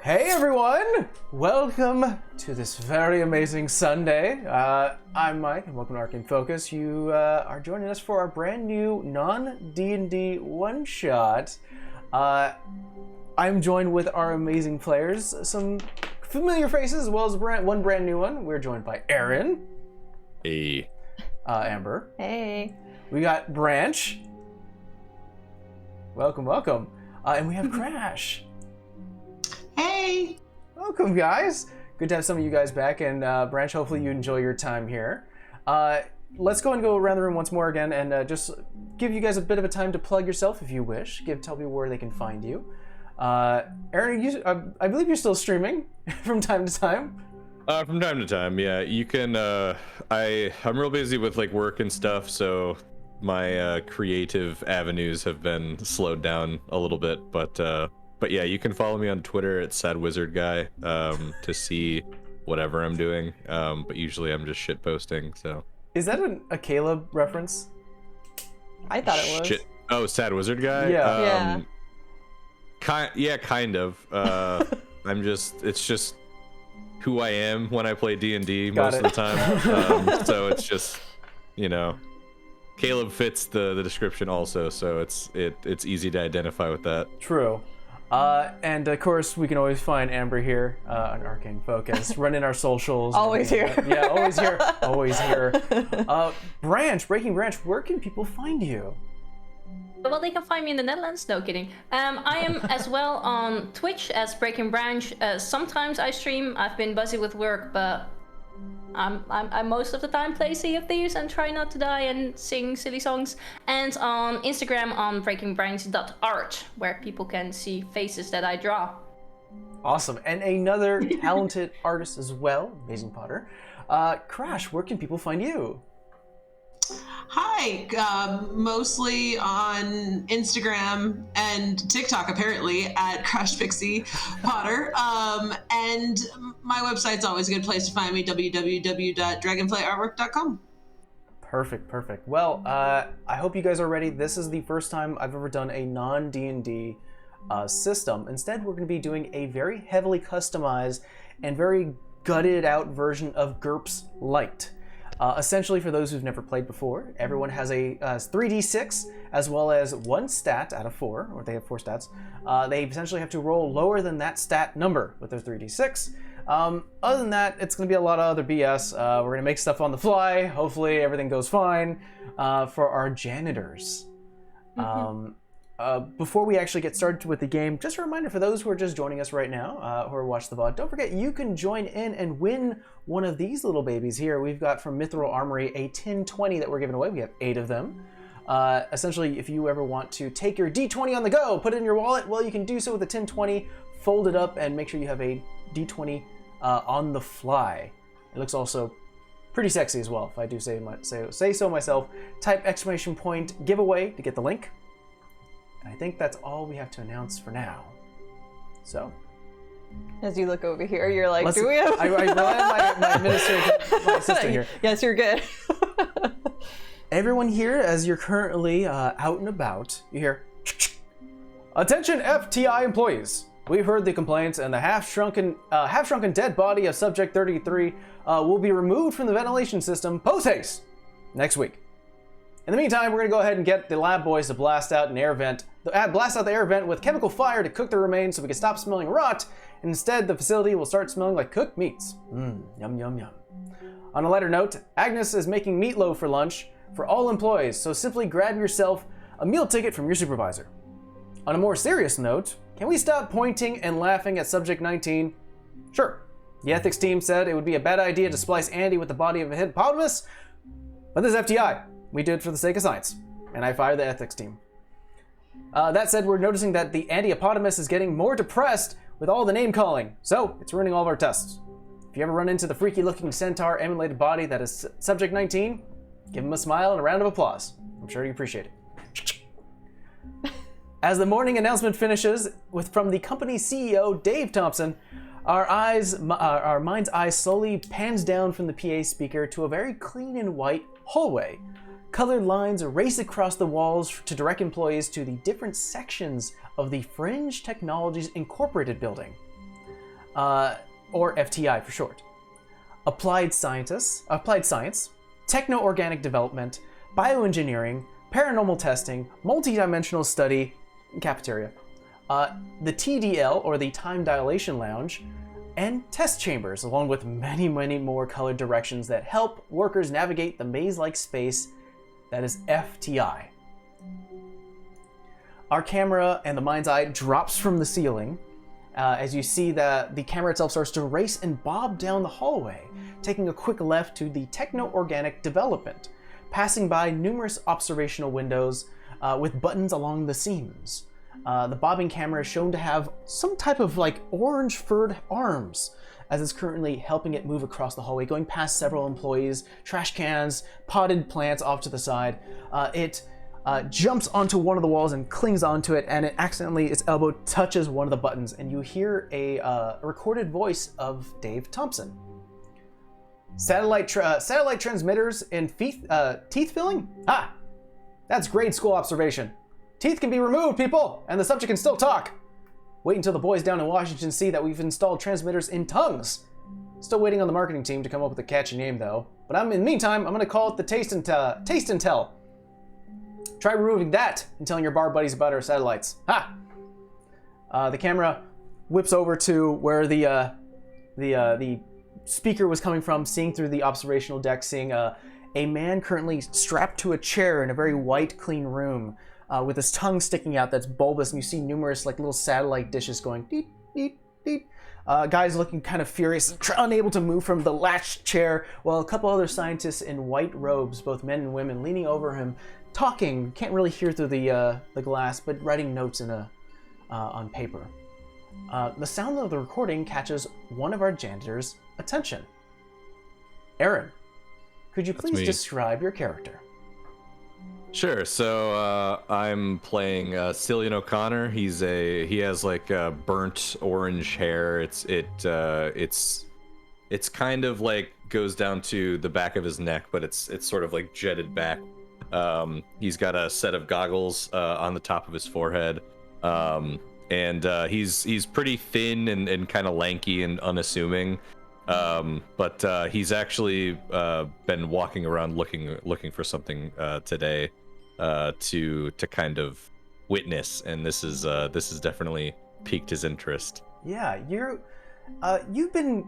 Hey everyone! Welcome to this very amazing Sunday. I'm Mike, and welcome to Arcane Focus. You are joining us for our brand new non-D&D one-shot. I'm joined with our amazing players, some familiar faces as well as one brand new one. We're joined by Aaron. Hey. Amber. Hey. We got Branch. Welcome. And we have Crash. Hey! Welcome, guys. Good to have some of you guys back, and Branch, hopefully you enjoy your time here. Let's go around the room once more again, and just give you guys a bit of a time to plug yourself if you wish. Tell people where they can find you. Aaron, I believe you're still streaming from time to time. From time to time, yeah. You can. I'm real busy with like work and stuff, so my creative avenues have been slowed down a little bit, but yeah, you can follow me on Twitter at SadWizardGuy to see whatever I'm doing. But usually I'm just shit posting. So. Is that a Caleb reference? I thought it was. Shit. Oh, Sad Wizard Guy. Yeah. Kind of. It's just who I am when I play D&D Got most it. of the time. So it's just, Caleb fits the description also, so it's easy to identify with that. True. And of course, we can always find Amber here on Arcane Focus, running our socials. Always here. Yeah, always here. Breaking Branch, where can people find you? Well, they can find me in the Netherlands. No, kidding. I am as well on Twitch as Breaking Branch. Sometimes I stream. I've been busy with work, but I most of the time play Sea of Thieves and try not to die and sing silly songs. And on Instagram on breakingbranch.art, where people can see faces that I draw. Awesome. And another talented artist as well, Amazing Potter. Crash, where can people find you? Hi, mostly on Instagram and TikTok, apparently, at Crash Pixie Potter. And my website's always a good place to find me, www.dragonflyartwork.com. Perfect. Well, I hope you guys are ready. This is the first time I've ever done a non-D&D system. Instead, we're going to be doing a very heavily customized and very gutted out version of GURPS Lite. Essentially, for those who've never played before, everyone has a 3d6 as well as one stat out of 4, or they have 4 stats. They essentially have to roll lower than that stat number with their 3d6. Other than that, it's going to be a lot of other BS. We're going to make stuff on the fly. Hopefully, everything goes fine for our janitors. Before we actually get started with the game, just a reminder for those who are just joining us right now, who are watching the VOD, don't forget you can join in and win one of these little babies here. We've got from Mithril Armory a 1020 that we're giving away. We have 8 of them. Essentially, if you ever want to take your D20 on the go, put it in your wallet, well, you can do so with a 1020, fold it up, and make sure you have a D20 on the fly. It looks also pretty sexy as well, if I do say so myself. Type ! giveaway to get the link. I think that's all we have to announce for now. So, As you look over here, you're like, do we have... I rely on my administrator, my assistant here. Yes, you're good. Everyone here, as you're currently out and about, you hear, attention FTI employees. We've heard the complaints, and the half-shrunken dead body of Subject 33 will be removed from the ventilation system post-haste next week. In the meantime, we're going to go ahead and get the lab boys to blast out the air vent with chemical fire to cook the remains so we can stop smelling rot, and instead the facility will start smelling like cooked meats. Yum, yum, yum. On a lighter note, Agnes is making meatloaf for lunch for all employees, so simply grab yourself a meal ticket from your supervisor. On a more serious note, can we stop pointing and laughing at Subject 19? Sure. The ethics team said it would be a bad idea to splice Andy with the body of a hippopotamus, but this is FTI. We did it for the sake of science, and I fired the ethics team. That said, we're noticing that the Antiopotamus is getting more depressed with all the name calling, so it's ruining all of our tests. If you ever run into the freaky-looking centaur emulated body that is Subject 19, give him a smile and a round of applause. I'm sure you appreciate it. As the morning announcement finishes from the company's CEO, Dave Thompson, our mind's eye slowly pans down from the PA speaker to a very clean and white hallway, Colored lines race across the walls to direct employees to the different sections of the Fringe Technologies Incorporated building, or FTI for short. Applied science, techno-organic development, bioengineering, paranormal testing, multi-dimensional study, cafeteria, the TDL, or the Time Dilation Lounge, and test chambers, along with many, many more colored directions that help workers navigate the maze-like space that is FTI. Our camera and the mind's eye drops from the ceiling as you see that the camera itself starts to race and bob down the hallway, taking a quick left to the techno-organic development, passing by numerous observational windows with buttons along the seams. The bobbing camera is shown to have some type of like orange furred arms as it's currently helping it move across the hallway, going past several employees, trash cans, potted plants off to the side. It jumps onto one of the walls and clings onto it, and it accidentally, its elbow touches one of the buttons, and you hear a recorded voice of Dave Thompson. Satellite transmitters and teeth filling? Ah, that's grade school observation. Teeth can be removed, people, and the subject can still talk. Wait until the boys down in Washington see that we've installed transmitters in tongues. Still waiting on the marketing team to come up with a catchy name, though. But in the meantime, I'm going to call it the Taste and Tell. Try removing that and telling your bar buddies about our satellites. Ha! The camera whips over to where the speaker was coming from, seeing through the observational deck, seeing a man currently strapped to a chair in a very white, clean room. With his tongue sticking out that's bulbous, and you see numerous like little satellite dishes going deep, deep, deep. Guys looking kind of furious, unable to move from the latched chair, while a couple other scientists in white robes, both men and women, leaning over him, talking. Can't really hear through the glass, but writing notes on paper. The sound of the recording catches one of our janitors' attention. Aaron, could you please describe your character? Sure. So I'm playing Cillian O'Connor. He has like burnt orange hair. It's kind of like goes down to the back of his neck, but it's sort of like jetted back. He's got a set of goggles on the top of his forehead, and he's pretty thin and kind of lanky and unassuming. But he's actually been walking around looking for something today to kind of witness, and this is definitely piqued his interest. Yeah, you've been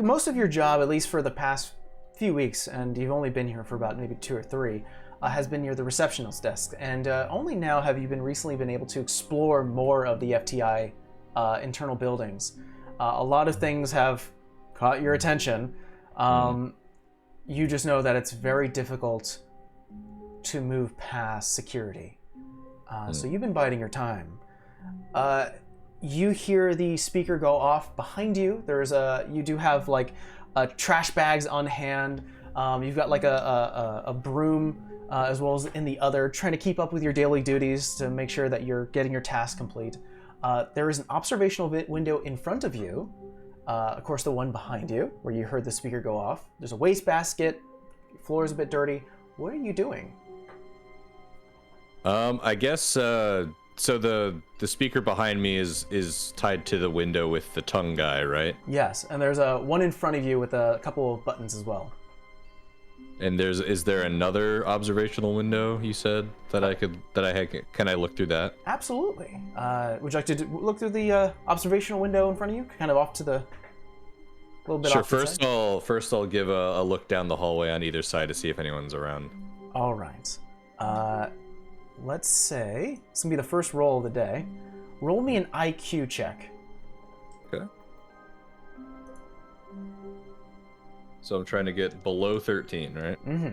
most of your job, at least for the past few weeks, and you've only been here for about maybe 2 or 3, has been near the receptionist desk, and only now have you recently been able to explore more of the FTI internal buildings. A lot of things have caught your attention. You just know that it's very difficult to move past security. So you've been biding your time. You hear the speaker go off behind you. You do have like trash bags on hand. You've got like a broom as well as in the other, trying to keep up with your daily duties to make sure that you're getting your task complete. There is an observational window in front of you. Of course, the one behind you, where you heard the speaker go off. There's a wastebasket. Your floor is a bit dirty. What are you doing? I guess so. The speaker behind me is tied to the window with the tongue guy, right? Yes, and there's one in front of you with a couple of buttons as well. And is there another observational window you said can I look through that? Absolutely. Would you like to look through the observational window in front of you, kind of off to the little bit? Sure. Off First I'll give a look down the hallway on either side to see if anyone's around. All right. Let's say this will be the first roll of the day. Roll me an IQ check. Okay. So I'm trying to get below 13, right? Mm-hmm.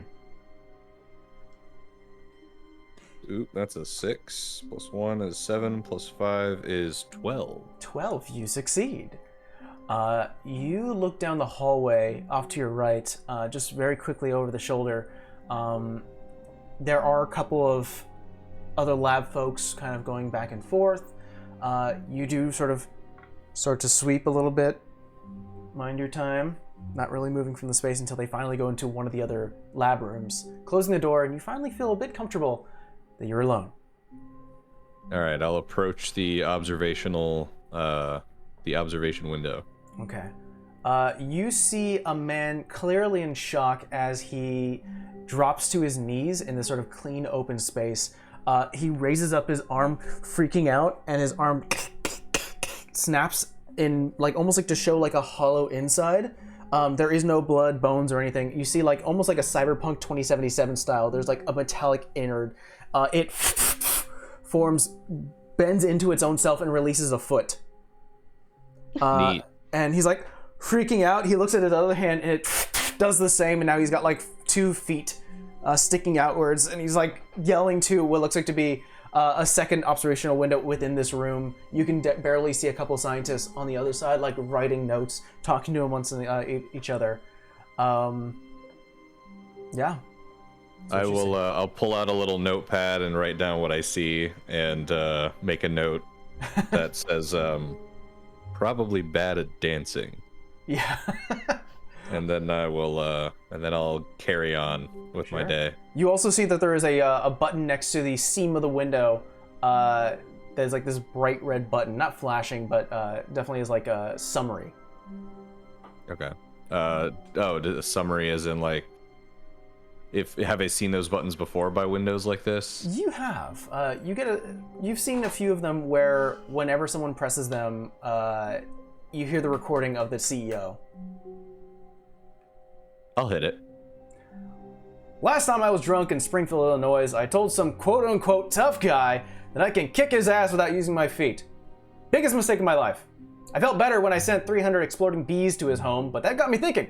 Oop, that's a 6. Plus 1 is 7. Plus 5 is 12. 12, you succeed. You look down the hallway off to your right, just very quickly over the shoulder. There are a couple of other lab folks kind of going back and forth. You do sort of start to sweep a little bit. Mind your time. not really moving from the space until they finally go into one of the other lab rooms, closing the door, and you finally feel a bit comfortable that you're alone. All right, I'll approach the observation window. Okay. You see a man clearly in shock as he drops to his knees in this sort of clean, open space. He raises up his arm, freaking out, and his arm snaps in, like, almost like to show like a hollow inside. There is no blood, bones, or anything. You see, like, almost like a Cyberpunk 2077 style. There's like a metallic innard. It bends into its own self and releases a foot. Neat. And he's like freaking out. He looks at his other hand and it does the same. And now he's got like 2 feet sticking outwards. And he's like yelling to what looks like to be a second observational window within this room. You can barely see a couple scientists on the other side, like writing notes, talking to him once each other. Yeah. I'll pull out a little notepad and write down what I see and make a note that says probably bad at dancing. Yeah. And then I'll carry on with my day. You also see that there is a button next to the seam of the window. There's like this bright red button, not flashing, but definitely is like a summary. Okay. A summary as in like, have I seen those buttons before by windows like this? You have. You've seen a few of them where whenever someone presses them, you hear the recording of the CEO. I'll hit it. Last time I was drunk in Springfield, Illinois, I told some quote-unquote tough guy that I can kick his ass without using my feet. Biggest mistake of my life. I felt better when I sent 300 exploding bees to his home, but that got me thinking.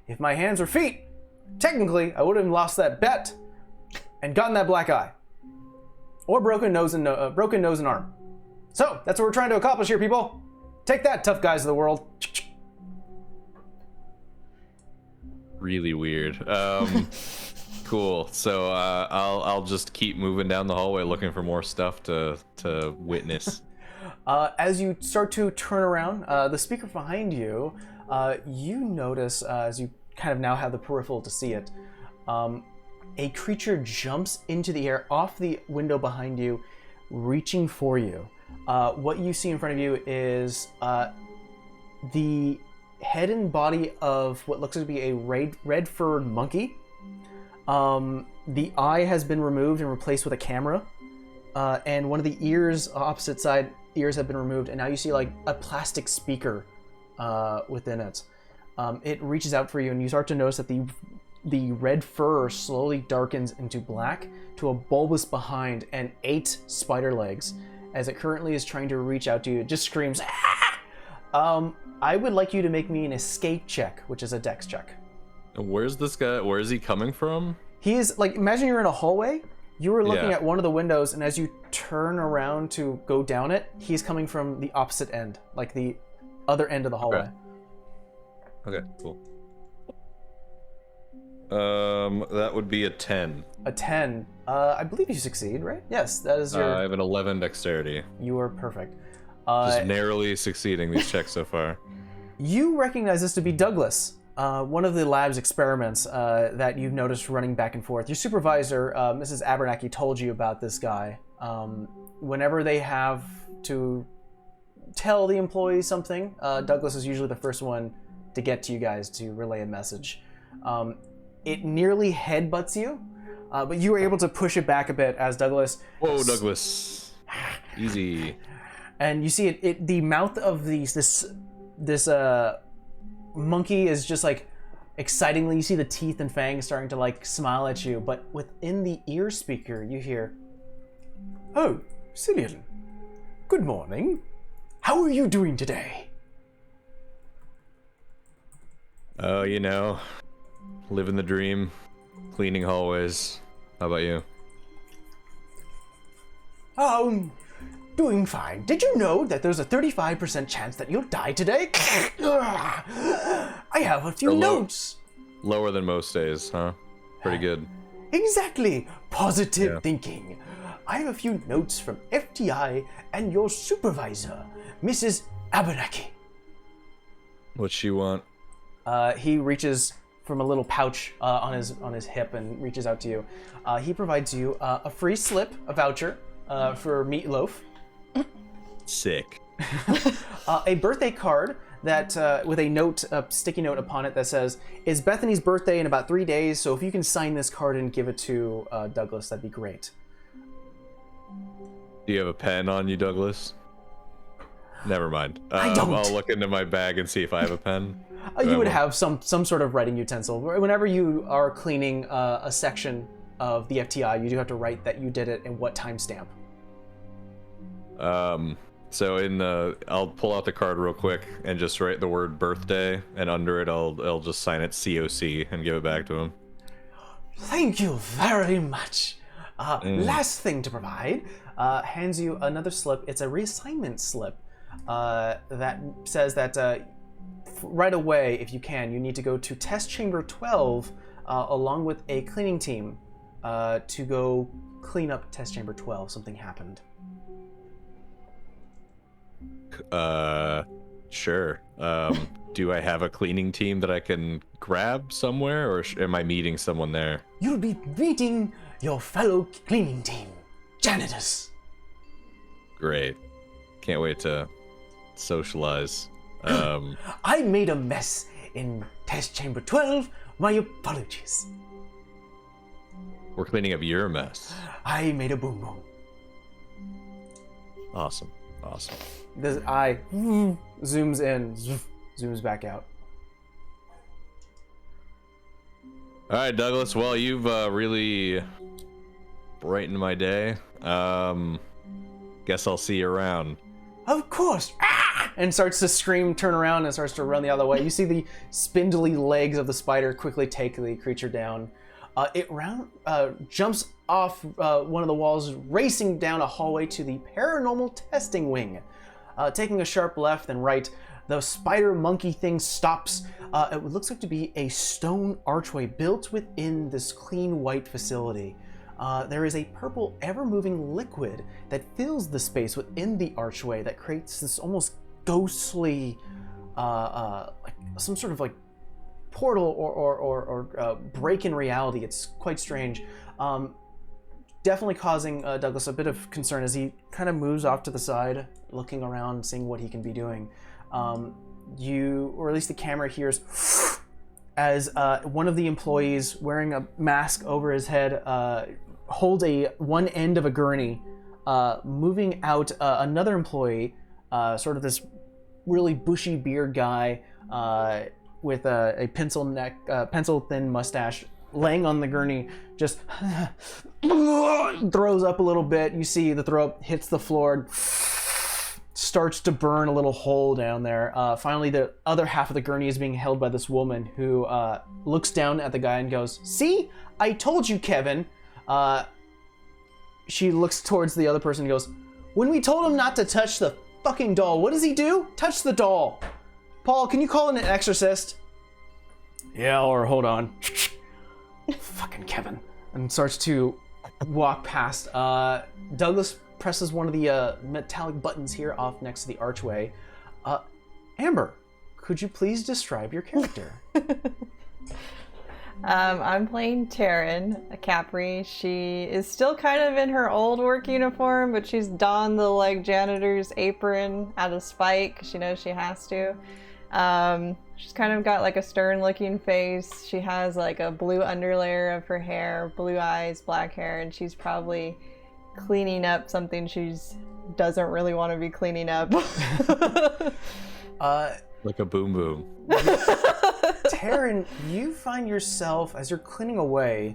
If my hands were feet, technically I would have lost that bet and gotten that black eye. Or broken nose and arm. So, that's what we're trying to accomplish here, people. Take that, tough guys of the world. Really weird. Cool. So I'll just keep moving down the hallway looking for more stuff to witness. As you start to turn around, the speaker behind you, you notice, as you kind of now have the peripheral to see it, a creature jumps into the air off the window behind you, reaching for you. What you see in front of you is the head and body of what looks to be a red-furred monkey. The eye has been removed and replaced with a camera, and one of the ears, opposite side ears, have been removed, and now you see like a plastic speaker within it. It reaches out for you, and you start to notice that the red fur slowly darkens into black to a bulbous behind and 8 spider legs. As it currently is trying to reach out to you, it just screams, "Ah!" I would like you to make me an escape check, which is a dex check. Where's this guy? Where is he coming from? He is, like, imagine you're in a hallway. You were looking at one of the windows, and as you turn around to go down it, he's coming from the opposite end, like the other end of the hallway. Okay, cool. That would be a 10. A 10. I believe you succeed, right? Yes, that is your... I have an 11 dexterity. You are perfect. Just narrowly succeeding these checks so far. You recognize this to be Douglas, one of the lab's experiments that you've noticed running back and forth. Your supervisor, Mrs. Abernathy, told you about this guy. Whenever they have to tell the employees something, Douglas is usually the first one to get to you guys to relay a message. It nearly headbutts you, but you were able to push it back a bit as Douglas... Whoa, Douglas. Easy. And you see the mouth of this monkey is just like excitingly, you see the teeth and fangs starting to like smile at you, but within the ear speaker you hear, "Oh, Cillian, good morning. How are you doing today?" Oh, living the dream, cleaning hallways. How about you? Oh, doing fine. Did you know that there's a 35% chance that you'll die today? I have a few notes. Lower than most days, huh? Pretty good. Exactly. Positive thinking. I have a few notes from FTI and your supervisor, Mrs. Abernathy. What's she want? He reaches from a little pouch on his hip and reaches out to you. He provides you a free slip, a voucher for meatloaf. Sick. A birthday card that with a note, a sticky note upon it that says, "It's Bethany's birthday in about 3 days, so if you can sign this card and give it to Douglas, that'd be great." Do you have a pen on you, Douglas? Never mind. I don't. I'll look into my bag and see if I have a pen. You would have some sort of writing utensil. Whenever you are cleaning a section of the FTI, you do have to write that you did it and what timestamp. So I'll pull out the card real quick and just write the word birthday, and under it I'll just sign it COC and give it back to him. Thank you very much. Last thing to provide, hands you another slip. It's a reassignment slip that says that right away, if you can, you need to go to test chamber 12 along with a cleaning team to go clean up test chamber 12. Something happened. Sure. Do I have a cleaning team that I can grab somewhere, or am I meeting someone there? You'll be meeting your fellow cleaning team, janitors. Great. Can't wait to socialize. I made a mess in test chamber 12. My apologies. We're cleaning up your mess. I made a boom boom. Awesome. This eye zooms in, zooms back out. All right, Douglas. Well, you've really brightened my day. Guess I'll see you around. Of course! Ah! And starts to scream, turn around, and starts to run the other way. You see the spindly legs of the spider quickly take the creature down. It jumps off one of the walls, racing down a hallway to the paranormal testing wing. Taking a sharp left and right, the spider monkey thing stops. It looks like to be a stone archway built within this clean white facility. There is a purple, ever-moving liquid that fills the space within the archway that creates this almost ghostly, like some sort of like portal or break in reality. It's quite strange. Definitely causing Douglas a bit of concern as he kind of moves off to the side, looking around, seeing what he can be doing. Or at least the camera hears as one of the employees wearing a mask over his head holds one end of a gurney, moving out another employee, sort of this really bushy beard guy with a pencil thin mustache, laying on the gurney, just throws up a little bit. You see the throw up hits the floor, starts to burn a little hole down there. Finally, the other half of the gurney is being held by this woman who looks down at the guy and goes, "See? I told you, Kevin." She looks towards the other person and goes, "When we told him not to touch the fucking doll, what does he do? Touch the doll. Paul, can you call in an exorcist?" "Yeah, or hold on." Fucking Kevin. And starts to walk past. Douglas presses one of the metallic buttons here off next to the archway. Amber, could you please describe your character? I'm playing Taryn, a Capri. She is still kind of in her old work uniform, but she's donned the janitor's apron out of spite because she knows she has to. She's kind of got a stern looking face. She has a blue underlayer of her hair, blue eyes, black hair, and she's probably cleaning up something she doesn't really want to be cleaning up. Like a boom boom. Taryn, you find yourself, as you're cleaning away,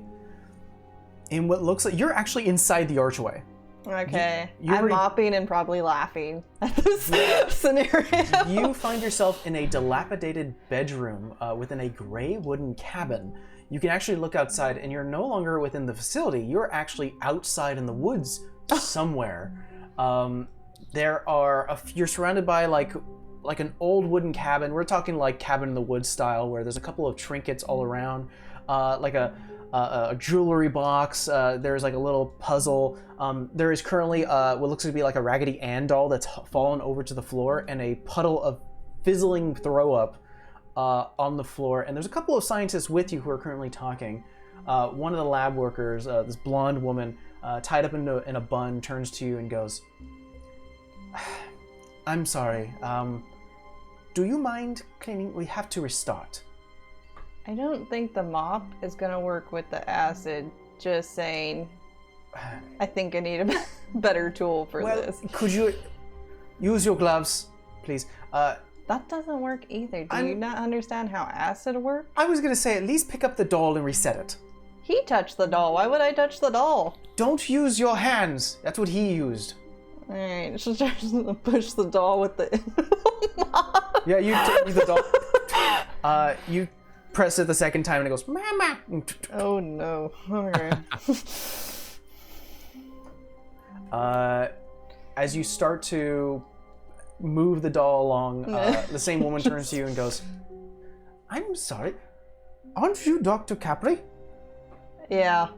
in what looks like you're actually inside the archway. Okay. I'm mopping and probably laughing at this scenario. You find yourself in a dilapidated bedroom within a gray wooden cabin. You can actually look outside, and you're no longer within the facility. You're actually outside in the woods somewhere. You're surrounded by like an old wooden cabin. We're talking like cabin in the woods style, where there's a couple of trinkets all around, like a jewelry box. There's a little puzzle. There is currently what looks to be like a Raggedy Ann doll that's fallen over to the floor, and a puddle of fizzling throw up on the floor, and there's a couple of scientists with you who are currently talking. One of the lab workers, this blonde woman, tied up in a bun, turns to you and goes, "I'm sorry. Do you mind cleaning? We have to restart." I don't think the mop is gonna work with the acid. Just saying. I think I need a better tool for this. Could you use your gloves, please? That doesn't work either. Do you not understand how acid works? I was gonna say, at least pick up the doll and reset it. He touched the doll. Why would I touch the doll? Don't use your hands. That's what he used. Alright, she's just gonna push the doll with the Yeah, you use the doll. You press it the second time and it goes, "Mama." Oh no. Alright. As you start to move the doll along, the same woman turns to you and goes, "I'm sorry. Aren't you Dr. Capri? Yeah.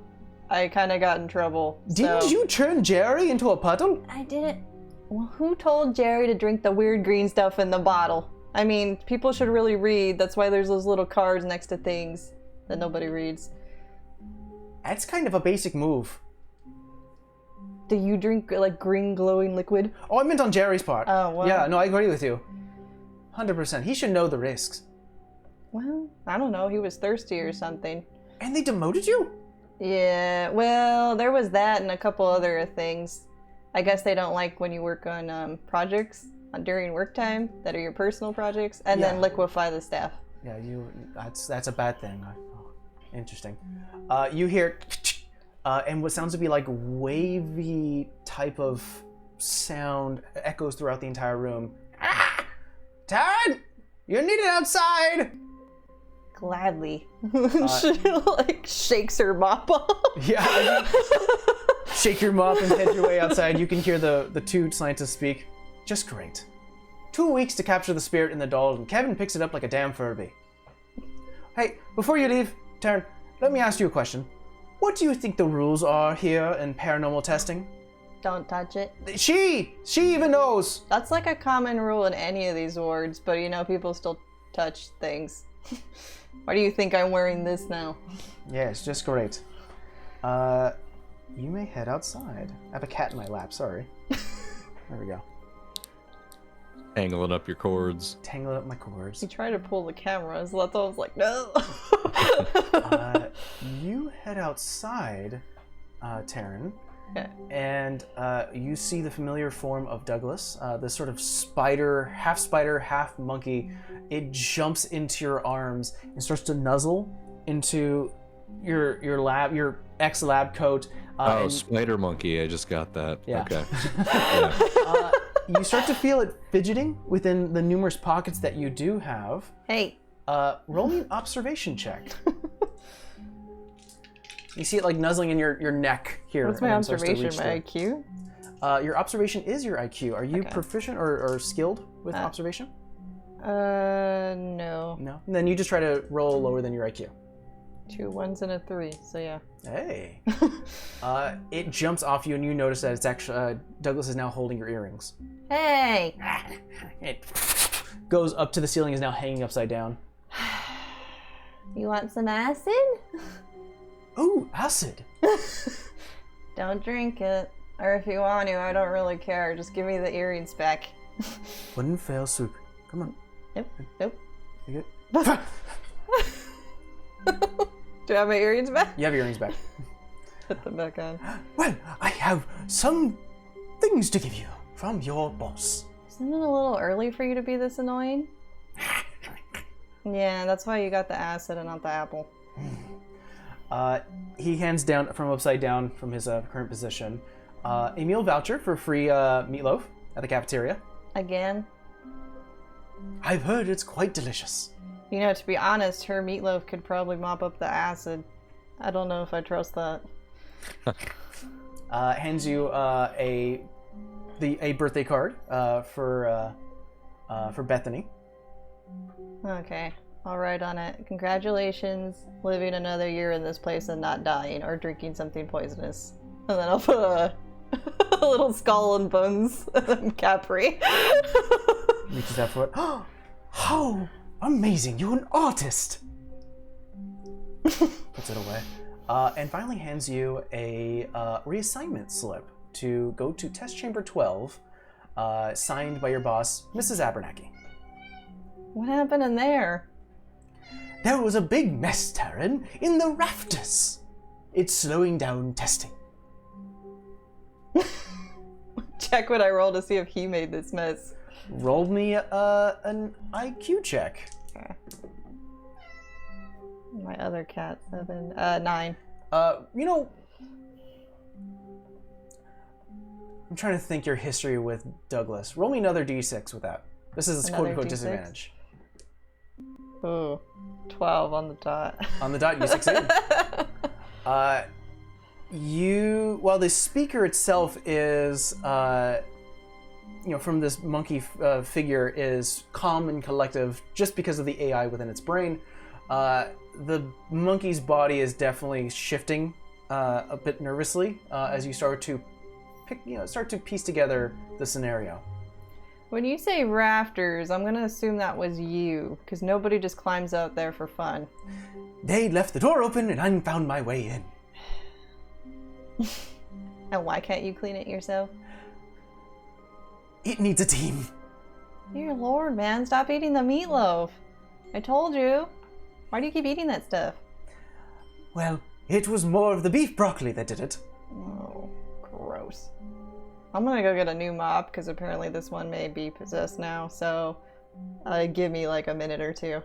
I kinda got in trouble. Didn't you turn Jerry into a puddle?" I didn't. Well, who told Jerry to drink the weird green stuff in the bottle? I mean, people should really read. That's why there's those little cards next to things that nobody reads. That's kind of a basic move. Do you drink like green glowing liquid? Oh, I meant on Jerry's part. Oh, well. Yeah, no, I agree with you. 100%. He should know the risks. Well, I don't know. He was thirsty or something. And they demoted you? Yeah, well, there was that and a couple other things. I guess they don't like when you work on projects during work time that are your personal projects, and then liquefy the staff. Yeah, that's a bad thing. Oh, interesting. You hear, and what sounds to be like wavy type of sound echoes throughout the entire room. "Ah! Taryn, you're needed outside." Gladly. She like shakes her mop off. Yeah. Shake your mop and head your way outside. You can hear the two scientists speak. "Just great. 2 weeks to capture the spirit in the doll, and Kevin picks it up like a damn Furby." Hey, before you leave, Taryn, let me ask you a question. What do you think the rules are here in paranormal testing? Don't touch it. She even knows. That's like a common rule in any of these wards, but you know, people still touch things. Why do you think I'm wearing this now? Yeah, it's just great. You may head outside. I have a cat in my lap, sorry. There we go. Tangling up your cords. Tangling up my cords. He tried to pull the camera, so that's why I was like, no. You head outside, Taryn, Okay. and you see the familiar form of Douglas, this sort of spider, half monkey. It jumps into your arms and starts to nuzzle into your ex-lab coat. Oh, spider monkey! I just got that. Yeah. Okay. Yeah. You start to feel it fidgeting within the numerous pockets that you do have. Hey. Roll me an observation check. You see it like nuzzling in your neck here. What's my and then starts to observation? reach My through. IQ? Your observation is your IQ. Are you Okay. proficient or skilled with observation? No. No. And then you just try to roll lower than your IQ. 2 1s and a 3, so yeah. Hey. It jumps off you and you notice that it's actually, Douglas is now holding your earrings. Hey! It goes up to the ceiling, is now hanging upside down. You want some acid? Ooh, acid. Don't drink it. Or if you want to, I don't really care. Just give me the earrings back. Wouldn't fail soup. Come on. Nope. You good? Do I have my earrings back? You have your earrings back. Put them back on. Well, I have some things to give you from your boss. Isn't it a little early for you to be this annoying? Yeah, that's why you got the acid and not the apple. He hands down from upside down from his current position a meal voucher for free meatloaf at the cafeteria. Again? I've heard it's quite delicious. You know, to be honest, her meatloaf could probably mop up the acid. I don't know if I trust that. Hands you a birthday card for Bethany. Okay, I'll write on it. Congratulations, living another year in this place and not dying or drinking something poisonous. And then I'll put a little skull and bones and Capri. Reaches out for it. How Amazing, you're an artist! Puts it away. And finally hands you a reassignment slip to go to Test Chamber 12, signed by your boss, Mrs. Abernathy. What happened in there? There was a big mess, Taryn, in the rafters. It's slowing down testing. Check what I roll to see if he made this mess. Roll me an IQ check. Okay. My other cat, 9. You know, I'm trying to think your history with Douglas. Roll me another d6 with that. This is a quote-unquote disadvantage. Ooh, 12 on the dot. On the dot, you succeed. While the speaker itself is, from this monkey figure is calm and collective just because of the AI within its brain, the monkey's body is definitely shifting a bit nervously as you start to piece together the scenario. When you say rafters, I'm gonna assume that was you, because nobody just climbs out there for fun. They left the door open and I found my way in. And why can't you clean it yourself? It needs a team. Dear Lord, man, stop eating the meatloaf. I told you. Why do you keep eating that stuff? Well, it was more of the beef broccoli that did it. Oh, gross. I'm gonna go get a new mop, because apparently this one may be possessed now, so give me like a minute or two.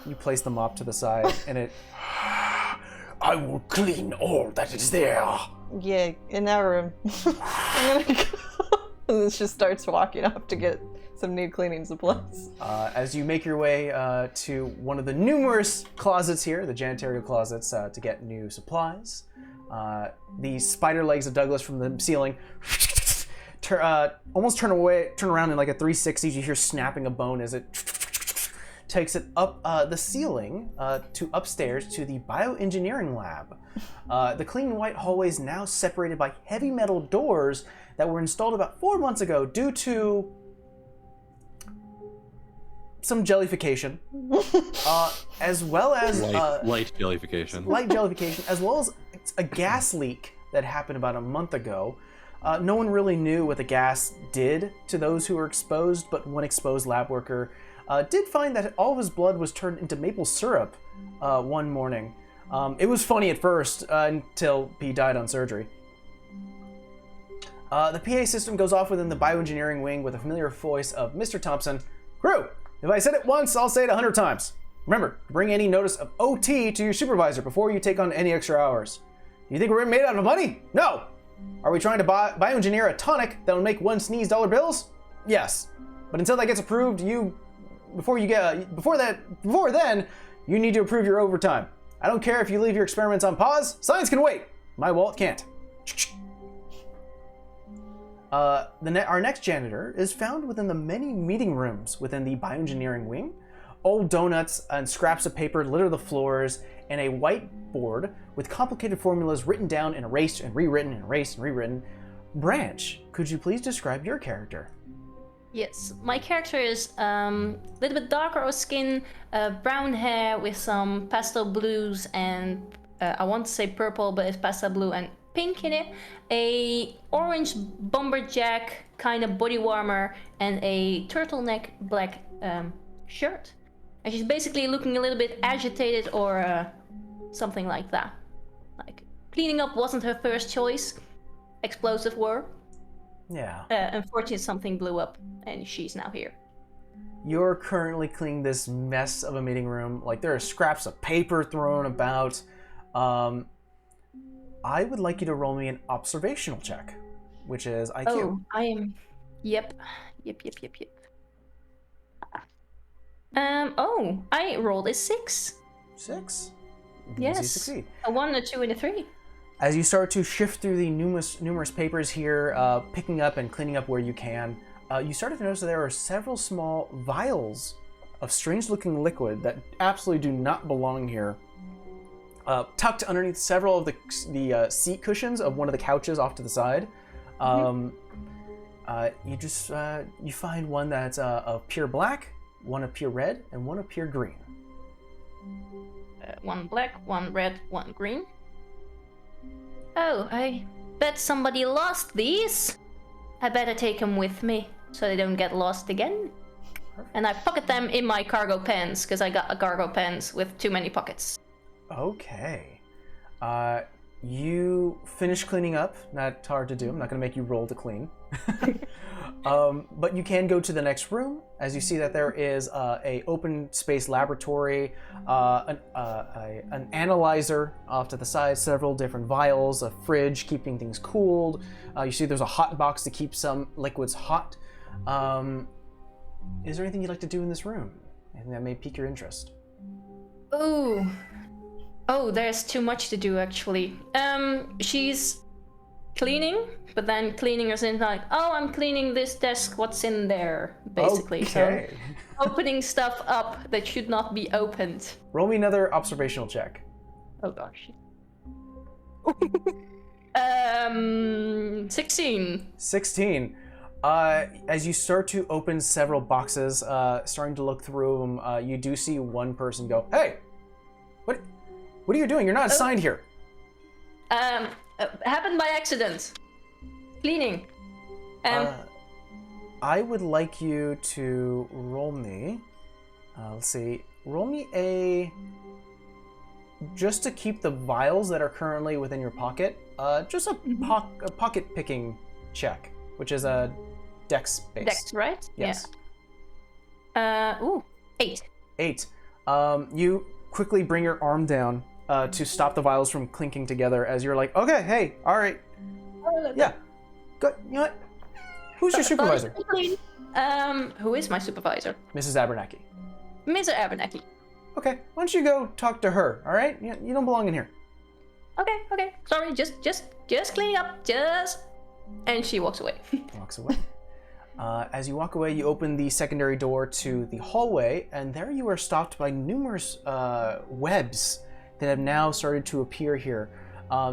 You place the mop to the side, and it... I will clean all that is there. Yeah, in that room. I'm gonna go. And it just starts walking off to get some new cleaning supplies. As you make your way to one of the numerous closets here, the janitorial closets, to get new supplies, the spider legs of Douglas from the ceiling almost turn around in like a 360. You hear snapping a bone as it takes it up the ceiling to upstairs to the bioengineering lab. The clean white hallway is now separated by heavy metal doors that were installed about 4 months ago due to some jellification, as well as light jellification. Light jellification, as well as a gas leak that happened about a month ago. No one really knew what the gas did to those who were exposed, but one exposed lab worker did find that all of his blood was turned into maple syrup one morning. It was funny at first until he died on surgery. The PA system goes off within the bioengineering wing with a familiar voice of Mr. Thompson. Crew, if I said it once, I'll say it 100 times. Remember, bring any notice of OT to your supervisor before you take on any extra hours. You think we're made out of money? No! Are we trying to bioengineer a tonic that will make one sneeze dollar bills? Yes. But until that gets approved, before then, you need to approve your overtime. I don't care if you leave your experiments on pause. Science can wait. My wallet can't. Our next janitor is found within the many meeting rooms within the bioengineering wing. Old donuts and scraps of paper litter the floors, and a whiteboard with complicated formulas written down and erased and rewritten and erased and rewritten. Branch, could you please describe your character? Yes, my character is a little bit darker of skin, brown hair with some pastel blues and I want to say purple, but it's pastel blue and pink in it. A orange bomberjack kind of body warmer and a turtleneck black shirt. And she's basically looking a little bit agitated or something like that. Like cleaning up wasn't her first choice. Explosive were. Yeah. Unfortunately, something blew up, and she's now here. You're currently cleaning this mess of a meeting room. Like, there are scraps of paper thrown about. I would like you to roll me an observational check, which is IQ. Oh, I am. Yep. I rolled a 6. 6? Yes. You succeed. A 1, a 2, and a 3. As you start to shift through the numerous papers here, picking up and cleaning up where you can, you started to notice that there are several small vials of strange-looking liquid that absolutely do not belong here, tucked underneath several of the seat cushions of one of the couches off to the side. You find one that's of pure black, one appear red, and one appear green. One black, one red, one green. Oh, I bet somebody lost these. I better take them with me so they don't get lost again. And I pocket them in my cargo pants because I got a cargo pants with too many pockets. Okay. You finish cleaning up. Not hard to do. I'm not going to make you roll to clean. But you can go to the next room. As you see that there is a open space laboratory, an analyzer off to the side, several different vials, a fridge keeping things cooled. You see there's a hot box to keep some liquids hot. Is there anything you'd like to do in this room? Anything that may pique your interest? Ooh. Oh, there's too much to do actually. She's cleaning, but then cleaning is in like, oh, I'm cleaning this desk, what's in there, basically. Okay. So opening stuff up that should not be opened. Roll me another observational check. Oh gosh. 16. 16. As you start to open several boxes, starting to look through them, you do see one person go, "Hey, what are you doing? You're not assigned here." Happened by accident. Cleaning. I would like you to roll me. Let's see. Roll me a. Just to keep the vials that are currently within your pocket. Just a pocket picking check, which is a dex based. Dex, right? Yes. Yeah. 8. 8. You quickly bring your arm down to stop the vials from clinking together as you're like, okay, hey, all right. Yeah. Good. You know what? Who's your supervisor? Who is my supervisor? Mrs. Abernathy. Mr. Abernathy. Okay, why don't you go talk to her, all right? You don't belong in here. Okay. Sorry, just cleaning up, And she walks away. Walks away. As you walk away, you open the secondary door to the hallway, and there you are stopped by numerous webs that have now started to appear here.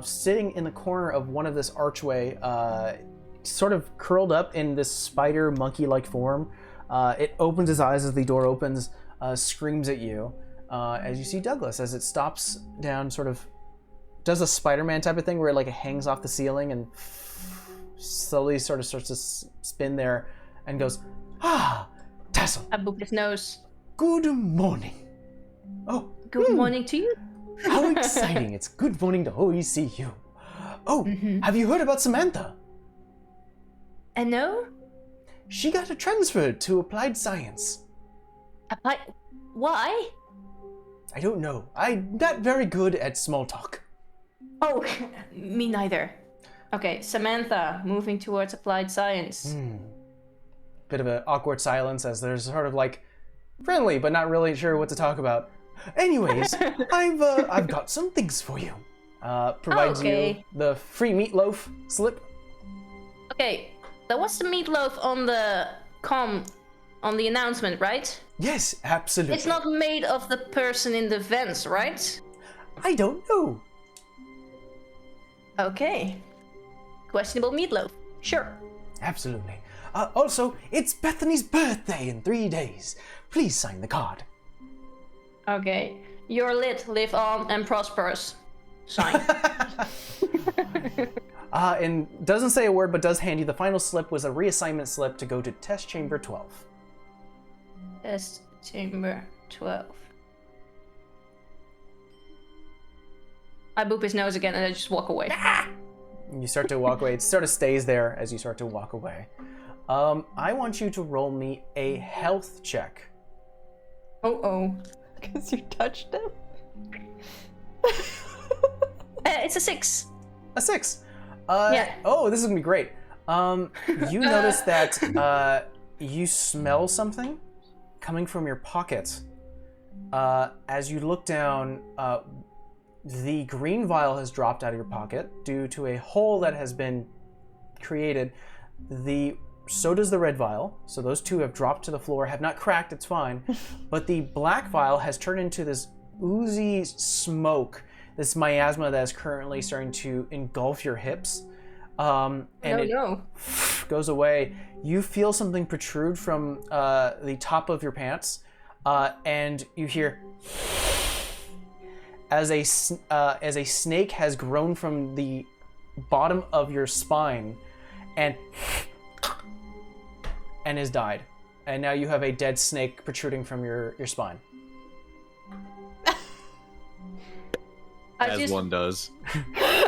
Sitting in the corner of one of this archway, sort of curled up in this spider monkey-like form. It opens its eyes as the door opens, screams at you. As you see Douglas, as it stops down, sort of does a Spider-Man type of thing where it like hangs off the ceiling and slowly sort of starts to spin there and goes, Tassel. I boop his nose. Good morning. Oh, good morning to you. How exciting. It's good morning to always see you. Oh, have you heard about Samantha? No? She got transferred to applied science. Why? I don't know. I'm not very good at small talk. Oh, me neither. Okay, Samantha, moving towards applied science. Bit of an awkward silence as there's sort of like friendly, but not really sure what to talk about. Anyways, I've got some things for you. Provides you the free meatloaf slip. Okay, there was the meatloaf on the on the announcement, right? Yes, absolutely. It's not made of the person in the vents, right? I don't know. Okay. Questionable meatloaf. Sure. Absolutely. Also, it's Bethany's birthday in 3 days. Please sign the card. Okay. You're lit, live on, and prosperous. Sign. And doesn't say a word, but does hand you the final slip was a reassignment slip to go to test chamber 12. Test chamber 12. I boop his nose again and I just walk away. You start to walk away. It sort of stays there as you start to walk away. I want you to roll me a health check. Oh. Because you touched him? It's a 6. A 6. Yeah. Oh, this is gonna be great. You notice that you smell something coming from your pocket. As you look down, the green vial has dropped out of your pocket due to a hole that has been created. So does the red vial. So those two have dropped to the floor, have not cracked, it's fine. But the black vial has turned into this oozy smoke, this miasma that is currently starting to engulf your hips. and it goes away. You feel something protrude from the top of your pants, and you hear as a snake has grown from the bottom of your spine and has died. And now you have a dead snake protruding from your spine. One does.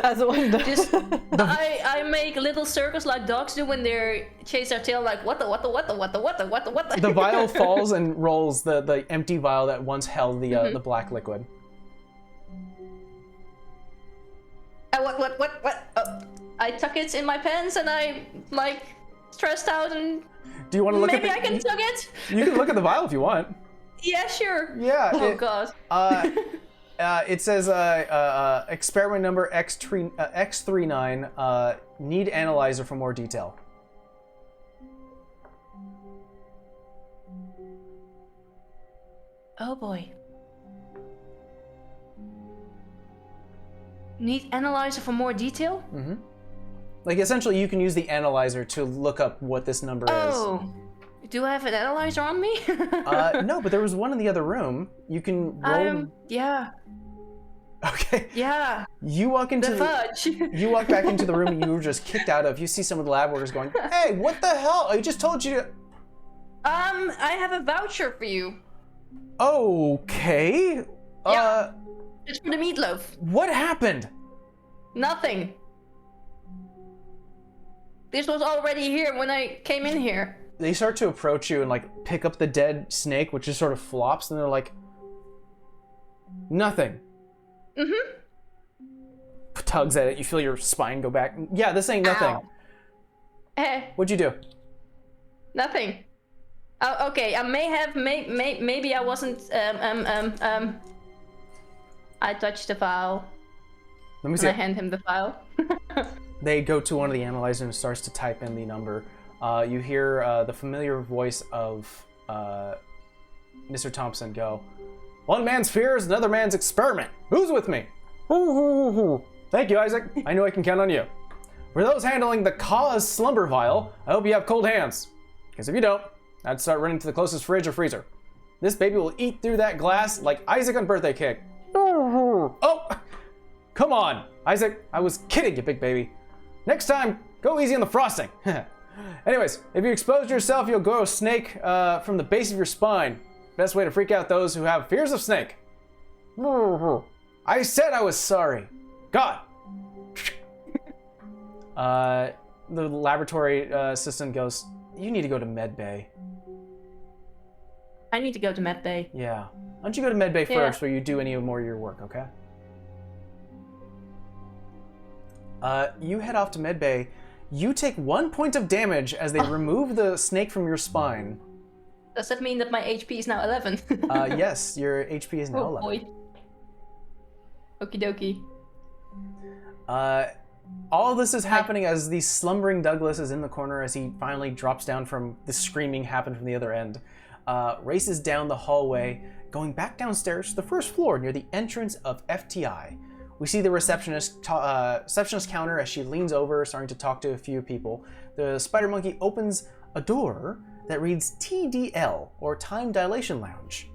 As one does. I make little circles like dogs do when they chase their tail, like what the. The vial falls and rolls, the empty vial that once held the black liquid. What? I tuck it in my pants and I stressed out and. Do you want to look maybe at I can tuck it? You can look at the vial if you want. Yeah, sure. Yeah. Oh god. It says experiment number X39, need analyzer for more detail. Oh boy. Need analyzer for more detail? Mm-hmm. Like, essentially, you can use the analyzer to look up what this number is. Oh. Do I have an analyzer on me? No, but there was one in the other room. You can roll... Yeah. Okay. Yeah. You walk into the fudge. You walk back into the room you were just kicked out of. You see some of the lab workers going, "Hey, what the hell? I just told you to..." I have a voucher for you. Okay. Yeah. It's for the meatloaf. What happened? Nothing. This was already here when I came in here. They start to approach you and like pick up the dead snake, which just sort of flops, and they're like, "Nothing." Mm-hmm. Tugs at it. You feel your spine go back. Yeah, this ain't nothing. What'd you do? Nothing. Oh, okay. I may have. Maybe I wasn't. I touched the file. Let me see. I hand him the file. They go to one of the analyzers and starts to type in the number. You hear the familiar voice of Mr. Thompson go, "One man's fear is another man's experiment. Who's with me?" "Thank you, Isaac. I know I can count on you. For those handling the cause slumber vial, I hope you have cold hands. Because if you don't, I'd start running to the closest fridge or freezer. This baby will eat through that glass like Isaac on birthday cake." "Oh, come on, Isaac. I was kidding you, big baby. Next time, go easy on the frosting." "Anyways, if you expose yourself, you'll grow a snake from the base of your spine. Best way to freak out those who have fears of snake." "I said I was sorry. God." The laboratory assistant goes, "You need to go to med bay." I need to go to med bay. Yeah. Why don't you go to med bay first, where you do any more of your work, okay? You head off to med bay. You take 1 point of damage as they remove the snake from your spine. Does that mean that my HP is now 11? Yes, your HP is now 11. Boy. Okie dokie. All this is happening as the slumbering Douglas is in the corner as he finally drops down from the screaming happened from the other end. Races down the hallway, going back downstairs to the first floor near the entrance of FTI. We see the receptionist counter as she leans over, starting to talk to a few people. The spider monkey opens a door that reads TDL, or Time Dilation Lounge.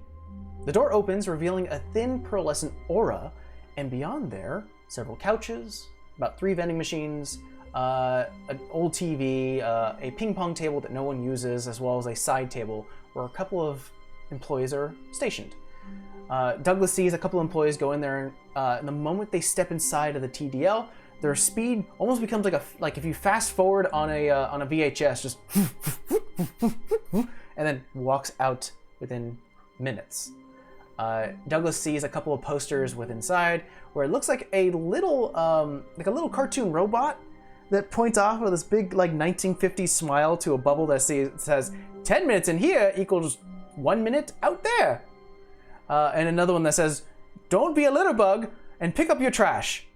The door opens, revealing a thin pearlescent aura, and beyond there, several couches, about 3 vending machines, an old TV, a ping pong table that no one uses, as well as a side table where a couple of employees are stationed. Douglas sees a couple of employees go in there, and the moment they step inside of the TDL, their speed almost becomes like if you fast forward on a VHS, just and then walks out within minutes. Douglas sees a couple of posters with inside where it looks like a little cartoon robot that points off with this big 1950s smile to a bubble that says 10 minutes in here equals 1 minute out there. And another one that says, "Don't be a litter bug and pick up your trash."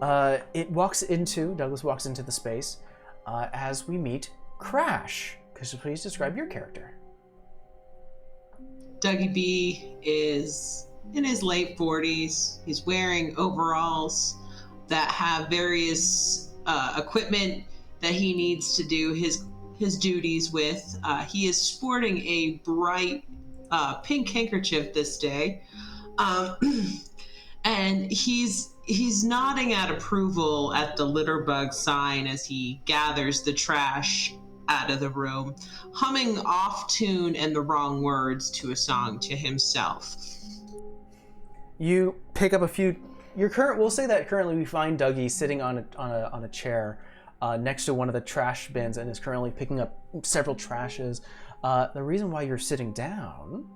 Douglas walks into the space as we meet Crash. Could you please describe your character? Dougie B is in his late 40s. He's wearing overalls that have various equipment that he needs to do his duties with. He is sporting a bright pink handkerchief this day, and he's nodding at approval at the litterbug sign as he gathers the trash out of the room, humming off tune and the wrong words to a song to himself. You pick up a few. We'll say that currently we find Dougie sitting on a chair next to one of the trash bins and is currently picking up several trashes. The reason why you're sitting down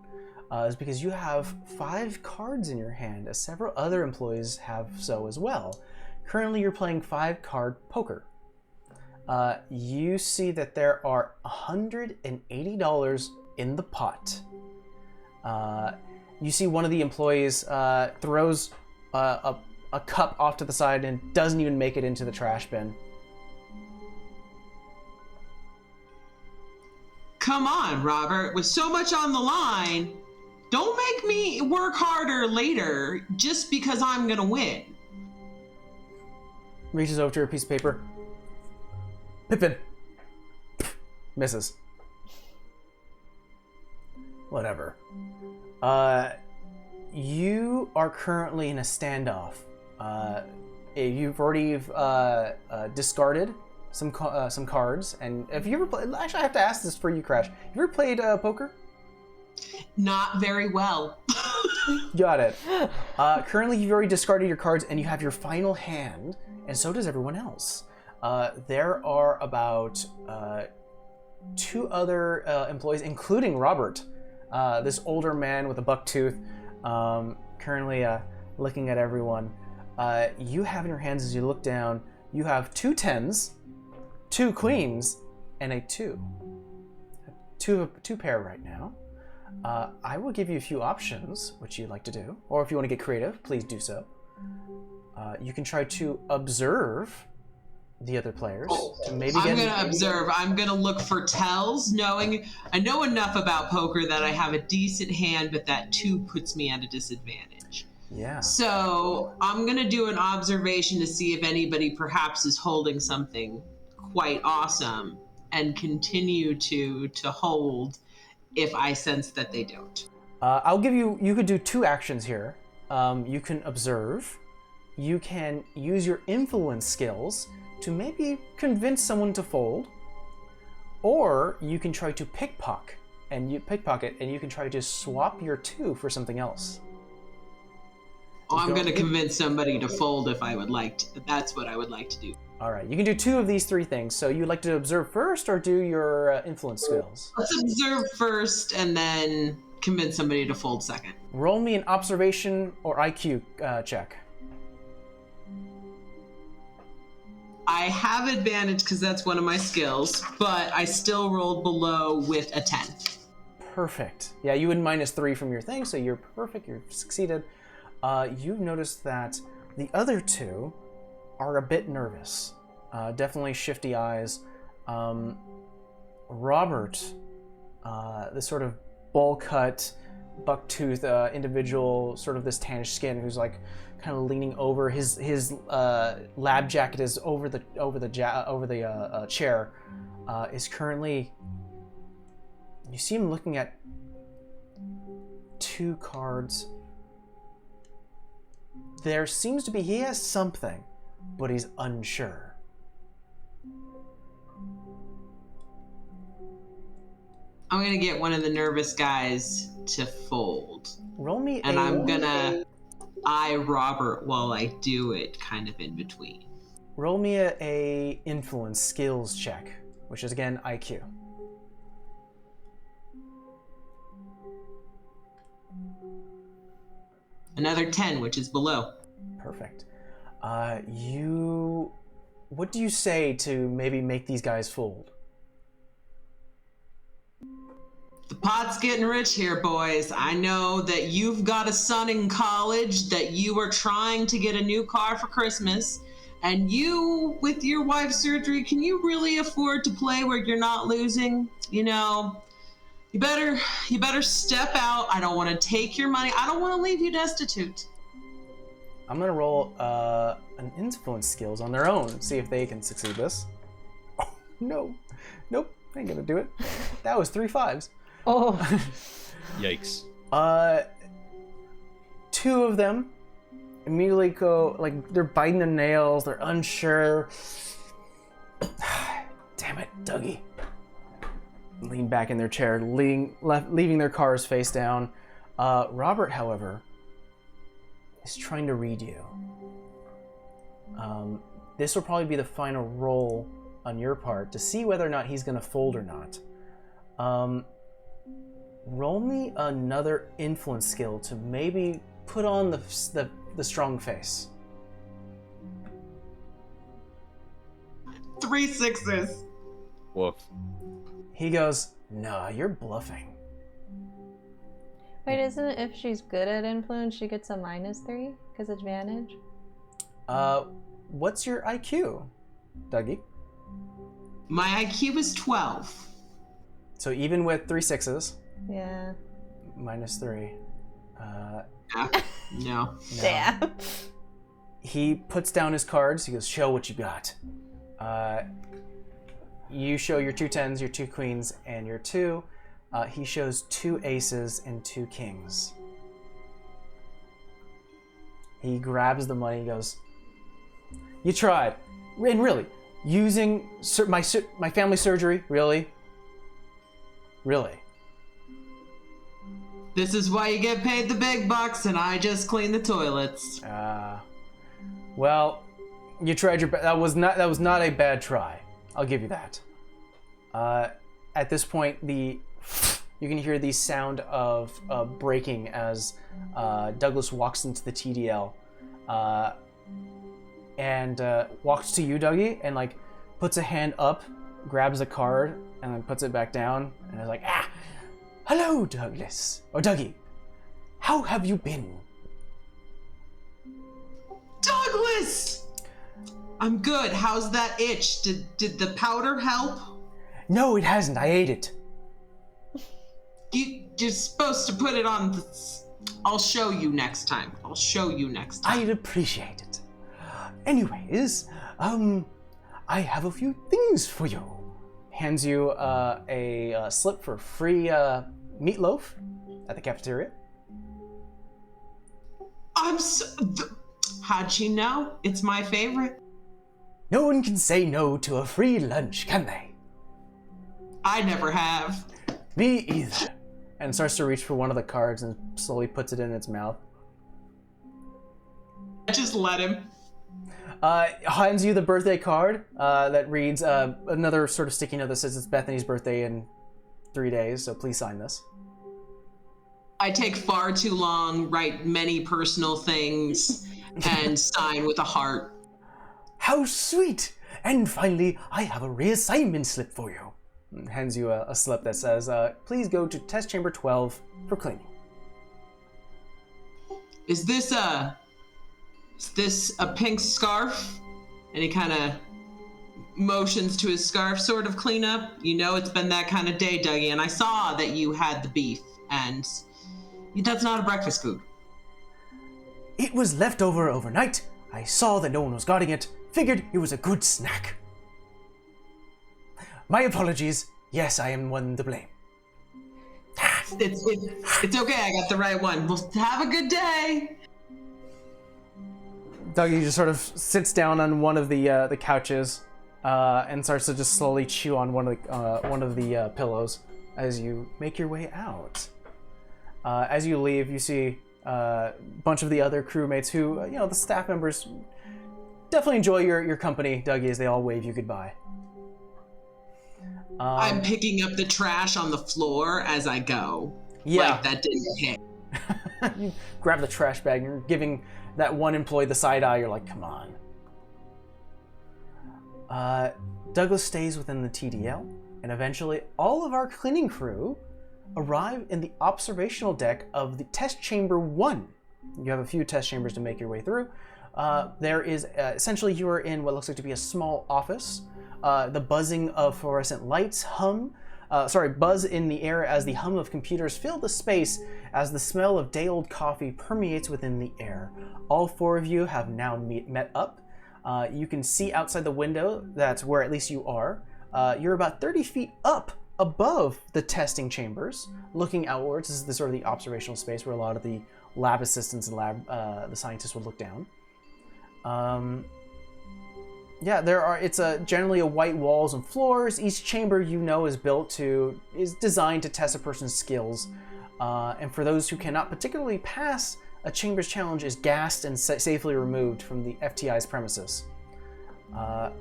is because you have 5 cards in your hand, as several other employees have so as well. Currently, you're playing 5-card poker. You see that there are $180 in the pot. You see one of the employees throws a cup off to the side and doesn't even make it into the trash bin. Come on, Robert, with so much on the line, don't make me work harder later just because I'm gonna win. Reaches over to a piece of paper. Pippin. Misses. Whatever. You are currently in a standoff. You've already discarded some cards, and have you ever played? Actually, I have to ask this for you, Crash. Have you ever played poker? Not very well. Got it. Currently, you've already discarded your cards, and you have your final hand, and so does everyone else. There are about 2 other employees, including Robert, this older man with a buck tooth, currently looking at everyone. You have in your hands, as you look down, you have 2 10s, 2 queens, and a 2. Two pair right now. I will give you a few options, which you'd like to do, or if you want to get creative, please do so. You can try to observe the other players to maybe I'm gonna observe. I'm gonna look for tells, knowing I know enough about poker that I have a decent hand, but that 2 puts me at a disadvantage. Yeah. So I'm gonna do an observation to see if anybody perhaps is holding something quite awesome, and continue to hold if I sense that they don't. I'll give you. You could do 2 actions here. You can observe. You can use your influence skills to maybe convince someone to fold, or you can try to pickpocket, and you can try to swap your 2 for something else. Oh, I'm going to convince somebody to fold if I would like to. That's what I would like to do. All right, you can do 2 of these 3 things. So you'd like to observe first, or do your influence skills? Let's observe first, and then convince somebody to fold second. Roll me an observation or IQ check. I have advantage because that's one of my skills, but I still rolled below with a 10. Perfect. Yeah, you would -3 from your thing, so you're perfect. You've succeeded. You've noticed that the other 2 are a bit nervous. Definitely shifty eyes. Robert, this sort of bowl-cut, buck-tooth individual, sort of this tannish skin, who's like kind of leaning over. His lab jacket is over the chair. Is currently. You see him looking at 2 cards. There seems to be he has something, but he's unsure. I'm gonna get one of the nervous guys to fold. Roll me and I'm gonna eye Robert while I do it, kind of in between. Roll me a influence skills check, which is again IQ. Another 10, which is below. Perfect. What do you say to maybe make these guys fold? The pot's getting rich here, boys. I know that you've got a son in college, that you are trying to get a new car for Christmas, and you, with your wife's surgery, can you really afford to play where you're not losing? You know, you better step out. I don't want to take your money. I don't want to leave you destitute. I'm gonna roll an influence skills on their own, see if they can succeed this. Oh, no. Nope, ain't gonna do it. That was 3 5s. Oh. Yikes. 2 of them immediately go, like, they're biting their nails, they're unsure. Damn it, Dougie. Lean back in their chair, leaving their cars face down. Robert, however, is trying to read you. This will probably be the final roll on your part to see whether or not he's going to fold or not. Roll me another influence skill to maybe put on the strong face. 3 6s. Woof. He goes, "No, you're bluffing." Wait, isn't it if she's good at influence, she gets a -3 because advantage? What's your IQ, Dougie? My IQ is 12. So even with 3 6s, Yeah. -3. No. Damn. He puts down his cards. He goes, "Show what you got." You show your 2 10s, your 2 queens, and your 2. He shows 2 aces and 2 kings. He grabs the money and goes, "You tried. And really, using my family surgery, really? Really?" This is why you get paid the big bucks, and I just clean the toilets. Well, you tried your best. That was not a bad try. I'll give you that. At this point, you can hear the sound of breaking as Douglas walks into the TDL and walks to you, Dougie, and like puts a hand up, grabs a card, and then puts it back down, and is like, "Ah, hello, Douglas or Dougie. How have you been?" Douglas! I'm good. How's that itch? Did the powder help? "No, it hasn't. I ate it." You're supposed to put it on the... I'll show you next time. I'd appreciate it. Anyways, I have a few things for you. Hands you a slip for free meatloaf at the cafeteria. How'd you know? It's my favorite. No one can say no to a free lunch, can they? I never have. Me either. And starts to reach for one of the cards and slowly puts it in its mouth. I just let him. Hands you the birthday card that reads another sort of sticky note that says it's Bethany's birthday in 3 days, so please sign this. I take far too long, write many personal things, and sign with a heart. How sweet! And finally, I have a reassignment slip for you. And hands you a slip that says, please go to test chamber 12 for cleaning. Is this a pink scarf? And he kind of motions to his scarf, sort of cleanup. You know it's been that kind of day, Dougie, and I saw that you had the beef, and that's not a breakfast food. It was left over overnight. I saw that no one was guarding it. Figured it was a good snack. My apologies. Yes, I am one to blame. It's okay. I got the right one. Well, have a good day. Dougie just sort of sits down on one of the couches and starts to just slowly chew on one of the pillows as you make your way out. As you leave, you see a bunch of the other crewmates who, the staff members definitely enjoy your company, Dougie, as they all wave you goodbye. I'm picking up the trash on the floor as I go. Yeah. Like that didn't hit. You grab the trash bag and you're giving that one employee the side eye. You're like, come on. Douglas stays within the TDL, and eventually all of our cleaning crew arrive in the observational deck of the test chamber 1. You have a few test chambers to make your way through. There is essentially you are in what looks like to be a small office. The buzzing of fluorescent lights hum. buzz in the air as the hum of computers fill the space as the smell of day-old coffee permeates within the air. All 4 of you have now met up. You can see outside the window, that's where at least you are. You're about 30 feet up above the testing chambers, looking outwards. This is the sort of the observational space where a lot of the lab assistants and the scientists would look down. Yeah, it's generally a white walls and floors. Each chamber is designed to test a person's skills. And for those who cannot particularly pass, a chamber's challenge is gassed and safely removed from the FTI's premises. But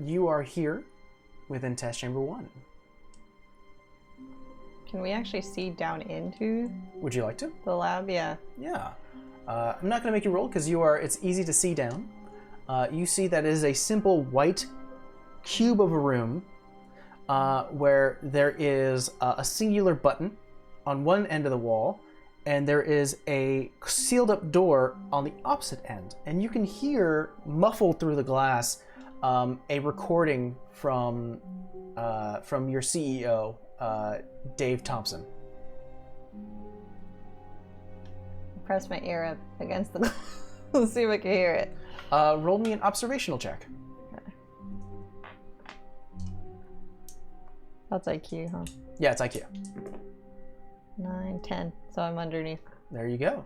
you are here within test chamber 1. Can we actually see down into Would you like to? the lab? Yeah. Yeah. I'm not going to make you roll because it's easy to see down. You see that it is a simple white cube of a room where there is a singular button on one end of the wall, and there is a sealed up door on the opposite end. And you can hear, muffled through the glass, a recording from your CEO, Dave Thompson. Press my ear up against the let's see if I can hear it. Roll me an observational check. That's IQ, huh? Yeah, it's IQ. 9, 10. So I'm underneath. There you go.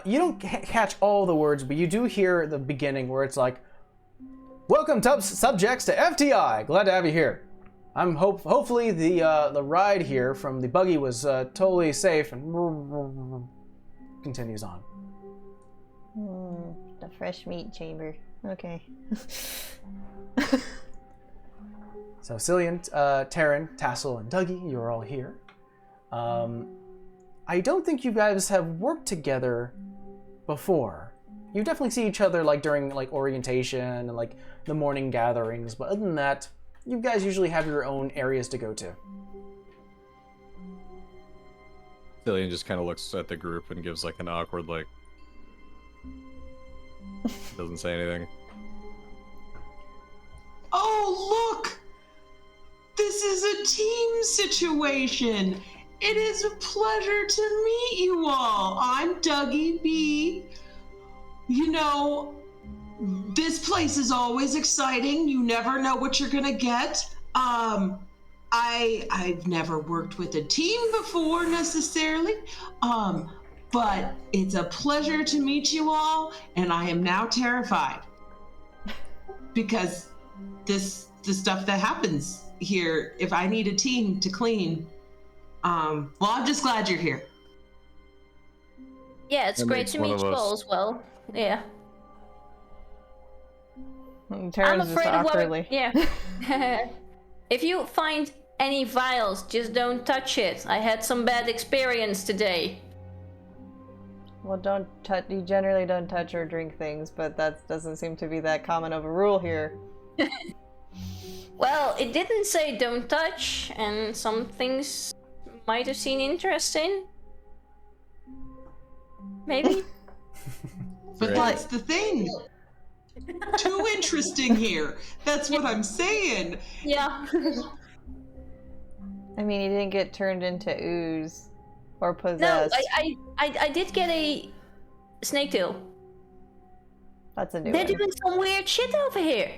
You don't catch all the words, but you do hear the beginning where it's like, "Welcome, subjects, to FTI. Glad to have you here. I'm hopefully the ride here from the buggy was totally safe," and continues on. The fresh meat chamber. Okay. So Cillian, Taryn, Tassel, and Dougie, you're all here. I don't think you guys have worked together before. You definitely see each other like during like orientation and like the morning gatherings, but other than that, you guys usually have your own areas to go to. Cillian just kind of looks at the group and gives like an awkward like. Doesn't say anything. Oh, look! This is a team situation. It is a pleasure to meet you all. I'm Dougie B. You know, this place is always exciting. You never know what you're gonna get. I've never worked with a team before necessarily. But it's a pleasure to meet you all, and I am now terrified because the stuff that happens here. If I need a team to clean, well, I'm just glad you're here. Yeah, it's That great makes to one meet of you us. all as well. Yeah. Taryn's I'm just afraid of awkwardly. Yeah. If you find any vials, just don't touch it. I had some bad experience today. Well, don't touch. You generally don't touch or drink things, but that doesn't seem to be that common of a rule here. Well, it didn't say don't touch, and some things might have seen interest in. Maybe. But Right. that's the thing. Too interesting here. That's what I'm saying. Yeah. I mean, he didn't get turned into ooze or No, possessed. I did get a snake tail. That's a new They're one. doing some weird shit over here.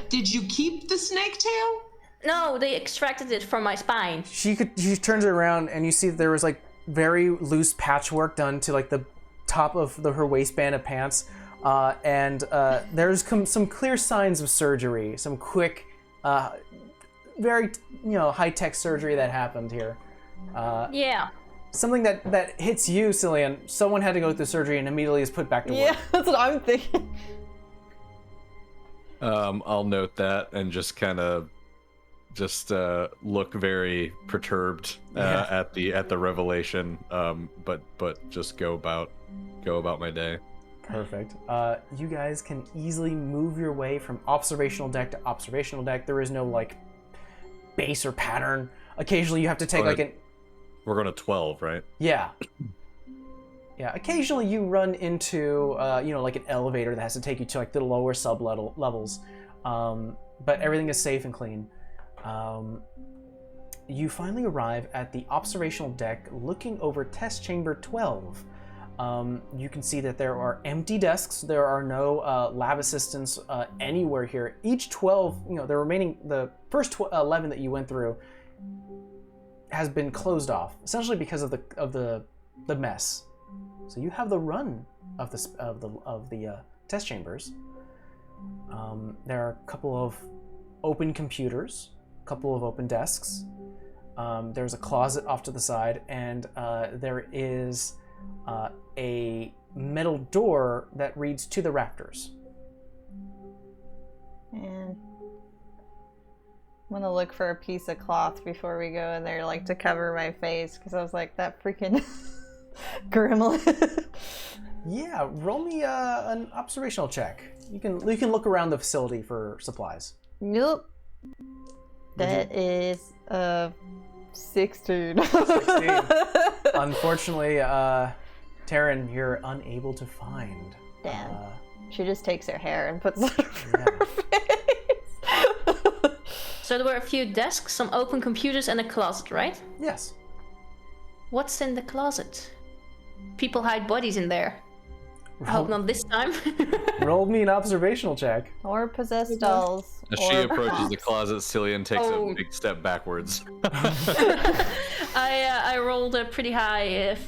Did you keep the snake tail? No, they extracted it from my spine. She turns it around and you see that there was like very loose patchwork done to like the top of her waistband of pants, and there's some clear signs of surgery, some quick, very high-tech surgery that happened here. Yeah. Something that hits you, Cillian. Someone had to go through surgery and immediately is put back to work. Yeah, that's what I'm thinking. I'll note that and just kind of look very perturbed at the revelation, but just go about my day. Perfect. You guys can easily move your way from observational deck to observational deck. There is no like base or pattern. Occasionally you have to take We're going to 12, right? Yeah. Yeah, occasionally you run into, like an elevator that has to take you to like the lower levels, but everything is safe and clean. You finally arrive at the observational deck looking over test chamber 12. You can see that there are empty desks. There are no lab assistants anywhere here. Each 12, the first 11 that you went through has been closed off, essentially because of the mess. So you have the run of the test chambers. There are a couple of open computers, a couple of open desks. There's a closet off to the side, and there is a metal door that reads to the rafters. And I'm gonna look for a piece of cloth before we go in there, like to cover my face, because I was like, that freaking gremlin. Yeah, roll me an observational check. You can look around the facility for supplies. Nope. That is 16. 16. Unfortunately, Taryn, you're unable to find. Damn. She just takes her hair and puts it over her face. So there were a few desks, some open computers, and a closet, right? Yes. What's in the closet? People hide bodies in there. I hope not this time. Roll me an observational check. Or possessed dolls. As or she approaches the props. closet, Cillian takes Oh. a big step backwards. I rolled a pretty high.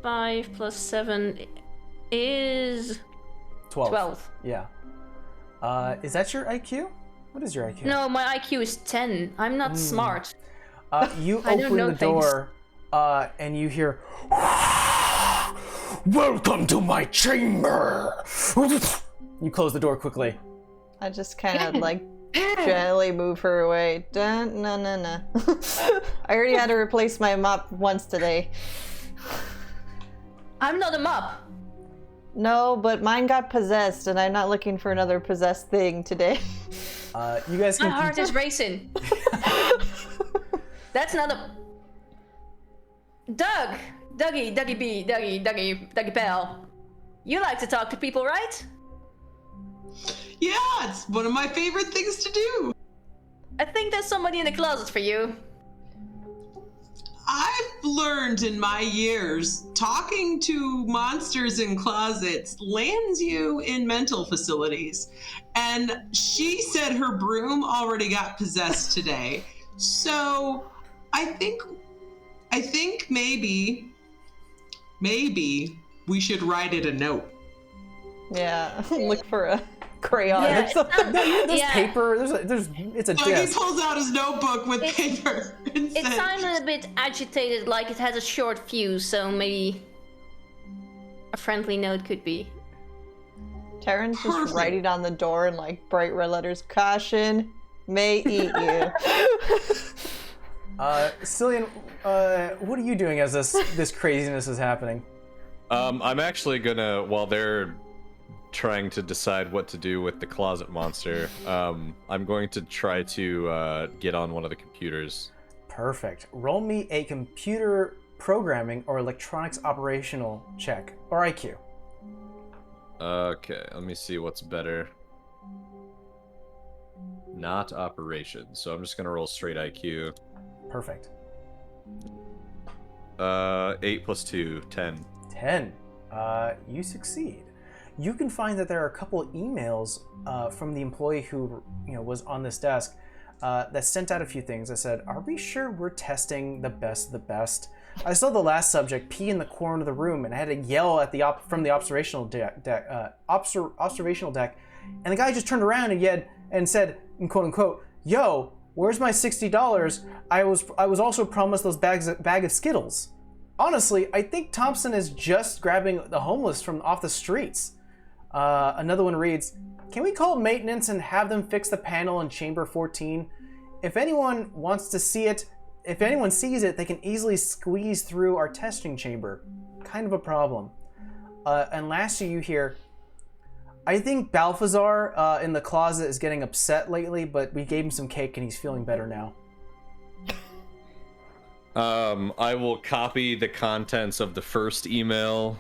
5 plus 7 is 12. 12. Yeah. Is that your IQ? What is your IQ? No, my IQ is 10. I'm not smart. You I don't open know the door, and you hear, Welcome to my chamber. you close the door quickly. I just kind of like gently move her away. Dun, no, no, no. I already had to replace my mop once today. I'm not a mop. No, but mine got possessed, and I'm not looking for another possessed thing today. You guys My can. heart is racing. That's not a... Dougie Bell. You like to talk to people, right? Yeah, it's one of my favorite things to do. I think there's somebody in the closet for you. I've learned in my years, talking to monsters in closets lands you in mental facilities. And she said her broom already got possessed today. So I think maybe we should write it a note. Yeah, look for a crayon Yeah, or something. There's Yeah. paper. It's a So he disc. pulls out his notebook with It's- paper and It says, sounded a bit agitated, like it has a short fuse, so maybe a friendly note could be. Taryn's just Perfect. writing on the door in like bright red letters, caution, may eat you. Cillian, what are you doing as this craziness is happening? I'm actually gonna, while they're trying to decide what to do with the closet monster, I'm going to try to get on one of the computers. Perfect. Roll me a computer programming or electronics operational check, or IQ. Okay, let me see what's better. Not operations, so I'm just gonna roll straight IQ. Perfect. 8 plus 2, 10. 10. You succeed. You can find that there are a couple of emails from the employee who was on this desk that sent out a few things that said, "Are we sure we're testing the best of the best? I saw the last subject pee in the corner of the room, and I had to yell at the from the observational deck, and the guy just turned around and said, in quote unquote, 'Yo, where's my $60? I was also promised those bag of Skittles.' Honestly, I think Thompson is just grabbing the homeless from off the streets." Another one reads, "Can we call maintenance and have them fix the panel in chamber 14? If anyone wants to see it, if anyone sees it, they can easily squeeze through our testing chamber. Kind of a problem." And lastly, you hear, "I think Balthazar in the closet is getting upset lately, but we gave him some cake and he's feeling better now." I will copy the contents of the first email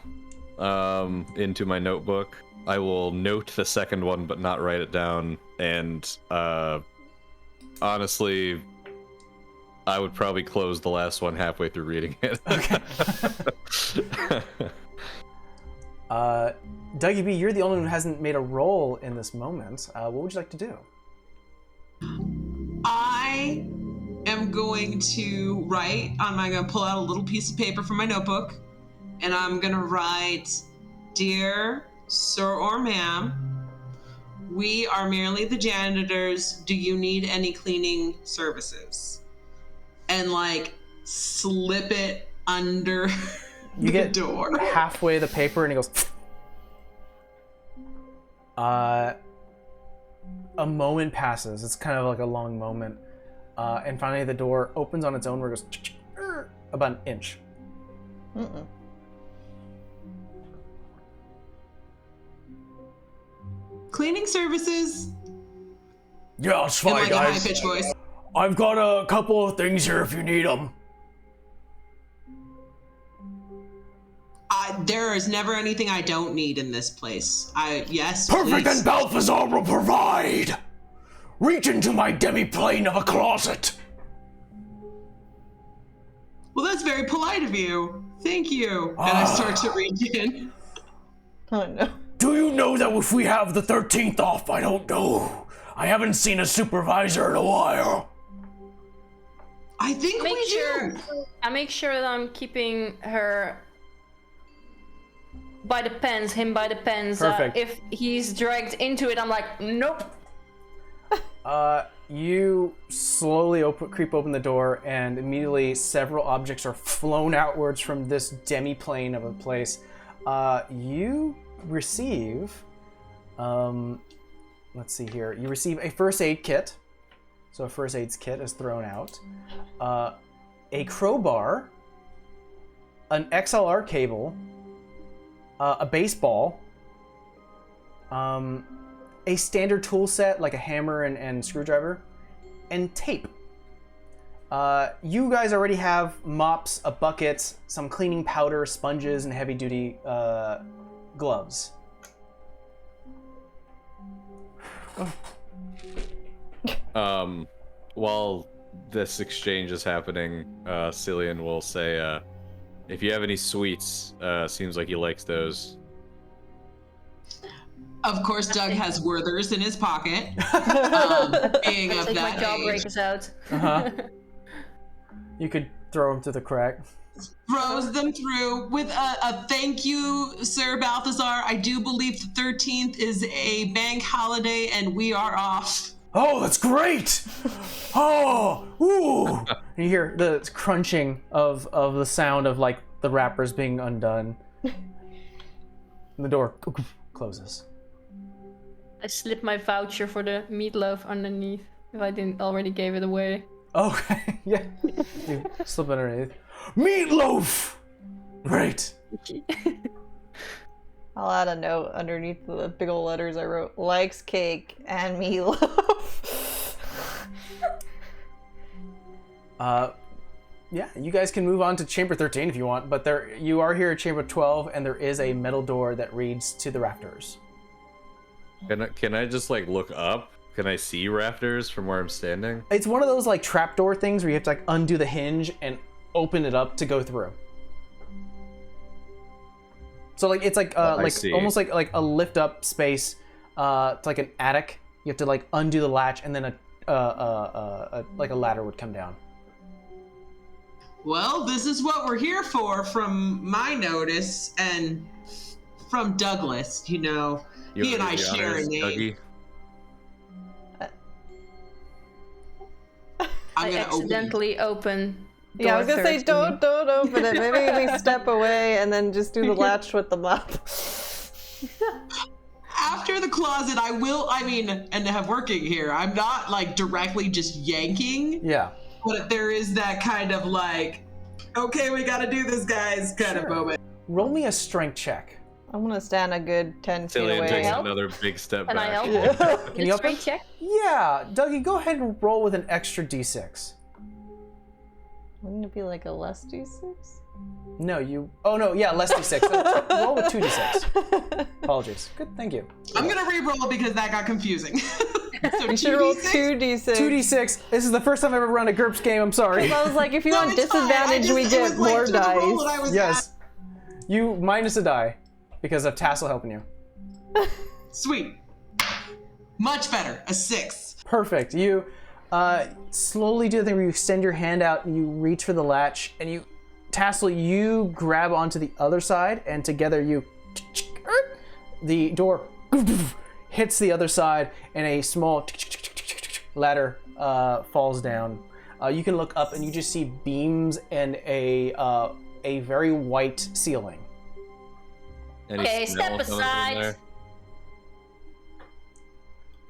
into my notebook. I will note the second one, but not write it down. And honestly, I would probably close the last one halfway through reading it. Okay. Dougie B, you're the only one who hasn't made a roll in this moment. What would you like to do? I am going to write. I'm going to pull out a little piece of paper from my notebook, and I'm going to write, "Dear Sir or Ma'am, we are merely the janitors. Do you need any cleaning services?" And like slip it under You the get door. halfway the paper, and he goes. A moment passes. It's kind of like a long moment, and finally the door opens on its own, where it goes about an inch. Mm-mm. Cleaning services. Yeah, it's In fine, like a guys. high-pitched voice. I've got a couple of things here if you need them. There is never anything I don't need in this place. Yes. Perfect, please. and Balthazar will provide. Reach into my demi-plane of a closet. Well, that's very polite of you. Thank you. And I start to reach in. Oh no. Do you know that if we have the 13th off, I don't know. I haven't seen a supervisor in a while. I think Make we sure do. I make sure that I'm keeping her by the pens, him by the pens. Perfect. If he's dragged into it, I'm like, nope. You slowly creep open the door, and immediately several objects are flown outwards from this demi-plane of a place. You receive, let's see here. You receive a first aid kit. So a first aid kit is thrown out. A crowbar, an XLR cable, a baseball, a standard tool set like a hammer and screwdriver, and tape. You guys already have mops, a bucket, some cleaning powder, sponges, and heavy-duty gloves. While this exchange is happening, Cillian will say, if you have any sweets, seems like he likes those. Of course, Doug has Werthers in his pocket. Being of Take my that jawbreakers out. You could throw them through the crack. throws them through with a thank you, Sir Balthazar. I do believe the 13th is a bank holiday and we are off. Oh, that's great! Oh, ooh! And you hear the crunching of the sound of like the wrappers being undone. And the door closes. I slipped my voucher for the meatloaf underneath if I didn't already gave it away. Okay, yeah. You slip underneath. Meatloaf! Great. I'll add a note underneath the big old letters I wrote, likes cake and meatloaf. Yeah, you guys can move on to Chamber 13 if you want, but you are here at Chamber 12, and there is a metal door that leads to the rafters. Can I just like look up? Can I see rafters from where I'm standing? It's one of those like trapdoor things where you have to like undo the hinge and open it up to go through. So like it's like see. almost like a lift up space. It's like an attic. You have to like undo the latch, and then a like a ladder would come down. Well, this is what we're here for from my notice and from Douglas, you know. You He and wanna I do the share a honors, name. Dougie? I I'm gonna open accidentally open. Yeah, I was gonna say, 13. don't open it. Maybe we step away and then just do the latch with the mop. after the closet. And have working here. I'm not like directly just yanking. Yeah. But there is that kind of like, okay, we gotta do this, guys, kind of moment. Roll me a strength check. I'm gonna stand a good 10 feet Cillian away. takes Help? another big step Can I back. help? Can you Straight open? check? Yeah, Dougie, go ahead and roll with an extra d6. Wouldn't it be like a less d6? No, you. Oh no, yeah, less d6. So roll with 2d6. Apologies. Good, thank you. I'm gonna re-roll because that got confusing. So You should roll 2d6? 2d6. 2d6. This is the first time I've ever run a GURPS game. I'm sorry. I was like, if you No, want it's fine. disadvantage, we it get was like more to the roll that I dice. was Yes. You minus a die because of Tassel helping you. at. Sweet. Much better. A 6. Perfect. You slowly do the thing where you extend your hand out and you reach for the latch and you, Tassel, you grab onto the other side and together you, the door hits the other side and a small ladder falls down. You can look up and you just see beams and a very white ceiling. Any Okay, smell step coming from aside. there?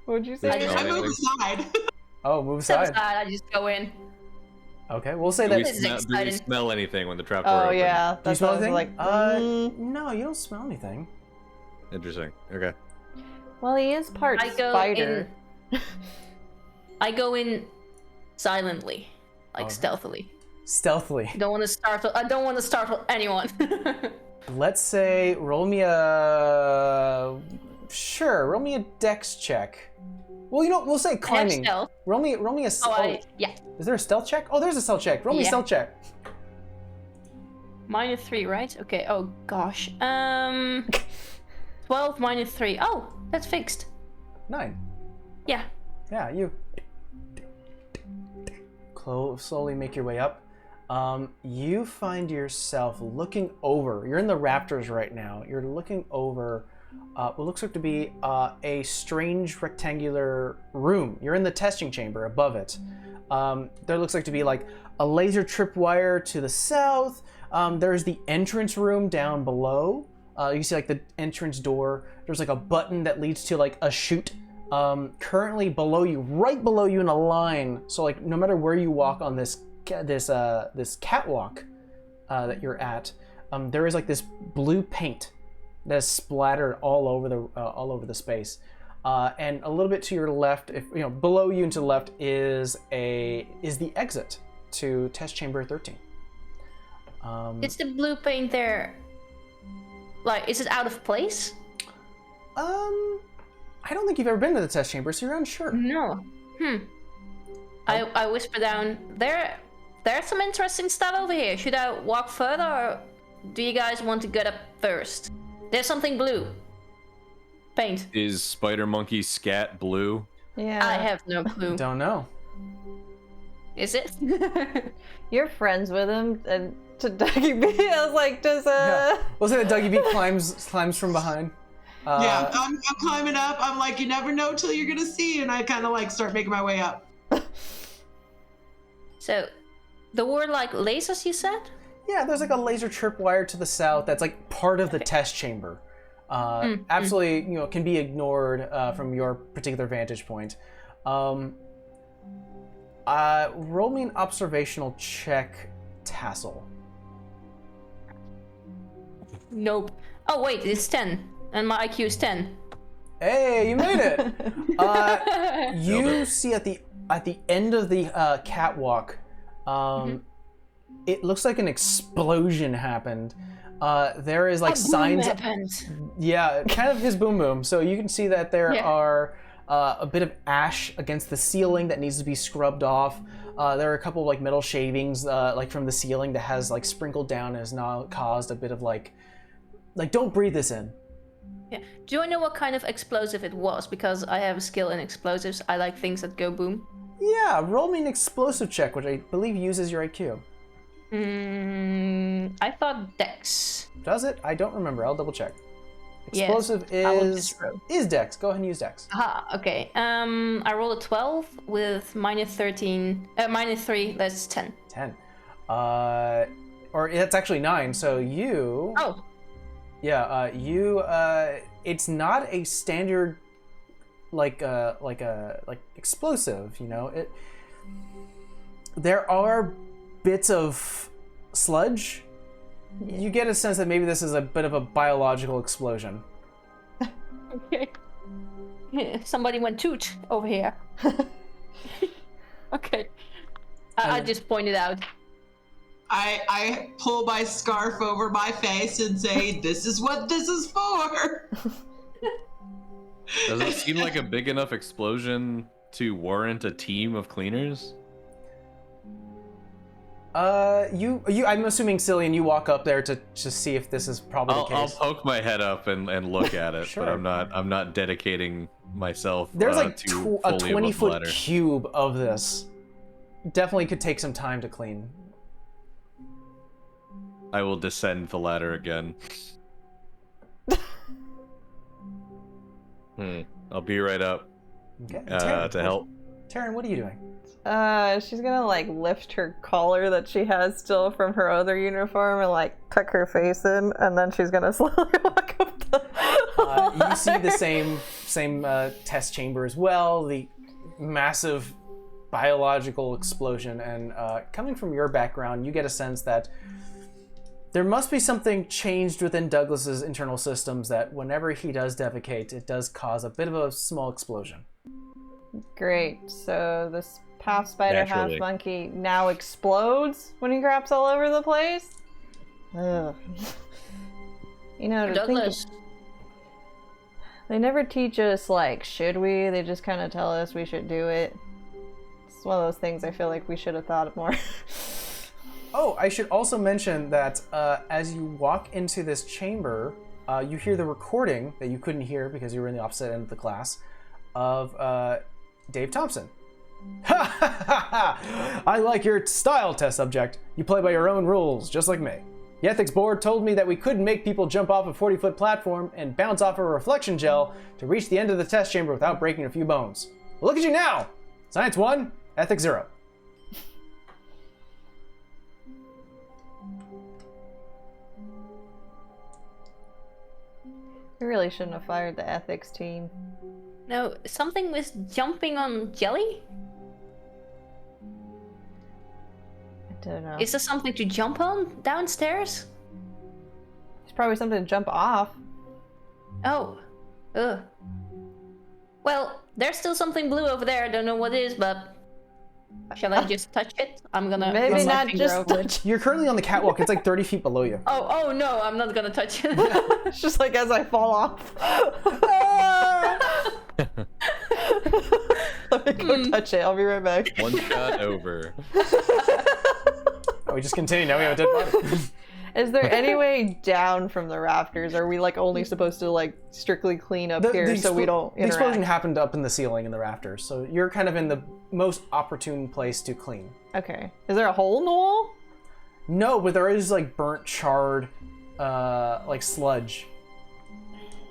What'd you say? I move aside. Oh, move Step aside. aside, I just go in. Okay, we'll say Do we, that. This is smell, do we exciting. smell anything when the trap door Oh opens? yeah, Do you that's smell what I was anything? like. No, you don't smell anything. Interesting. Okay. Well, he is part I go spider. I go in silently, like Alright. stealthily. Stealthily. I don't want to startle anyone. Let's say roll me a dex check. Well, you know, we'll say I have climbing. stealth. Roll me a Yeah. Is there a stealth check? Oh, there's a stealth check. Roll me a Yeah. stealth check. -3, right? Okay. Oh gosh. 12 -3. Oh, that's fixed. 9. Yeah. Yeah, you slowly make your way up. You find yourself looking over. You're in the rafters right now. You're looking over what looks like to be a strange rectangular room. You're in the testing chamber above it. There looks like to be like a laser tripwire to the south. There's the entrance room down below. You see like the entrance door. There's like a button that leads to like a chute. Currently below you, right below you in a line. So like no matter where you walk on this catwalk that you're at, there is like this blue paint that is splattered all over the space. And a little bit to your left, if you know, below you and to the left is the exit to test chamber 13. Is the blue paint there? Like, is it out of place? I don't think you've ever been to the test chamber, so you're unsure. No. I whisper down. There's some interesting stuff over here. Should I walk further, or do you guys want to get up first? There's something blue. Paint. Is Spider Monkey Scat blue? Yeah. I have no clue. Don't know. Is it? You're friends with him, and to Dougie B, I was like, does Yeah. We'll say that Dougie B climbs from behind. Yeah, I'm climbing up. I'm like, you never know till you're gonna see, and I kind of like start making my way up. So, the word like lasers, you said? Yeah, there's like a laser tripwire to the south that's like part of the test chamber. Absolutely, you know, can be ignored from your particular vantage point. Roll me an observational check, Tassel. Nope. Oh wait, it's 10, and my IQ is 10. Hey, you made it! You see at the end of the catwalk, it looks like an explosion happened. There is like signs. Yeah, kind of his boom boom. So you can see that there are a bit of ash against the ceiling that needs to be scrubbed off. There are a couple of like metal shavings like from the ceiling that has like sprinkled down and has now caused a bit of like don't breathe this in. Yeah. Do I know what kind of explosive it was? Because I have a skill in explosives. I like things that go boom. Yeah, roll me an explosive check, which I believe uses your IQ. I thought Dex. Does it? I don't remember. I'll double check. Yes, Explosive I will just roll. is Dex. Go ahead and use Dex. Aha, okay. I rolled a 12 with -3, that's 10. 10. Or that's actually 9. So you. Oh. Yeah. It's not a standard like explosive. You know it. There are bits of sludge. You get a sense that maybe this is a bit of a biological explosion. Okay. Somebody went toot over here. Okay. I just pointed out. I pull my scarf over my face and say, "This is what this is for." Does it seem like a big enough explosion to warrant a team of cleaners? I'm assuming, Cillian, you walk up there to see if this is probably the I'll case. poke my head up and look at it, Sure. but I'm not dedicating myself. There's like to a fully above the 20-foot ladder. cube of this. Definitely could take some time to clean. I will descend the ladder again. I'll be right up Okay. to help. Taryn, what are you doing? She's gonna like lift her collar that she has still from her other uniform and like tuck her face in, and then she's gonna slowly walk up the You see the same test chamber as well. The massive biological explosion, and coming from your background, you get a sense that there must be something changed within Douglas's internal systems that whenever he does defecate, it does cause a bit of a small explosion. Great. So this half spider, Naturally. half monkey now explodes when he craps all over the place. Ugh. You know, to think Douglas. they never teach us like should we? They just kind of tell us we should do it. It's one of those things I feel like we should have thought of more. Oh, I should also mention that as you walk into this chamber, you hear the recording that you couldn't hear because you were in the opposite end of the class of Dave Thompson. Ha ha ha ha! I like your style, test subject. You play by your own rules, just like me. The ethics board told me that we couldn't make people jump off a 40-foot platform and bounce off a reflection gel to reach the end of the test chamber without breaking a few bones. Well, look at you now! Science 1, ethics 0. We really shouldn't have fired the ethics team. No, something with jumping on jelly? I don't know. Is there something to jump on downstairs? It's probably something to jump off. Oh. Ugh. Well, there's still something blue over there. I don't know what it is, but shall I just touch it? I'm gonna Maybe run my not finger just over it. touch. You're currently on the catwalk. It's like 30 feet below you. Oh no, I'm not gonna touch it. It's just like as I fall off. Let me go touch it. I'll be right back. One shot over. Oh, we just continue. Now we have a dead body. Is there any way down from the rafters? Are we like only supposed to like strictly clean up here so we don't The explosion interact? happened up in the ceiling in the rafters, so you're kind of in the most opportune place to clean. Okay. Is there a hole in the wall? No, but there is like burnt, charred, like sludge.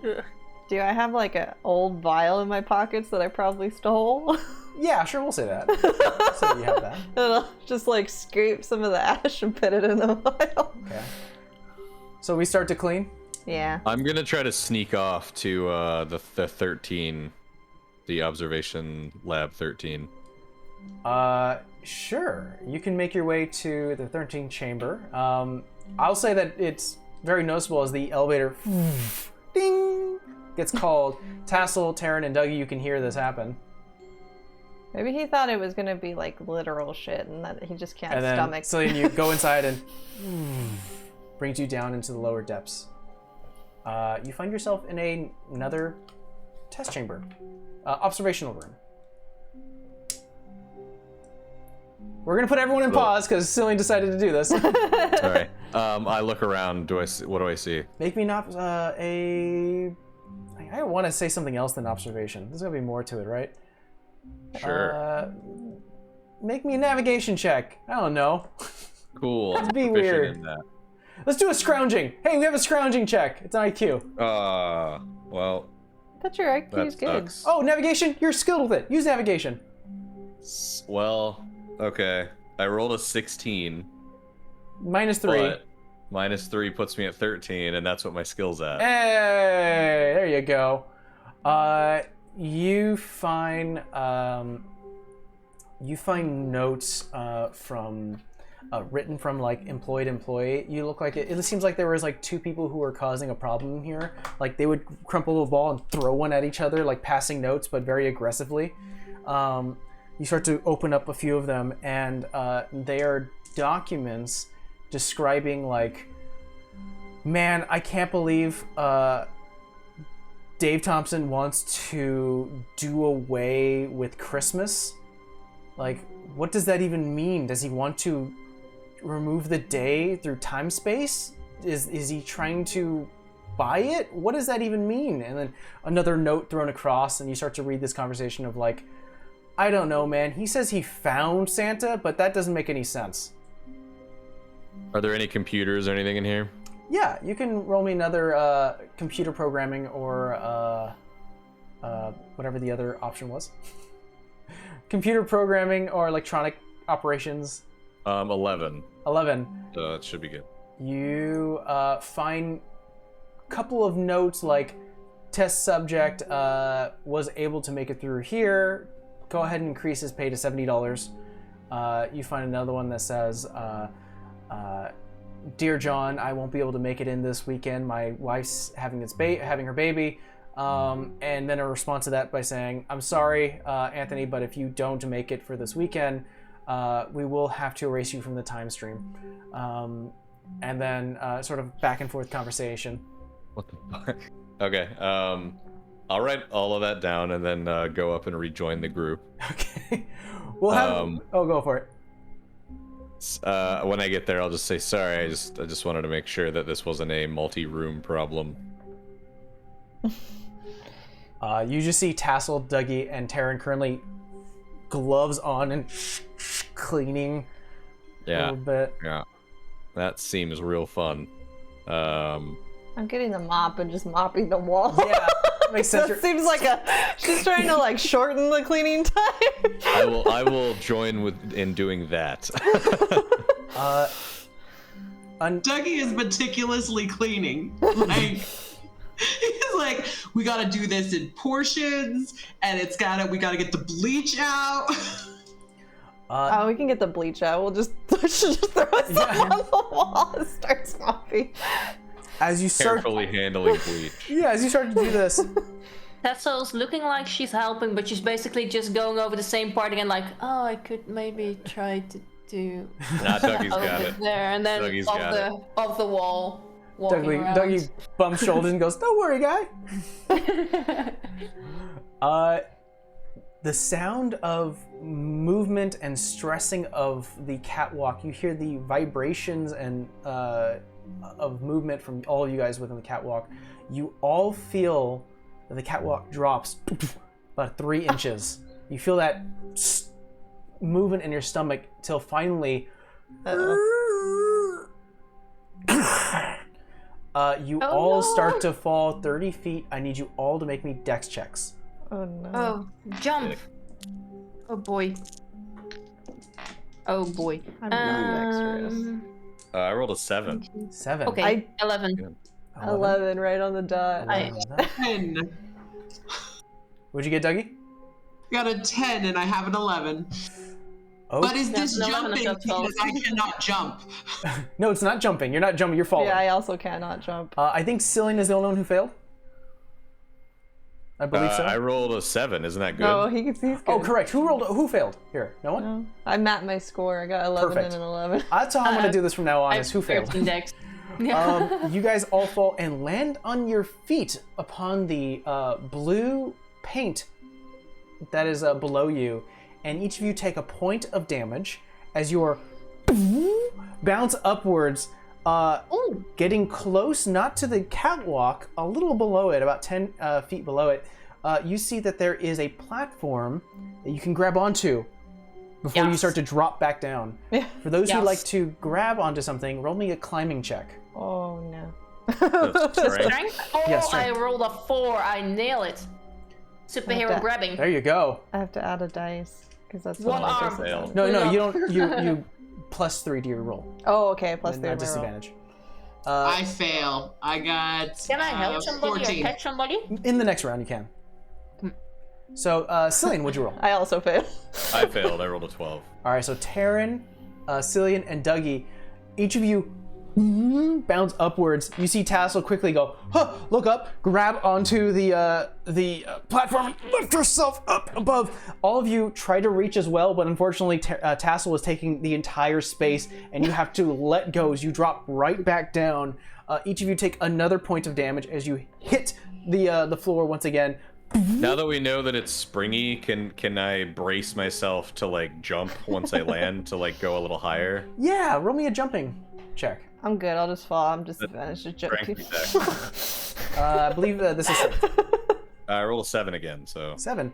Do I have like an old vial in my pockets that I probably stole? Yeah, sure, we'll say that. We'll say you have that. And I'll just like scrape some of the ash and put it in the vial. Okay. So we start to clean. Yeah. I'm gonna try to sneak off to the 13, the observation lab 13. Sure. You can make your way to the 13th chamber. I'll say that it's very noticeable as the elevator ding gets called. Tassel, Taryn, and Dougie, you can hear this happen. Maybe he thought it was gonna be like literal shit and that he just can't And then stomach. Cillian, you go inside and brings you down into the lower depths. You find yourself in another test chamber, observational room. We're gonna put everyone in pause because Cillian decided to do this. All right. I look around. What do I see? Make me not I want to say something else than observation. There's gonna be more to it, right? Sure. Make me a navigation check. I don't know. Cool. I'm be proficient weird. in that. Let's do a scrounging. Hey, we have a scrounging check. It's an IQ. Well, But your IQ that is good. sucks. Oh, navigation. You're skilled with it. Use navigation. Well, okay. I rolled a 16. -3. But -3 puts me at 13, and that's what my skill's at. Hey, there you go. You find notes from written from like employee. You look like it seems like there was like two people who were causing a problem here. Like they would crumple a ball and throw one at each other, like passing notes, but very aggressively. You start to open up a few of them, and they are documents describing like, man, I can't believe Dave Thompson wants to do away with Christmas. Like, what does that even mean? Does he want to remove the day through time space? Is he trying to buy it? What does that even mean? And then another note thrown across, and you start to read this conversation of like, I don't know, man. He says he found Santa, but that doesn't make any sense. Are there any computers or anything in here? Yeah, you can roll me another computer programming or whatever the other option was. Computer programming or electronic operations. 11. 11. That should be good. You find a couple of notes like test subject was able to make it through here. Go ahead and increase his pay to $70. You find another one that says, Dear John, I won't be able to make it in this weekend. My wife's having her baby. And then a response to that by saying, I'm sorry, Anthony, but if you don't make it for this weekend, we will have to erase you from the time stream. And then sort of back and forth conversation. What the fuck? Okay. I'll write all of that down and then go up and rejoin the group. Okay. We'll have. Go for it. When I get there, I'll just say sorry. I just wanted to make sure that this wasn't a multi-room problem. You just see Tassel, Dougie, and Taryn currently gloves on and cleaning a little bit. Yeah. That seems real fun. I'm getting the mop and just mopping the wall. Yeah, makes sense. That seems like she's trying to like shorten the cleaning time. I will join in doing that. Dougie is meticulously cleaning. Like he's like, we gotta do this in portions, and we gotta get the bleach out. We can get the bleach out. We'll just throw some on the wall and start mopping. As you start Carefully handling bleach. Yeah, as you start to do this. Tassel's looking like she's helping, but she's basically just going over the same part again, like, oh, I could maybe try to do. Nah, Dougie's got it. There, and then Dougie's off the wall. Dougie bumps shoulders and goes, "Don't worry, guy." The sound of movement and stressing of the catwalk. You hear the vibrations and of movement from all of you guys within the catwalk. You all feel that the catwalk drops about 3 inches. You feel that movement in your stomach till finally. All start to fall 30 feet. I need you all to make me dex checks. Oh no. Oh, jump. Oh boy. Oh boy. I'm not dexterous. I rolled a 7. 7. Okay, 11. 11, right on the dot. 10. What'd you get, Dougie? I got a 10 and I have an 11. Oh. But is this No, jumping no, no, because I cannot jump? No, it's not jumping. You're not jumping. You're falling. Yeah, I also cannot jump. I think Cillian is the only one who failed. I believe so. I rolled a 7. Isn't that good? Oh, he's good. Oh, correct. Who failed? Here, no one? No. I mapped my score. I got 11 Perfect. and an 11. That's how I'm going to do this from now on, is who failed. 13 dex. You guys all fall and land on your feet upon the blue paint that is below you, and each of you take a point of damage as your bounce upwards, getting close, not to the catwalk, a little below it, about 10 feet below it. You see that there is a platform that you can grab onto before you start to drop back down. For those who like to grab onto something, roll me a climbing check. Oh no. Strength? Oh, Yeah, strength. I rolled a 4. I nail it. Superhero grabbing. There you go. I have to add a dice because that's One what I arm. guess. No, you don't. You +3 to your roll. Oh, okay. Plus And 3 not on my roll. disadvantage. I fail. I got Can I help somebody 14. or catch somebody? In the next round, you can. So, Cillian, what'd you roll? I also failed. I failed. I rolled a 12. All right, so Taryn, Cillian, and Dougie, each of you bounce upwards. You see Tassel quickly go, look up, grab onto the platform, and lift yourself up above. All of you try to reach as well, but unfortunately Tassel is taking the entire space, and you have to let go as you drop right back down. Each of you take another point of damage as you hit the floor once again. Now that we know that it's springy, can I brace myself to like jump once I land to like go a little higher? Yeah, roll me a jumping check. I'm good. I'll just fall. I'm disadvantaged to jump. I believe this is I rolled a 7 again, so 7.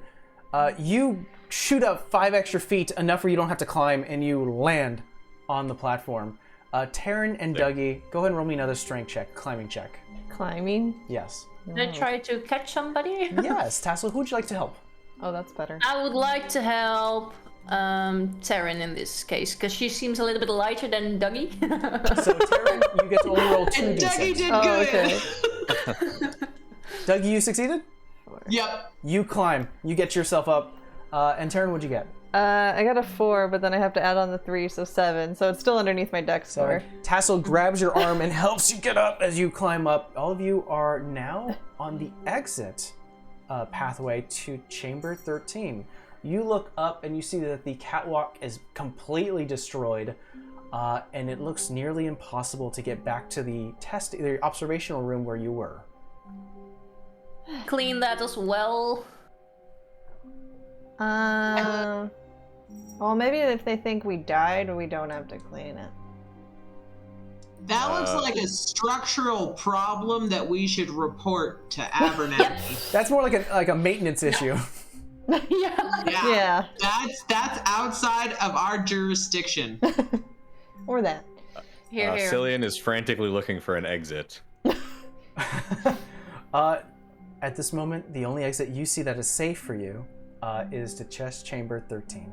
You shoot up 5 extra feet, enough where you don't have to climb, and you land on the platform. Taryn and Dougie, go ahead and roll me another strength check, climbing check. Climbing? Yes. Can I try to catch somebody? Yes, Tassel, who would you like to help? Oh, that's better. I would like to help Taryn in this case, because she seems a little bit lighter than Dougie. So Taryn, you get to only roll 2 And Dougie d6. did Oh, good. okay. Dougie, you succeeded? Yep. You climb, you get yourself up, and Taryn, what'd you get? I got a 4, but then I have to add on the 3, so 7. So it's still underneath my dex score. Tassel grabs your arm and helps you get up as you climb up. All of you are now on the exit pathway to Chamber 13. You look up and you see that the catwalk is completely destroyed, and it looks nearly impossible to get back to the observational room where you were. Clean that as well. Well, maybe if they think we died, we don't have to clean it. That looks like a structural problem that we should report to Abernathy. That's more like a maintenance issue. Yeah. That's outside of our jurisdiction. Or that. Here. Cillian is frantically looking for an exit. At this moment, the only exit you see that is safe for you is to chest chamber 13.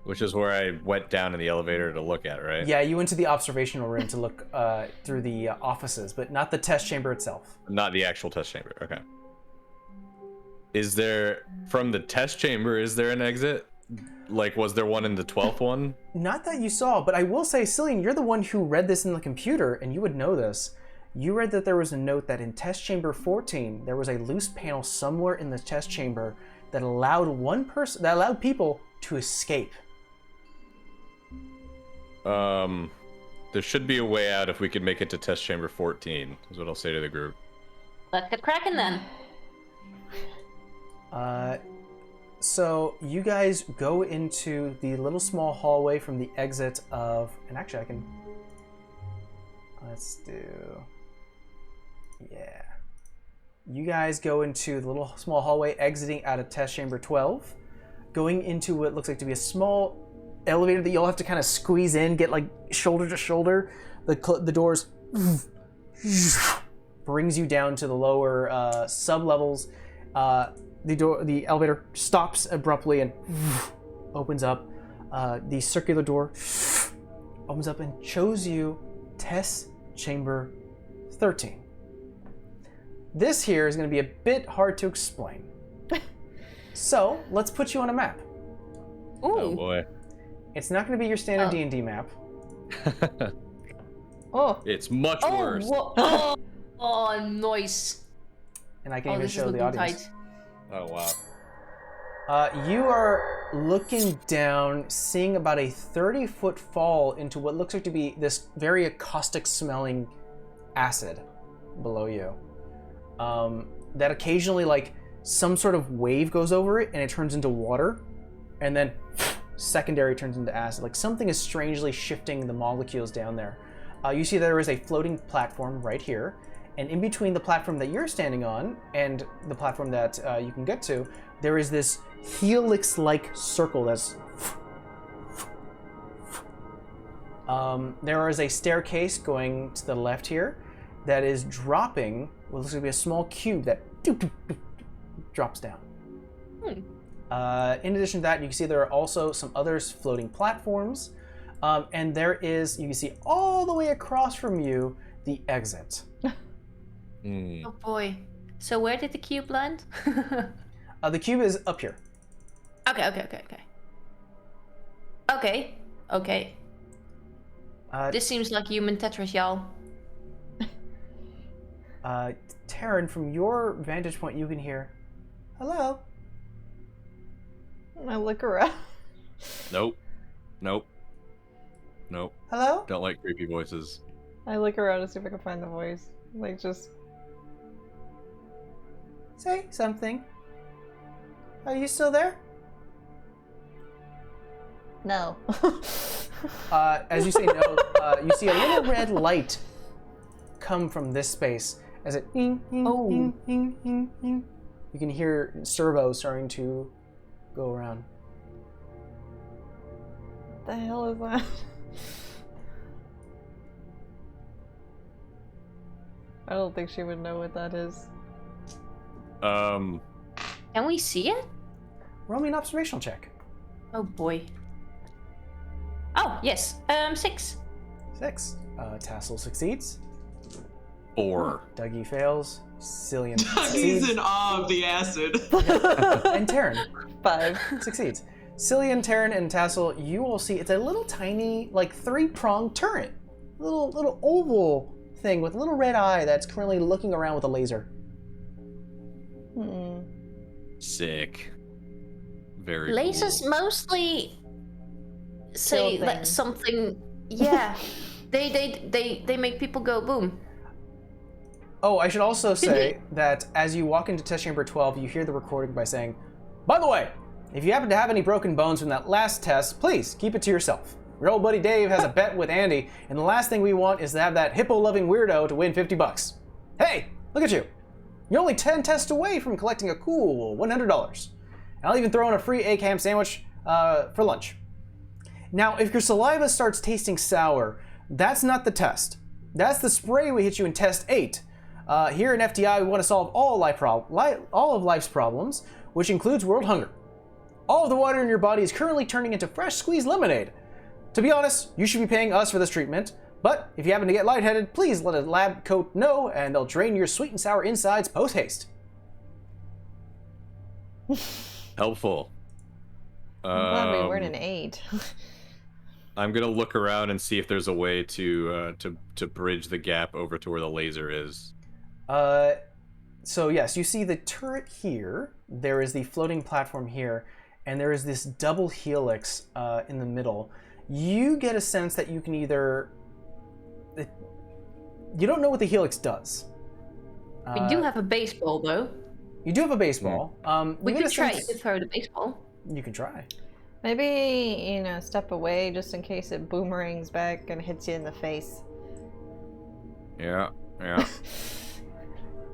Which is where I went down in the elevator to look at, right? Yeah, you went to the observational room to look through the offices, but not the test chamber itself. Not the actual test chamber, okay. Is there, from the test chamber, is there an exit? Like, was there one in the 12th one? Not that you saw, but I will say, Cillian, you're the one who read this in the computer, and you would know this. You read that there was a note that in test chamber 14, there was a loose panel somewhere in the test chamber that allowed people to escape. There should be a way out if we could make it to test chamber 14, is what I'll say to the group. Let's get cracking then. So you guys go into the little small hallway from the exit of, and actually I can, let's do, yeah. You guys go into the little small hallway exiting out of test chamber 12, going into what looks like to be a small elevator that you'll have to kind of squeeze in, get like shoulder to shoulder. The doors brings you down to the lower sub-levels. The elevator stops abruptly and opens up. The circular door opens up and shows you test chamber 13. This here is going to be a bit hard to explain. So let's put you on a map. Ooh. Oh boy. It's not going to be your standard D&D map. Oh. It's much worse. Oh, nice. And I can Oh, even this is show the looking audience. tight. Oh wow. You are looking down, seeing about a 30-foot fall into what looks like to be this very caustic-smelling acid below you. That occasionally, like, some sort of wave goes over it and it turns into water, and then secondary turns into acid. Like something is strangely shifting the molecules down there. You see there is a floating platform right here, and in between the platform that you're standing on and the platform that you can get to, there is this helix-like circle that's... there is a staircase going to the left here that is dropping what looks like to be a small cube that drops down. In addition to that, you can see there are also some other floating platforms, and there is, you can see all the way across from you, the exit. Oh boy. So where did the cube land? The cube is up here. Okay. This seems like human Tetris, y'all. Taryn, from your vantage point, you can hear, "Hello." I look around. Nope. Nope. Hello? Don't like creepy voices. I look around to see if I can find the voice. Like, just... Say something. Are you still there? No. As you say no, you see a little red light come from this space as it ding, ding, Oh. ding, ding, ding, ding. You can hear servos starting to go around. What the hell is that? I don't think she would know what that is. Um, Can we see it? Roll me an observational check. Oh boy. Oh, yes. 6. 6. Tassel succeeds. 4. Dougie fails. Cillian He's succeeds. in awe of the acid. And Taryn 5. succeeds. Cillian, Taryn, and Tassel, you will see it's a little tiny, like 3-pronged turret. Little oval thing with a little red eye that's currently looking around with a laser. Hmm. Sick. Very Lasers cool. mostly say Kill that things. something. Yeah. they make people go boom. Oh, I should also say that as you walk into test chamber 12, you hear the recording by saying, "By the way, if you happen to have any broken bones from that last test, please keep it to yourself. Your old buddy Dave has a bet with Andy, and the last thing we want is to have that hippo-loving weirdo to win $50. Hey, look at you. You're only 10 tests away from collecting a cool $100. And I'll even throw in a free egg ham sandwich for lunch. Now, if your saliva starts tasting sour, that's not the test. That's the spray we hit you in test 8. Here in FTI, we want to solve all of life's problems, which includes world hunger. All of the water in your body is currently turning into fresh squeezed lemonade. To be honest, you should be paying us for this treatment, but if you happen to get lightheaded, please let a lab coat know and they'll drain your sweet and sour insides post-haste." Helpful. I'm glad we weren't an 8. I'm gonna look around and see if there's a way to bridge the gap over to where the laser is. So yes, you see the turret here, there is the floating platform here, and there is this double helix in the middle. You get a sense that you can either... You don't know what the helix does. We do have a baseball though. You do have a baseball. We you get could a try sense- to throw the baseball. You can try. Maybe, step away just in case it boomerangs back and hits you in the face. Yeah.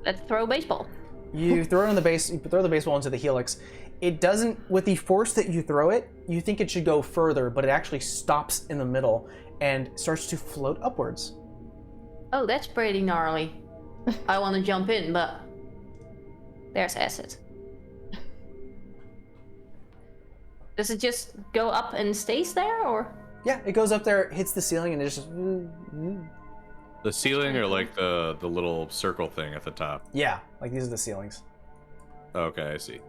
Let's throw a baseball. You throw it on the base. You throw the baseball into the helix. It doesn't. With the force that you throw it, you think it should go further, but it actually stops in the middle and starts to float upwards. Oh, that's pretty gnarly. I want to jump in, but there's acid. Does it just go up and stays there, or? Yeah, it goes up there, hits the ceiling, and it just. The ceiling or like the little circle thing at the top? Yeah, like these are the ceilings. Okay, I see.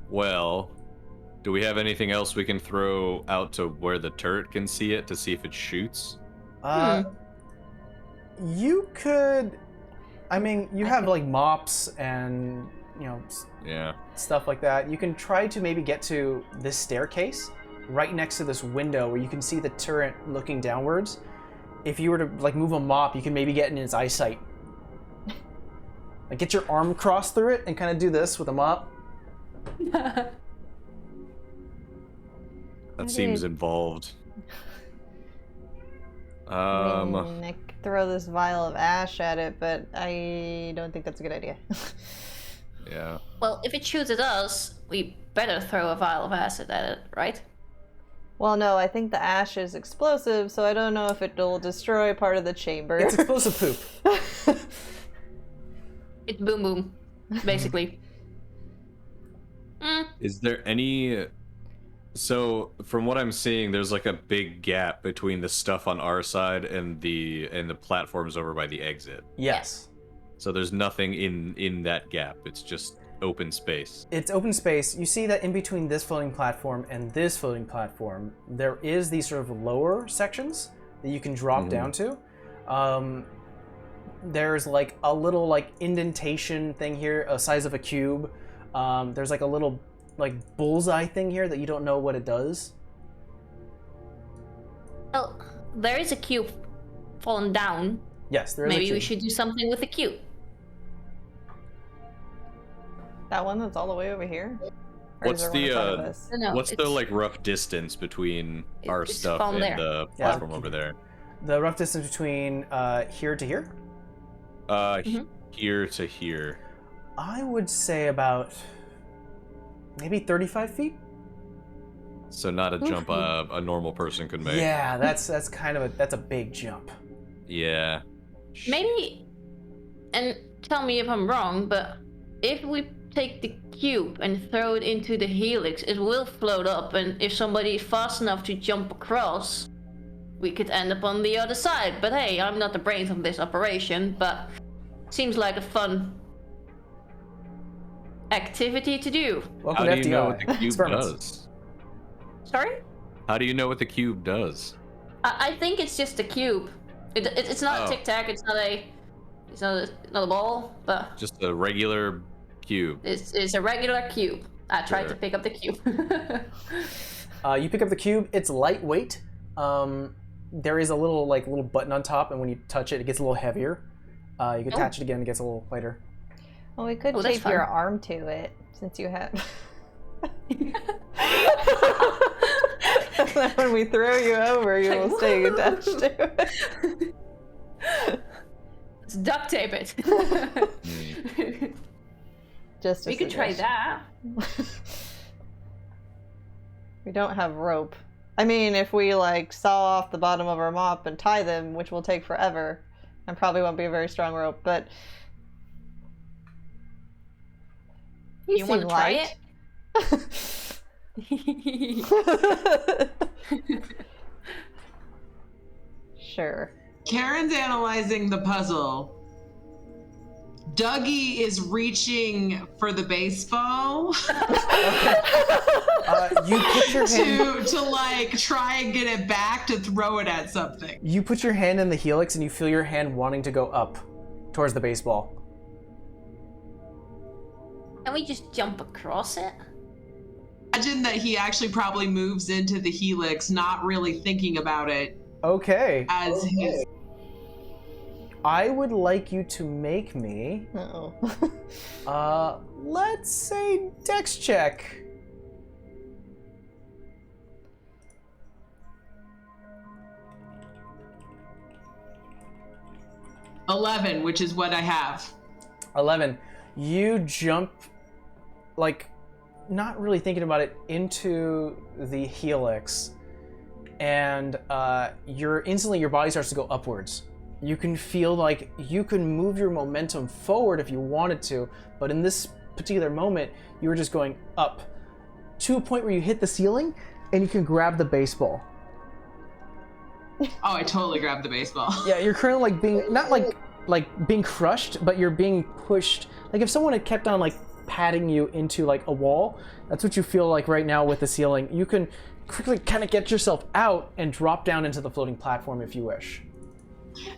Well, do we have anything else we can throw out to where the turret can see it to see if it shoots? You could. I mean, you have like mops and Yeah. stuff like that. You can try to maybe get to this staircase right next to this window where you can see the turret looking downwards. If you were to like move a mop, you can maybe get in its eyesight. Like get your arm crossed through it and kind of do this with a mop. That seems involved. I mean, I could throw this vial of ash at it, but I don't think that's a good idea. Yeah. Well, if it shoots at us, we better throw a vial of acid at it, right? Well, no, I think the ash is explosive, so I don't know if it'll destroy part of the chamber. It's explosive poop. It's boom boom, basically. Is there any... So, from what I'm seeing, there's like a big gap between the stuff on our side and the platforms over by the exit. Yes. So there's nothing in that gap. It's just open space. It's open space. You see that in between this floating platform and this floating platform, there is these sort of lower sections that you can drop down to. There's like a little like indentation thing here, a size of a cube. There's like a little like bullseye thing here that you don't know what it does. Well, there is a cube fallen down. Yes, there is. Maybe we should do something with the cube. That one that's all the way over here? Or What's is there one in front of us? No, What's the like rough distance between our it's stuff from and there. the platform over there? The rough distance between here to here? Here to here. I would say about maybe 35 feet. So not a jump a normal person could make. Yeah, that's kind of that's a big jump. Yeah. Maybe, and tell me if I'm wrong, but if we take the cube and throw it into the helix, it will float up, and if somebody is fast enough to jump across, we could end up on the other side. But hey, I'm not the brains of this operation, but seems like a fun activity to do. Welcome How to do FDI. you know what the cube Experiments. does? Sorry? How do you know what the cube does? I think it's just a cube. It's not Oh. a tic-tac, it's not a ball, but Just a regular cube. it's a regular cube. I tried to Sure. pick up the cube. You pick up the cube. It's lightweight. There is a little button on top, and when you touch it, it gets a little heavier. You can attach it again; it gets a little lighter. Well, we could Oh, that's tape your fun. arm to it, since you have... And then when we throw you over, you will stay attached to it. Let's duct tape it. Just a We could try suggestion. that. We don't have rope. I mean, if we like saw off the bottom of our mop and tie them, which will take forever, and probably won't be a very strong rope, but You want to try light. Sure. Karen's analyzing the puzzle. Dougie is reaching for the baseball You put your hand. to like try and get it back to throw it at something. You put your hand in the helix, and you feel your hand wanting to go up towards the baseball. Can we just jump across it? Imagine that he actually probably moves into the helix, not really thinking about it Okay. as his. I would like you to make me, Uh-oh. let's say Dex check. $11, which is what I have. 11. You jump, like, not really thinking about it, into the helix, and your body starts to go upwards. You can feel like you can move your momentum forward if you wanted to, but in this particular moment, you were just going up to a point where you hit the ceiling, and you can grab the baseball. Oh, I totally grabbed the baseball. Yeah, you're currently like being not like being crushed, but you're being pushed. Like if someone had kept on like patting you into like a wall, that's what you feel like right now with the ceiling. You can quickly kind of get yourself out and drop down into the floating platform if you wish.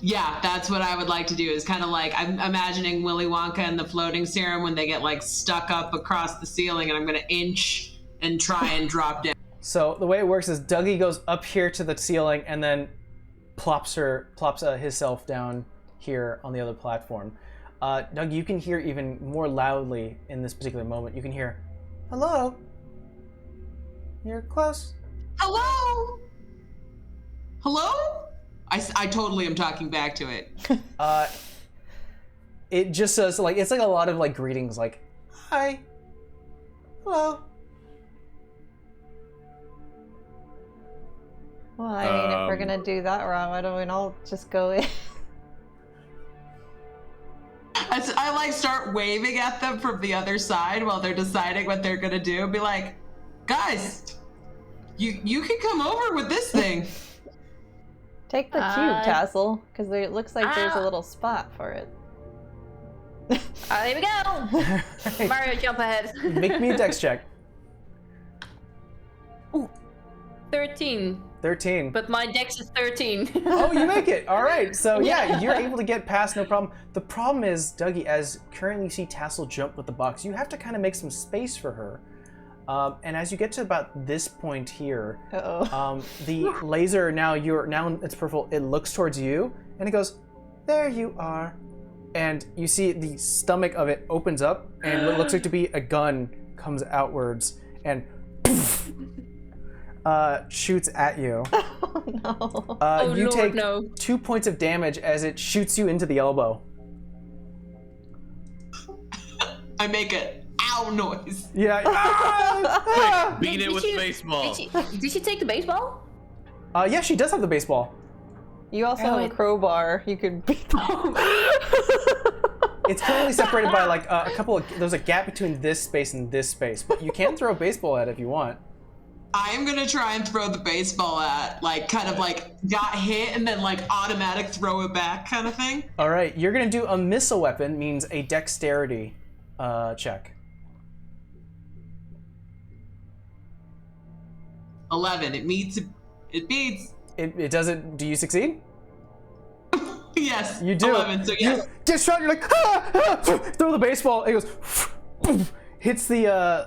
Yeah, that's what I would like to do. Is kind of like I'm imagining Willy Wonka and the floating serum when they get like stuck up across the ceiling, and I'm gonna inch and try and drop down. So the way it works is Dougie goes up here to the ceiling and then plops himself down here on the other platform. Doug, you can hear even more loudly in this particular moment. You can hear, "Hello? You're close." Hello? Hello? I totally am talking back to it. It just says like it's like a lot of like greetings, like, "Hi, hello." Well, I mean, if we're gonna do that route, why don't we all just go in? I like start waving at them from the other side while they're deciding what they're gonna do. Be like, guys, you can come over with this thing. Take the cube, Tassel, because it looks like there's a little spot for it. Here we go! Mario, jump ahead. Make me a dex check. 13, 13. but my dex is 13. Oh, you make it. All right. So yeah, you're able to get past, no problem. The problem is, Dougie, as currently you see Tassel jump with the box, you have to kind of make some space for her. And as you get to about this point here, Uh-oh. the laser now it's purple. It looks towards you and it goes, "There you are," and you see the stomach of it opens up and what looks like to be a gun comes outwards and shoots at you. Oh no. You Lord, take no. 2 points of damage as it shoots you into the elbow. I make a ow noise. Yeah. Quick, beat it Did with you- baseball. Did she take the baseball? Yeah, she does have the baseball. You also have a crowbar. You could beat them. It's currently separated by like a couple of. There's a gap between this space and this space, but you can throw a baseball at it if you want. I am gonna try and throw the baseball at, like, kind of like got hit and then like automatic throw it back kind of thing. All right, you're gonna do a missile weapon, means a dexterity check. 11. It meets. It beats. It doesn't. Do you succeed? Yes. You do. 11. So yes. You get shot. You're like throw the baseball. It goes hits the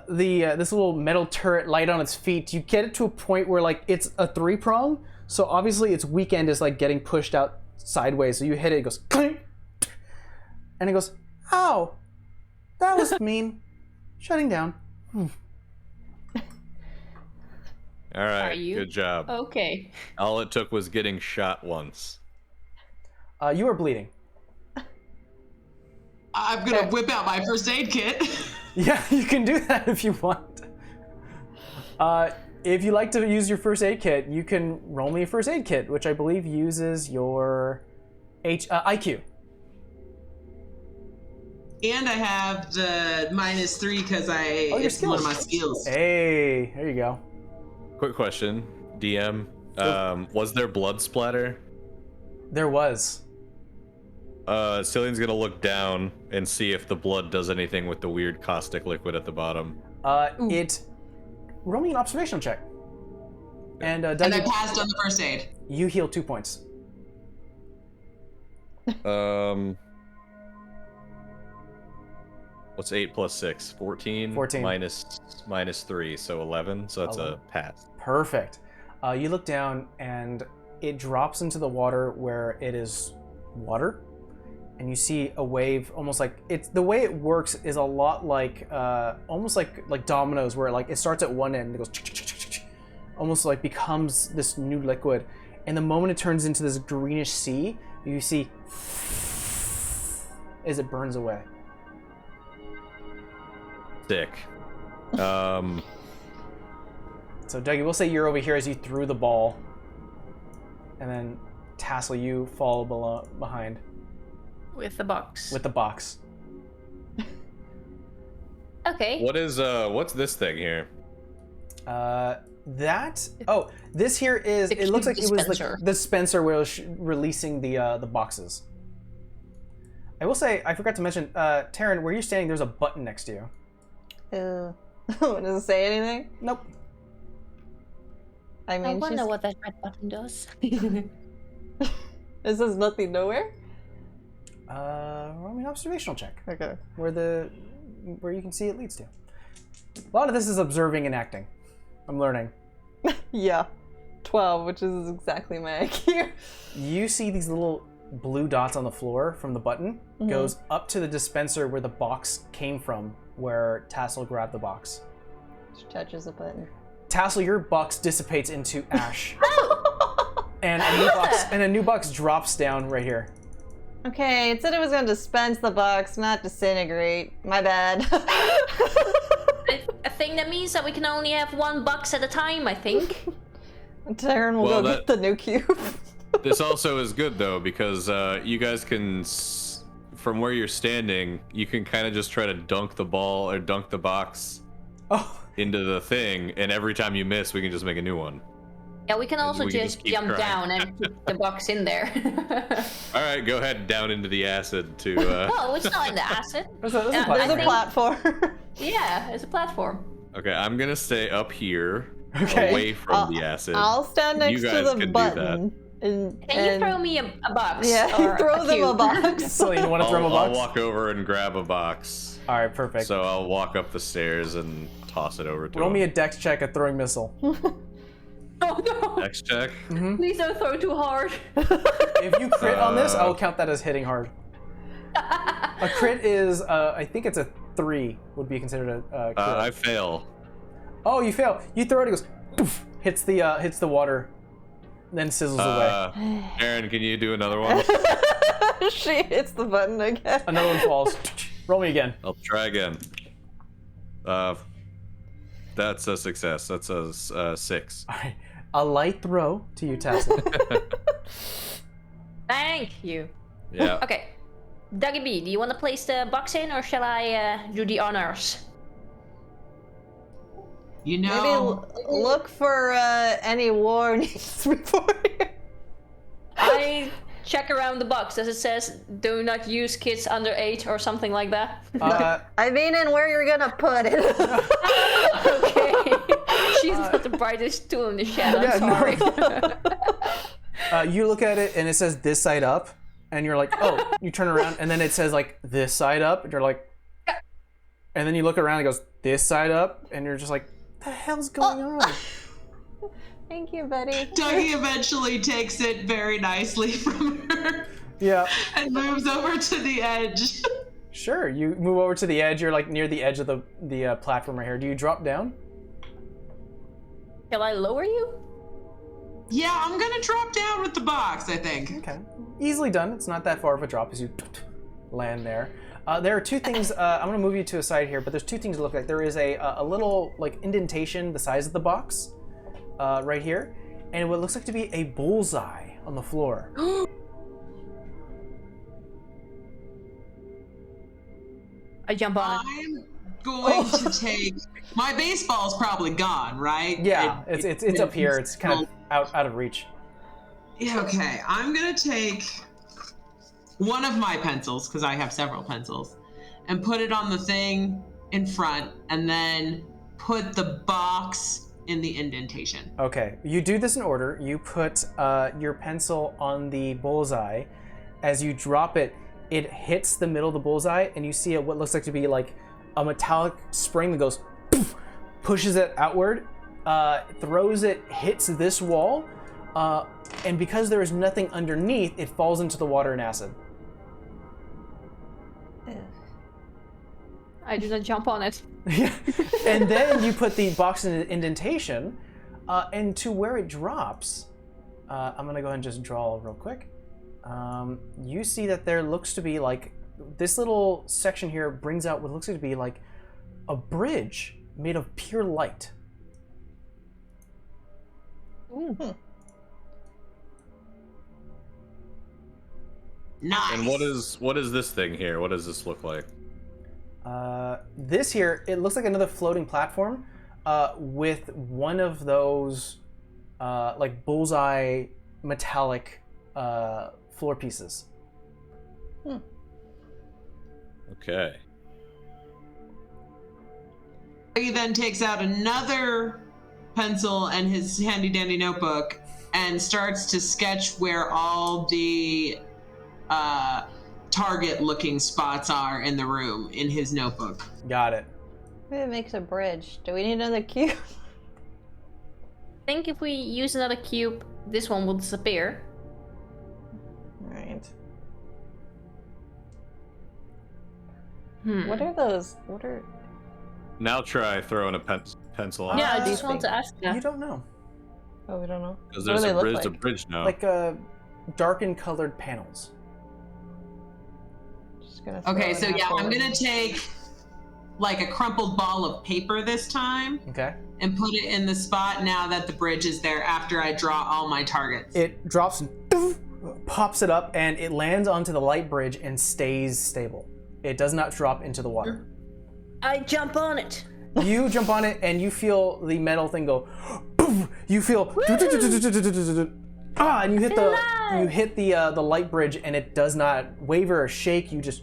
this little metal turret light on its feet. You get it to a point where like it's a 3-prong, so obviously its weak end is like getting pushed out sideways. So you hit it. It goes clink, and it goes, "Ow, that was mean." Shutting down. All right, Are you? good job. Okay. All it took was getting shot once. You are bleeding. I'm gonna whip out my first aid kit. Yeah, you can do that if you want. If you like to use your first aid kit, you can roll me a first aid kit, which I believe uses your IQ. And I have the -3 because your it's one of skills. my skills. Hey, there you go. Quick question, DM. Was there blood splatter? There was. Cillian's gonna look down and see if the blood does anything with the weird caustic liquid at the bottom. Roll me an observational check. And Doug, And I passed on the first aid. you heal 2 points. What's 8 plus 6? 14. 14. Minus 3, so 11. So that's 11. a pass. Perfect. You look down and it drops into the water where it is water, and you see a wave, almost like it's the way it works is a lot like almost like dominoes, where like it starts at one end and it goes almost like becomes this new liquid, and the moment it turns into this greenish sea, you see as it burns away. Sick. So Dougie, we'll say you're over here as you threw the ball, and then Tassel, you follow behind With the box. with the box. Okay. What's this thing here? This here is. The It looks like cube it was dispenser. the dispenser where it was releasing the boxes. I will say I forgot to mention, Taryn, where you're standing, there's a button next to you. Does it say anything? Nope. I I mean, wonder what that red button does. it says nothing nowhere. Roll me an observational check Okay. where you can see it leads to. A lot of this is observing and acting. I'm learning. Yeah. 12, which is exactly my IQ. You see these little blue dots on the floor from the button goes up to the dispenser where the box came from, where Tassel grabbed the box. She touches the button. Tassel, your box dissipates into ash, and a new box drops down right here. Okay, it said it was going to dispense the box, not disintegrate. My bad. I think that means that we can only have one box at a time, I think. Taryn will Well, go get the new cube. This also is good though, because you guys can, from where you're standing, you can kind of just try to dunk the ball or dunk the box into the thing, and every time you miss, we can just make a new one. Yeah, we can also we can just just keep jump trying. down and put the box in there. All right, go ahead down into the acid to. No, it's not in the acid. There's a Yeah, platform. There's a think- platform. Yeah, it's a platform. Okay, I'm gonna stay up here, Okay. away from the acid. I'll stand You next to guys the can do button. And, Can you throw me a box? Yeah, or throw them a cube? box. So you want to throw him a I'll box? walk over and grab a box. All right, perfect. So I'll walk up the stairs and toss it over to Roll him. me a dex check at throwing missile. Oh no! Next check. Please don't throw too hard. If you crit on this, I will count that as hitting hard. A crit is, I think it's a 3 would be considered a crit. I fail. Oh, you fail. You throw it, it goes, poof, hits the water, then sizzles away. Aaron, can you do another one? She hits the button again. Another one falls. Roll me again. I'll try again. That's a success. That's a 6. All right. A light throw to you, Tassin. Thank you. Yeah. Okay. Dougie B, do you want to place the box in, or shall I do the honors? You Maybe know, look for any warnings before you. I check around the box. Does it says do not use kids under 8 or something like that? I mean, and where you're gonna put it. Okay. She's not the brightest tool in the shed. I'm sorry. You look at it and it says this side up, and you're like, oh. You turn around and then it says like this side up, and you're like, and then you look around and it goes this side up, and you're just like, what the hell's going on? Thank you, buddy. Dougie eventually takes it very nicely from her Yeah. and moves over to the edge. Sure. You move over to the edge. You're like near the edge of the platform right here. Do you drop down? Shall I lower you? Yeah, I'm gonna drop down with the box, I think. Okay. Easily done. It's not that far of a drop as you land there. There are two things. I'm gonna move you to a side here, but there's two things to look like. There is a little like indentation the size of the box, right here, and what looks like to be a bullseye on the floor. I jump on it. I'm going to take my baseball's probably gone, right? Yeah, it's up here. It's kind of out of reach. Yeah, okay. I'm gonna take one of my pencils, because I have several pencils, and put it on the thing in front, and then put the box in the indentation. Okay, you do this in order. You put your pencil on the bullseye. As you drop it, it hits the middle of the bullseye, and you see what looks like to be like a metallic spring that goes, poof, pushes it outward, throws it, hits this wall, and because there is nothing underneath, it falls into the water and acid. I do not jump on it. And then you put the box in an indentation, and to where it drops, I'm gonna go ahead and just draw real quick. You see that there looks to be like, this little section here brings out what looks to be like a bridge made of pure light. Ooh. Nice. And what is this thing here? What does this look like? This here, it looks like another floating platform with one of those like bullseye metallic floor pieces. Okay. He then takes out another pencil and his handy dandy notebook and starts to sketch where all the target looking spots are in the room in his notebook. Got it. Maybe it makes a bridge. Do we need another cube? I think if we use another cube, this one will disappear. Alright. Hmm. What are those? What are... Now try throwing a pencil on. Yeah, I do you just want think? to ask that. You don't know. Oh, we don't know. Because What do there's they a look bridge, like? a bridge now. Like darkened colored panels. Just gonna throw Okay, it so out yeah, I'm there. gonna take like a crumpled ball of paper this time Okay. and put it in the spot now that the bridge is there after I draw all my targets. It drops and doof, pops it up, and it lands onto the light bridge and stays stable. It does not drop into the water. I jump on it. You jump on it and you feel the metal thing go poof. You feel and you hit the light bridge, and it does not waver or shake. You just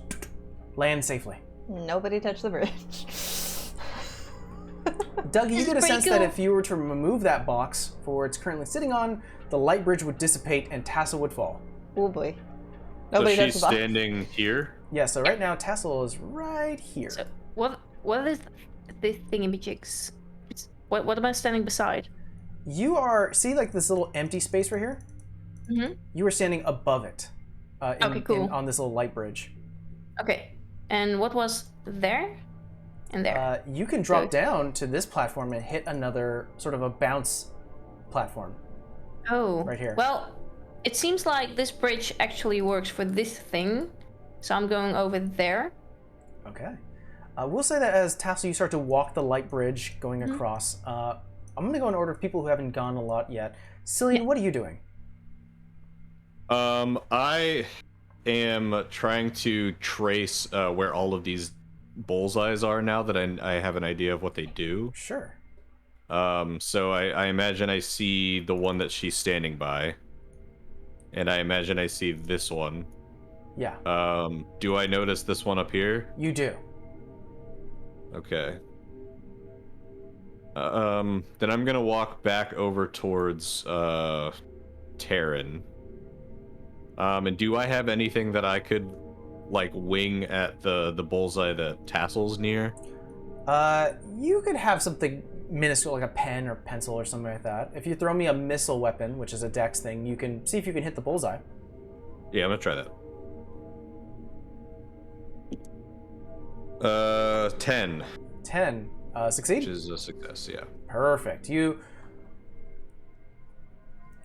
land safely. Nobody touched the bridge. Doug, you get a pretty sense that cool. if you were to remove that box for where it's currently sitting on, the light bridge would dissipate and Tassel would fall. Oh boy. Nobody so knows she's about. standing here? Yeah, so right now Tassel is right here. So what is this thingamajigs? What am I standing beside? You are, see like this little empty space right here? Mm-hmm. You are standing above it. Okay, cool. On this little light bridge. Okay. And what was there? And there. You can drop down to this platform and hit another sort of a bounce platform. Oh. Right here. Well, it seems like this bridge actually works for this thing. So I'm going over there. Okay. We'll say that as Tassel, you start to walk the light bridge going across. I'm going to go in order of people who haven't gone a lot yet. Cillian, what are you doing? I am trying to trace where all of these bullseyes are now that I have an idea of what they do. Sure. So I imagine I see the one that she's standing by. And I imagine I see this one. Yeah. Do I notice this one up here? You do. Okay. Then I'm gonna walk back over towards Terran. And do I have anything that I could like wing at the bullseye that Tassel's near? You could have something minuscule like a pen or pencil or something like that. If you throw me a missile weapon, which is a dex thing, you can see if you can hit the bullseye. Yeah, I'm gonna try that. 10. 10. Succeed? Which is a success, yeah. Perfect. You...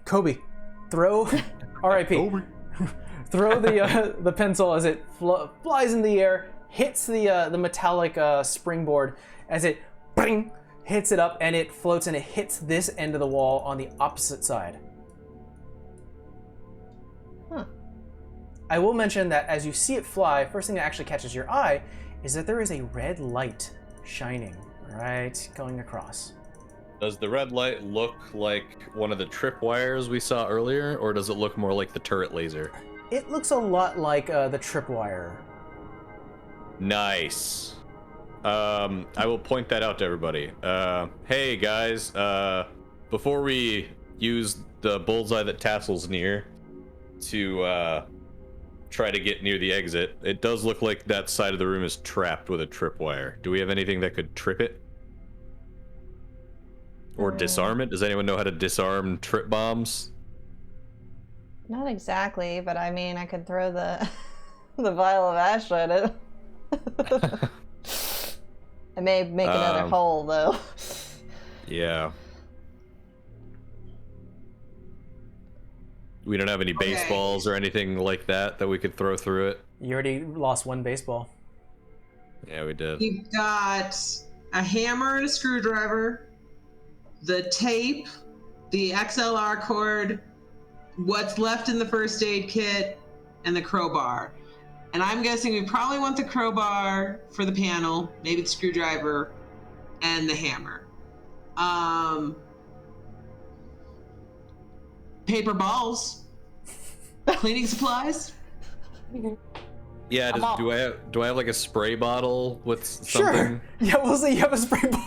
Kobe, throw... R.I.P. Throw the pencil as it flies in the air, hits the metallic springboard, as it bing, hits it up, and it floats and it hits this end of the wall on the opposite side. Huh. I will mention that as you see it fly, first thing that actually catches your eye is that there is a red light shining right going across. Does the red light look like one of the tripwires we saw earlier, or does it look more like the turret laser? It looks a lot like the tripwire. Nice. I will point that out to everybody. Hey guys, before we use the bullseye that Tassel's near to try to get near the exit, it does look like that side of the room is trapped with a tripwire. Do we have anything that could trip it? Or disarm it? Does anyone know how to disarm trip bombs? Not exactly, but I mean, I could throw the the vial of ash at it. I may make another hole though. Yeah. We don't have any baseballs or anything like that we could throw through it. You already lost one baseball. Yeah, we did. You've got a hammer and a screwdriver, the tape, the XLR cord, what's left in the first aid kit, and the crowbar. And I'm guessing we probably want the crowbar for the panel, maybe the screwdriver, and the hammer. Paper balls, cleaning supplies. Yeah, do I have like a spray bottle with something? Sure. Yeah, we'll say you have a spray bottle.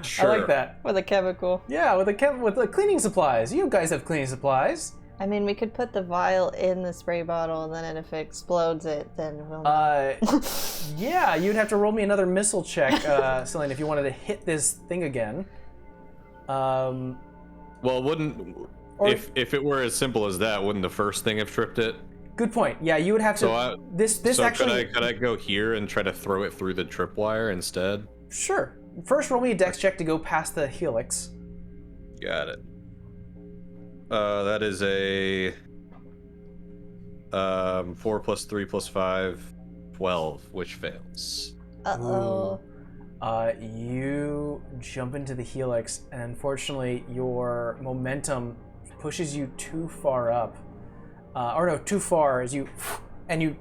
Sure. I like that. With a chemical. Yeah, with the cleaning supplies. You guys have cleaning supplies. I mean, we could put the vial in the spray bottle, and then if it explodes it, then we'll... Yeah, you'd have to roll me another missile check, Cillian, if you wanted to hit this thing again. Well, if it were as simple as that, wouldn't the first thing have tripped it? Good point. Yeah, you would have to. So actually. Could I go here and try to throw it through the tripwire instead? Sure. First, roll me a dex check to go past the helix. Got it. That is a 4 + 3 + 5, 12, which fails. Uh-oh. You jump into the helix, and unfortunately, your momentum pushes you too far up. Too far as you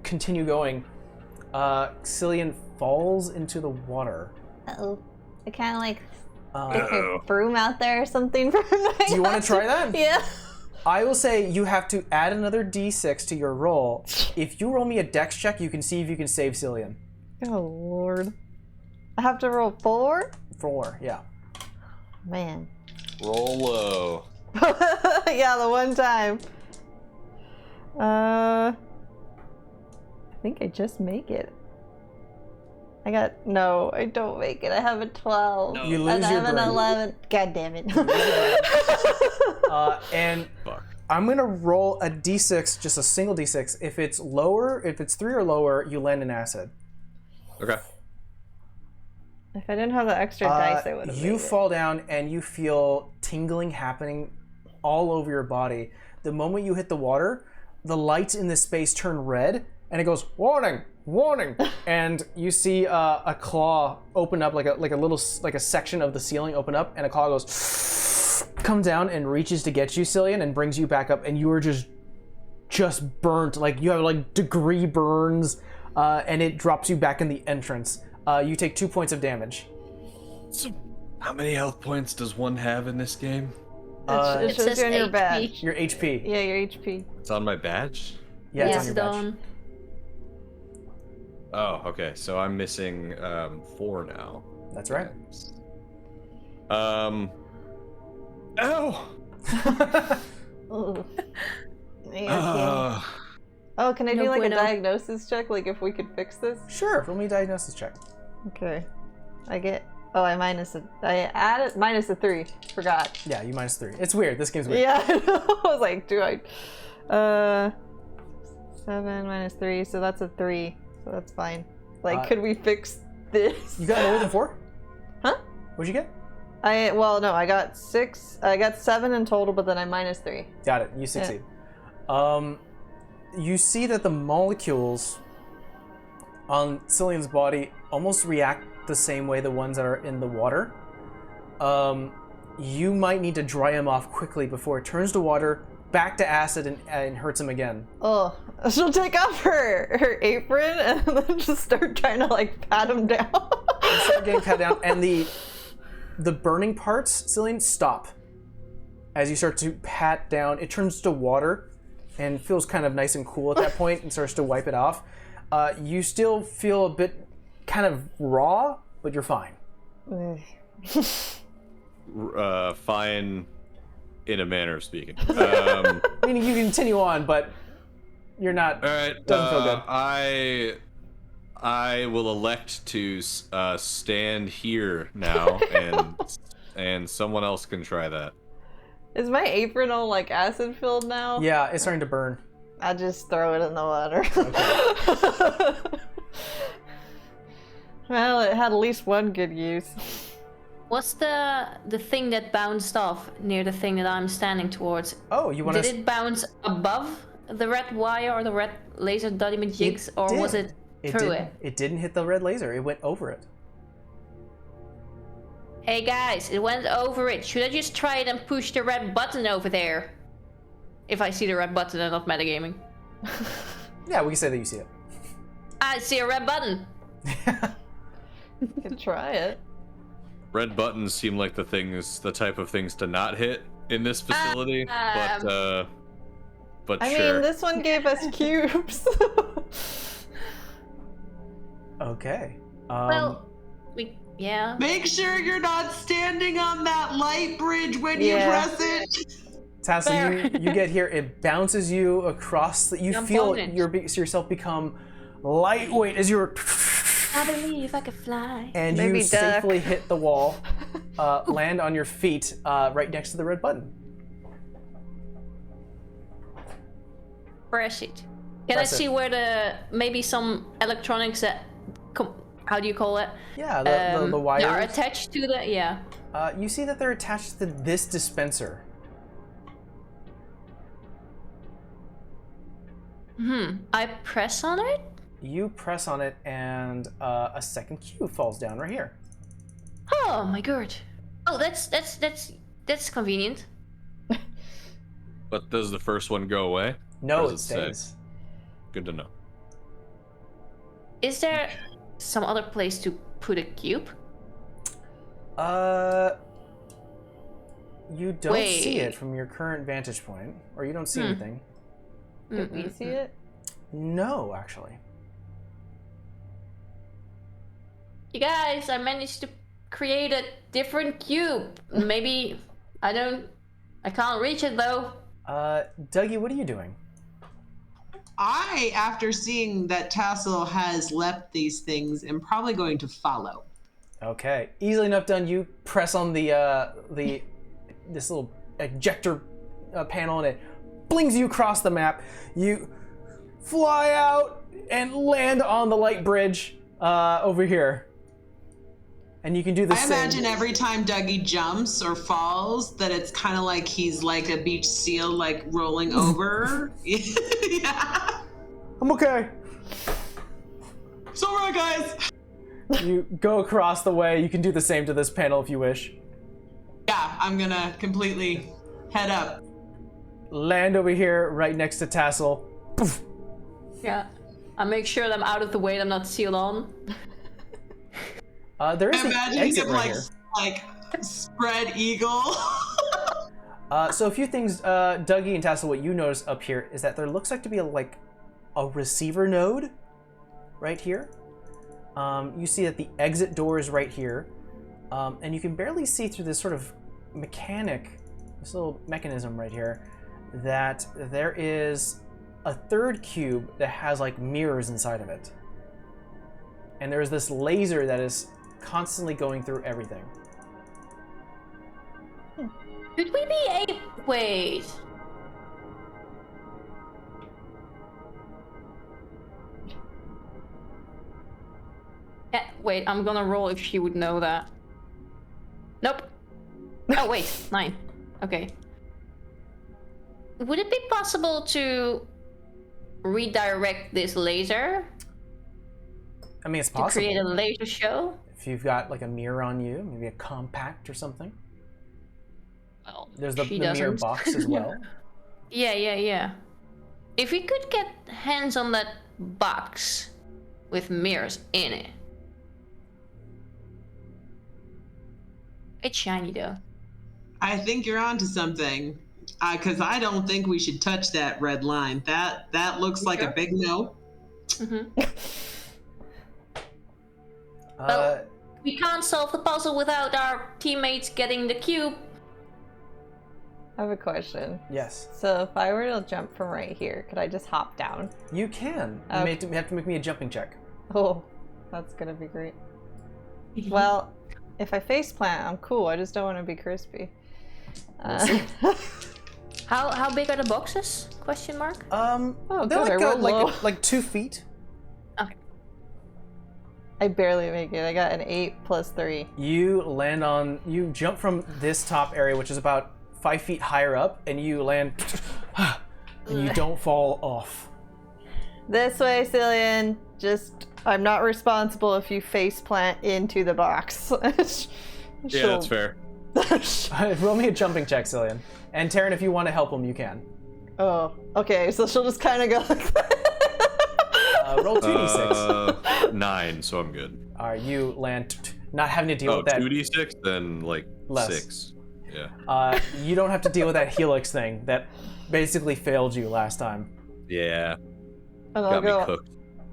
continue going. Cillian falls into the water. Uh-oh. I kind of like stick a broom out there or something for him. Do you want to try that? Yeah. I will say you have to add another d6 to your roll. If you roll me a dex check, you can see if you can save Cillian. Oh, Lord. I have to roll 4? 4, yeah. Man. Roll low. Yeah, the one time. think I just make it. No, I don't make it. I have a 12. No. You lose and I your have an burn. 11. God damn it. And Fuck. I'm gonna roll a d6, just a single d6. If it's 3 or lower, you land an acid. Okay. If I didn't have the extra dice, I would have You made fall down and you feel tingling happening all over your body. The moment you hit the water, the lights in this space turn red, and it goes, warning, warning, and you see a claw open up, like a section of the ceiling open up, and a claw goes, come down and reaches to get you, Cillian, and brings you back up, and you are just burnt, like you have like degree burns, and it drops you back in the entrance. You take 2 points of damage. So, how many health points does one have in this game? it. It shows says you on your HP. badge. Your HP. Yeah, your HP. It's on my badge? Yeah, it's on Yes, your badge. Dawn. Oh, okay. So I'm missing 4 now. That's right. Ow! Ooh. Yeah, oh, can I do No like bueno. a diagnosis check? Like if we could fix this? Sure, roll me a diagnosis check. Okay. I added minus a 3. Forgot. Yeah, you -3. It's weird. This game's weird. Yeah, I was like, 7 minus 3, so that's a 3. So that's fine. Like, could we fix this? You got lower than 4? Huh? What'd you get? I got 6. I got 7 in total, but then I minus 3. Got it. You succeed. You see that the molecules on Cillian's body almost react the same way the ones that are in the water. You might need to dry him off quickly before it turns to water, back to acid, and hurts him again. Oh, she'll take off her apron and then just start trying to like pat him down. You start getting cut down, and the burning parts, Cillian, stop. As you start to pat down, it turns to water and feels kind of nice and cool at that point and starts to wipe it off. You still feel a bit kind of raw, but you're fine. Fine in a manner of speaking. Meaning you continue on, but you're not. All right. Doesn't feel good. I will elect to stand here now, and someone else can try that. Is my apron all like acid filled now? Yeah, it's starting to burn. I just throw it in the water. Well, it had at least one good use. What's the thing that bounced off near the thing that I'm standing towards? Oh, you want Did to? it bounce above the red wire or the red laser dynamic jigs, or was it through it? It didn't hit the red laser. It went over it. Hey guys, it went over it. Should I just try it and push the red button over there? If I see the red button and not metagaming. Yeah, we can say that you see it. I see a red button. You could try it. Red buttons seem like the type of things to not hit in this facility, but I sure. mean, this one gave us cubes. Okay. Yeah. Make sure you're not standing on that light bridge when you Yeah. press it. Tassa, you get here. It bounces you across. You feel Component. yourself become lightweight as you're, I believe I can fly. and Maybe you duck. safely hit the wall, land on your feet right next to the red button. Press it. Can Press I see where maybe some electronics that, how do you call it? Yeah, the They wires. are attached to the, yeah. You see that they're attached to this dispenser. I press on it? You press on it, and a second cube falls down right here. Oh my god. Oh, that's convenient. But does the first one go away? No, What it does it say? stays. Good to know. Is there some other place to put a cube? You don't see Wait. it from your current vantage point, or you don't see anything. Did we see it? No, actually. You guys, I managed to create a different cube. Maybe I can't reach it though. Dougie, what are you doing? I, after seeing that Tassel has left these things, am probably going to follow. Okay, easily enough done. You press on this little ejector panel, and it blings you across the map. You fly out and land on the light bridge over here. And you can do the I same. imagine every time Dougie jumps or falls that it's kind of like he's like a beach seal, like rolling over. Yeah. I'm okay. It's all right, guys. You go across the way. You can do the same to this panel if you wish. Yeah, I'm gonna completely head up. Land over here right next to Tassel. Poof. Yeah. I make sure that I'm out of the way, that I'm not sealed on. There is I an imagine exit him right like spread eagle. So a few things, Dougie and Tassel, what you notice up here is that there looks like to be a receiver node right here. You see that the exit door is right here, and you can barely see through this sort of this little mechanism right here, that there is a third cube that has like mirrors inside of it. And there's this laser that is constantly going through everything. Could we be wait. Yeah, wait, I'm gonna roll if she would know that. Nope. Oh, wait, 9. Okay. Would it be possible to redirect this laser I mean, it's to possible. create a laser show? If you've got like a mirror on you, maybe a compact or something. Well, There's the she mirror doesn't. box as well. Yeah. If we could get hands on that box with mirrors in it. It's shiny though. I think you're onto something, because I don't think we should touch that red line. That looks like a big no. Mm-hmm. Well, we can't solve the puzzle without our teammates getting the cube. I have a question. Yes. So if I were to jump from right here, could I just hop down? You can. You Okay. may have to make me a jumping check. Oh, that's gonna be great. Well, if I face plant, I'm cool. I just don't want to be crispy. How big are the boxes? Question mark. Oh, they're good, I rolled low. like 2 feet. Okay. I barely make it. I got an 8 plus 3. You jump from this top area, which is about 5 feet higher up, and you land, and you don't fall off. This way, Cillian. I'm not responsible if you face plant into the box. Yeah, that's fair. Roll me a jumping check, Cillian. And Taryn, if you want to help him, you can. Oh, okay. So she'll just kind of go like that. Roll 2d6. 9, so I'm good. All right, you land, not having to deal with that. 2d6, then like Less. 6. Yeah. You don't have to deal with that helix thing that basically failed you last time. Yeah. And Got me cooked.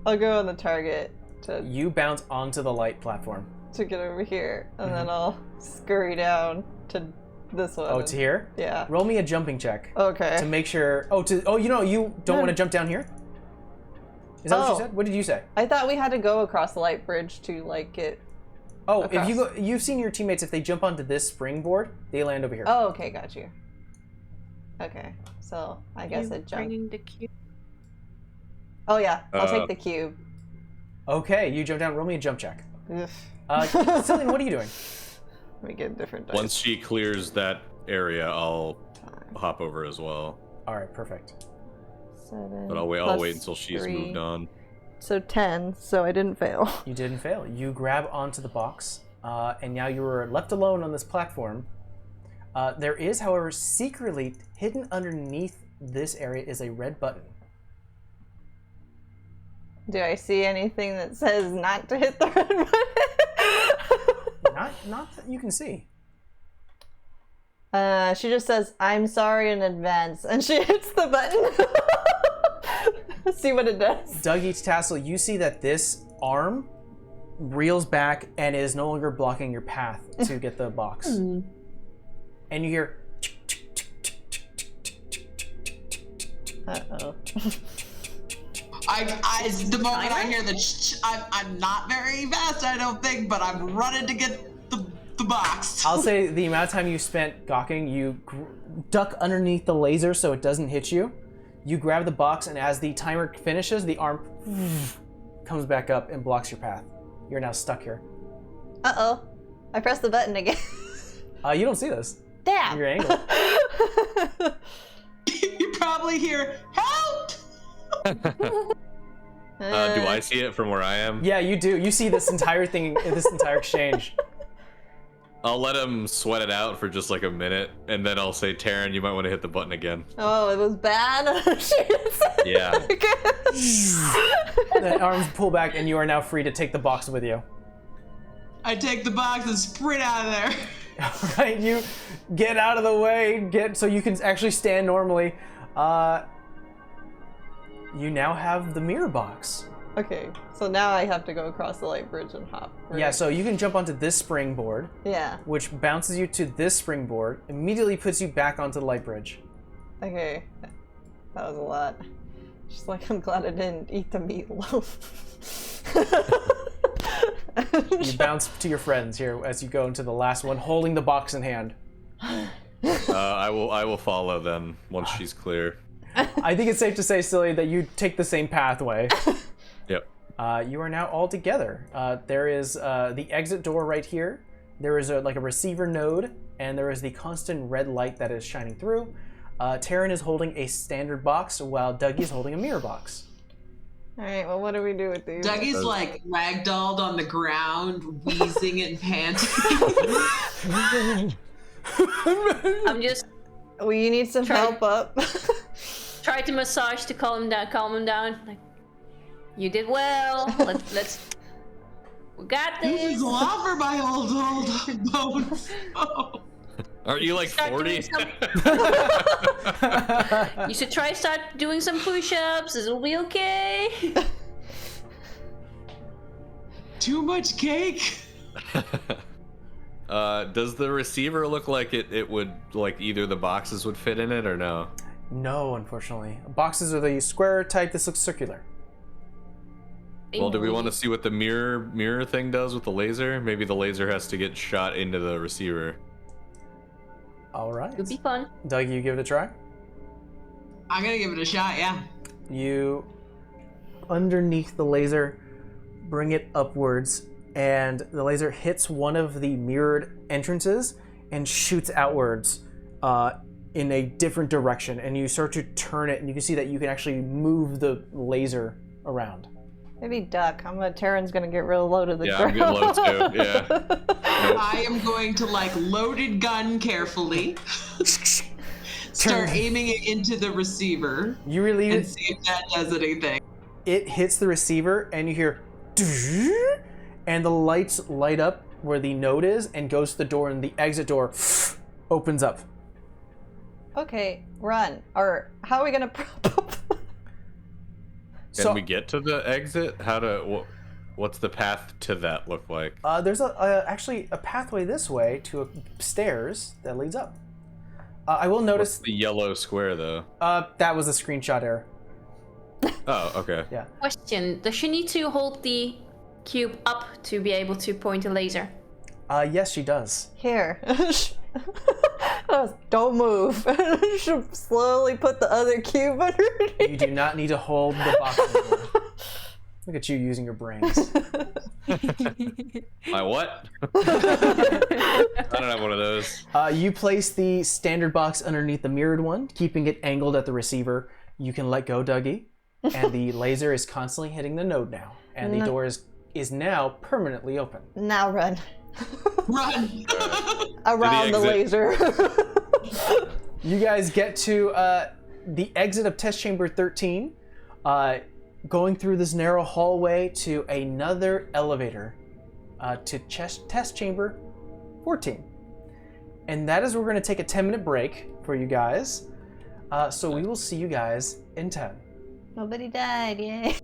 I'll go on the target to You bounce onto the light platform. get over here, and then I'll scurry down to this one. Oh, to here? Yeah. Roll me a jumping check Okay. to make sure. You don't want to jump down here? Is that what you said? What did you say? I thought we had to go across the light bridge to like get. Oh, Across. if you've seen your teammates, if they jump onto this springboard, they land over here. Oh, okay, got you. Okay, so I guess I jump. Bringing the cube. Oh yeah, I'll take the cube. Okay, you jump down. Roll me a jump check. Ugh. Cillian, what are you doing? Let me get a different dice. Once she clears that area, I'll hop over as well. All right, perfect. 7. But I'll plus wait until she's 3. moved on. So 10. So I didn't fail. You didn't fail. You grab onto the box, and now you are left alone on this platform. There is, however, secretly hidden underneath this area is a red button. Do I see anything that says not to hit the red button? Not that you can see. She just says, "I'm sorry in advance," and she hits the button. See what it does. Dougie Tassel, you see that this arm reels back and is no longer blocking your path to get the box. And you hear. The moment I hear the I'm not very fast, I don't think, but I'm running to get the box. I'll say the amount of time you spent gawking, you duck underneath the laser so it doesn't hit you. You grab the box, and as the timer finishes, the arm comes back up and blocks your path. You're now stuck here. Uh-oh. I pressed the button again. You don't see this. Damn! Your angle. You probably hear, help! Do I see it from where I am? Yeah, you do. You see this entire thing, this entire exchange. I'll let him sweat it out for just like a minute, and then I'll say, Taryn, you might want to hit the button again. Oh, it was bad? Yeah. The arms pull back, and you are now free to take the box with you. I take the box and sprint out of there. All right, you get out of the way, so you can actually stand normally. You now have the mirror box. Okay, so now I have to go across the light bridge and hop. Right? Yeah, so you can jump onto this springboard, Yeah. which bounces you to this springboard, immediately puts you back onto the light bridge. Okay. That was a lot. Just like, I'm glad I didn't eat the meatloaf. You bounce to your friends here as you go into the last one, holding the box in hand. I will follow then once she's clear. I think it's safe to say, Silly, that you take the same pathway. Yep. You are now all together. There is the exit door right here. There is a receiver node, and there is the constant red light that is shining through. Taryn is holding a standard box, while Dougie is holding a mirror box. All right, well, what do we do with these? Dougie's like ragdolled on the ground, wheezing and panting. I'm just Well, you need some help up. try to massage to calm him down. Like, you did well. Let's. We got This this. is a lot for my old bones. Oh. Aren't you like Start 40? doing You should start doing some push-ups. It'll be okay. Too much cake. Does the receiver look like it would, like, either the boxes would fit in it or no? No, unfortunately. Boxes are the square type. This looks circular. Well, do we want to see what the mirror thing does with the laser? Maybe the laser has to get shot into the receiver. All right. It'll be fun. Doug, you give it a try? I'm gonna give it a shot, yeah. You, underneath the laser, bring it upwards, and the laser hits one of the mirrored entrances and shoots outwards in a different direction. And you start to turn it, and you can see that you can actually move the laser around. Maybe duck. Taryn's gonna get real low to the Yeah, ground. I'm getting low too. Yeah. I am going to loaded gun carefully. Start aiming it into the receiver. You really and see if that does anything. It hits the receiver, and you hear, and the lights light up where the node is, and goes to the door, and the exit door opens up. Okay, run. Or how are we gonna prop up? Can we get to the exit? What's the path to that look like? There's actually a pathway this way to stairs that leads up. I will notice What's the yellow square though. That was a screenshot error. Oh, okay. Yeah. Question: does she need to hold the cube up to be able to point a laser? Yes, she does. Here. Don't move. She'll slowly put the other cube underneath. You do not need to hold the box anymore. Look at you using your brains. My what? I don't have one of those. You place the standard box underneath the mirrored one, keeping it angled at the receiver. You can let go, Dougie, and the laser is constantly hitting the node now, and the door is now permanently open. Now run. Run! Around the laser. You guys get to the exit of test chamber 13, going through this narrow hallway to another elevator to test chamber 14. And that is where we're going to take a 10-minute break for you guys. So we will see you guys in 10. Nobody died, yay.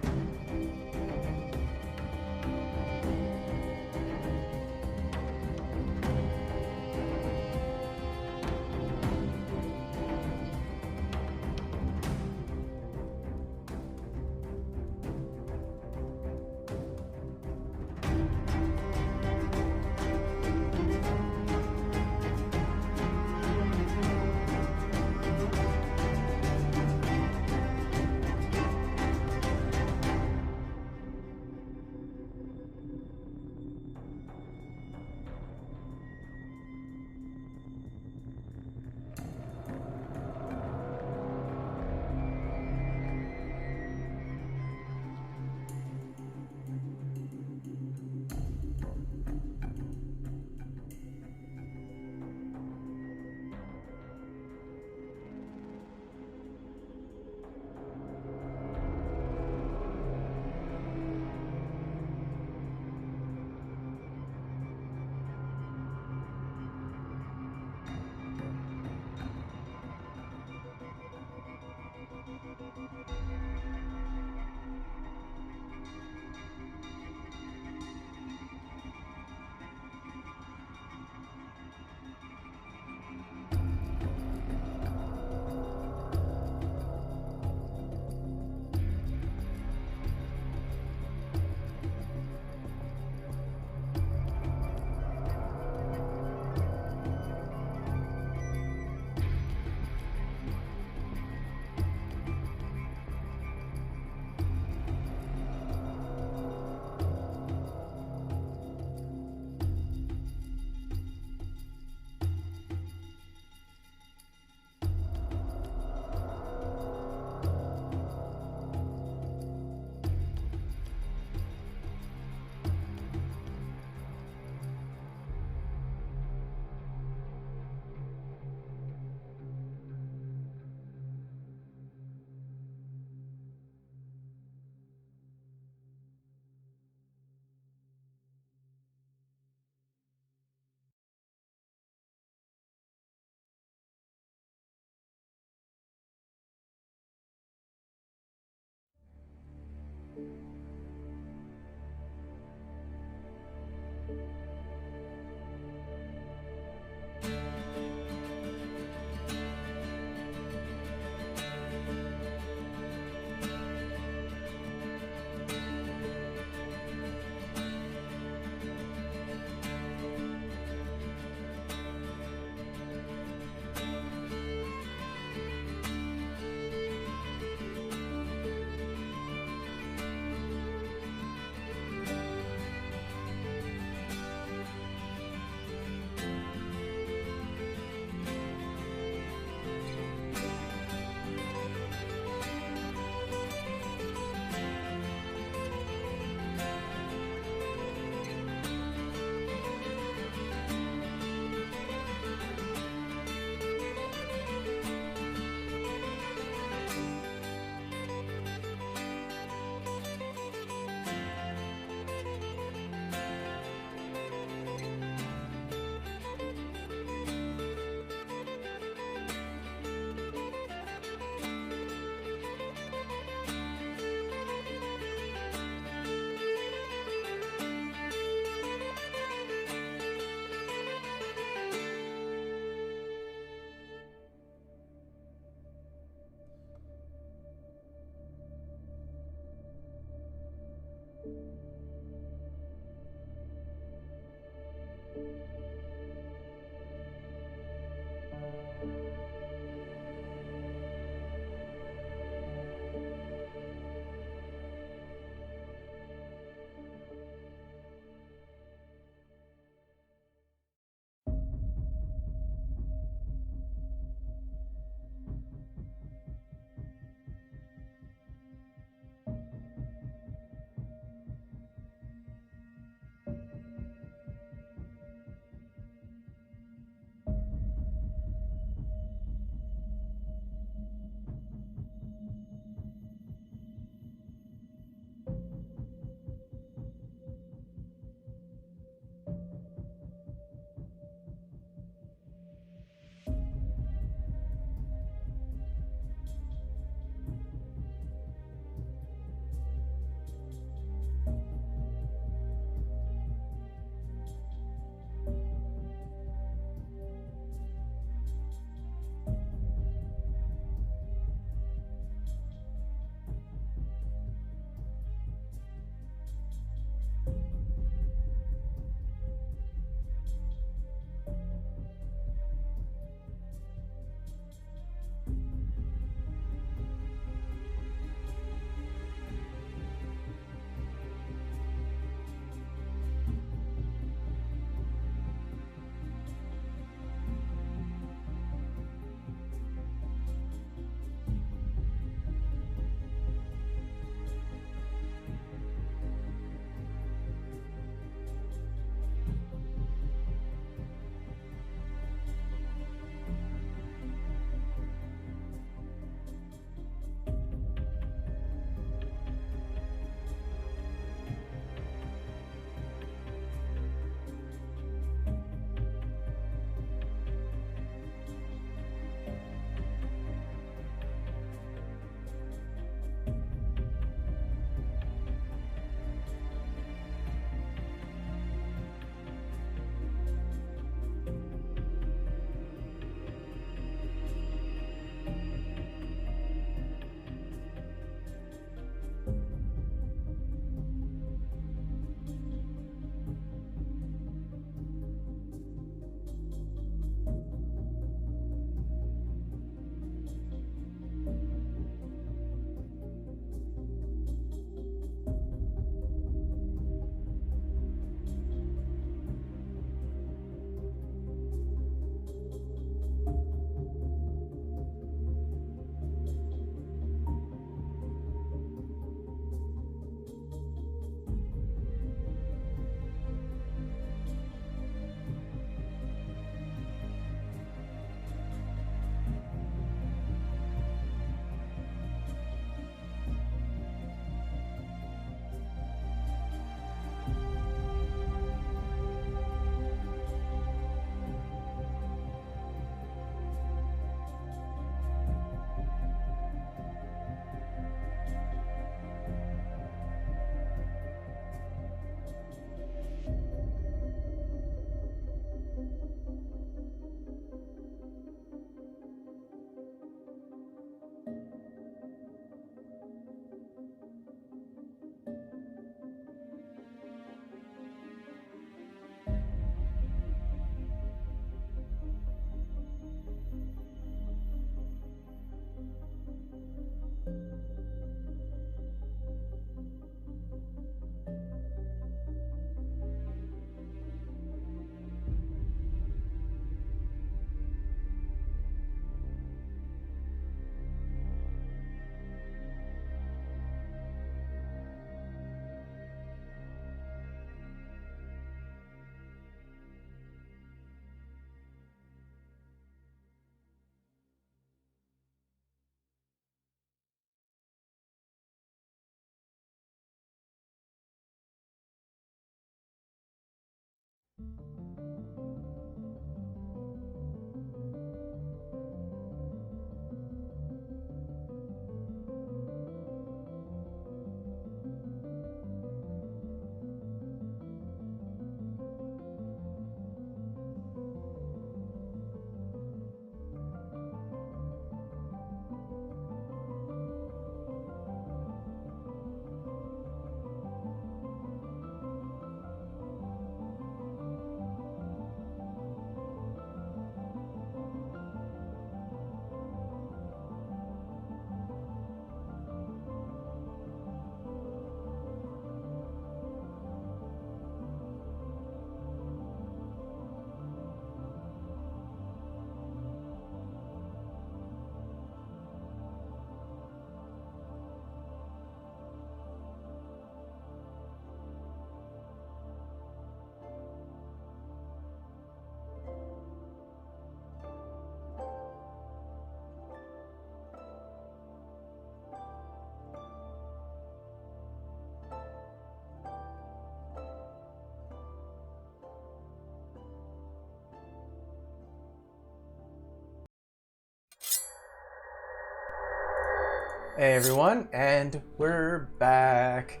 Hey everyone, and we're back.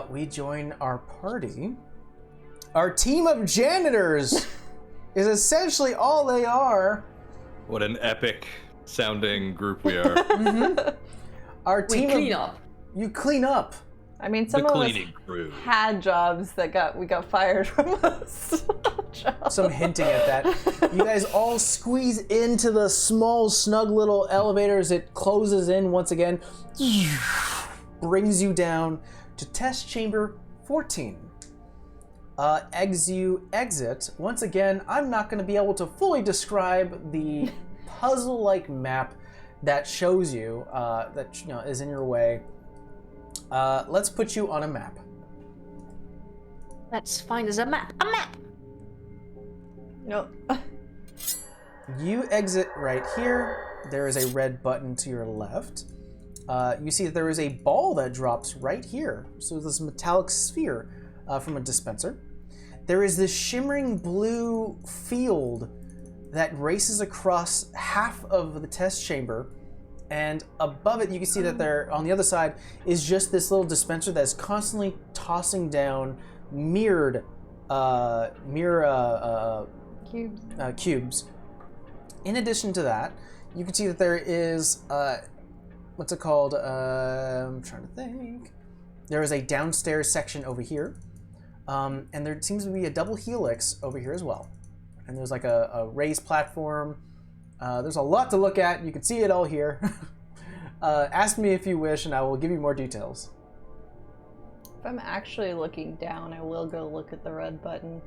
We join our party. Our team of janitors is essentially all they are. What an epic sounding group we are. Our We team clean of, up. You clean up. I mean, The some of us cleaning crew. had jobs that we got fired from us. Some hinting at that. You guys all squeeze into the small, snug little elevator as it closes in once again. Brings you down to test chamber 14. As you exit, once again, I'm not going to be able to fully describe the puzzle-like map that shows you, that is in your way. Let's put you on a map. Let's find us a map. A map! No. You exit right here. There is a red button to your left. You see that there is a ball that drops right here. So this metallic sphere from a dispenser. There is this shimmering blue field that races across half of the test chamber. And above it, you can see that there, on the other side, is just this little dispenser that's constantly tossing down mirrored cubes. In addition to that, you can see that there is, what's it called? I'm trying to think. There is a downstairs section over here. And there seems to be a double helix over here as well. And there's like a raised platform. There's a lot to look at. You can see it all here. Ask me if you wish, and I will give you more details. If I'm actually looking down, I will go look at the red button.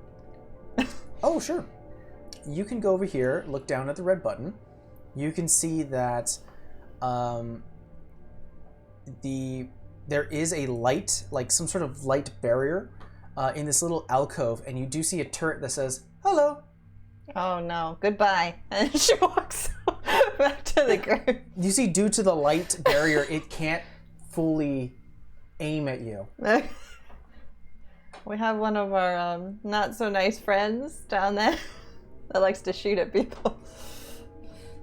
Oh, sure. You can go over here, look down at the red button. You can see that there is a light, like some sort of light barrier in this little alcove, and you do see a turret that says, "Hello." Oh no, goodbye. And she walks back to the group. You see, due to the light barrier, it can't fully aim at you. We have one of our not so nice friends down there that likes to shoot at people.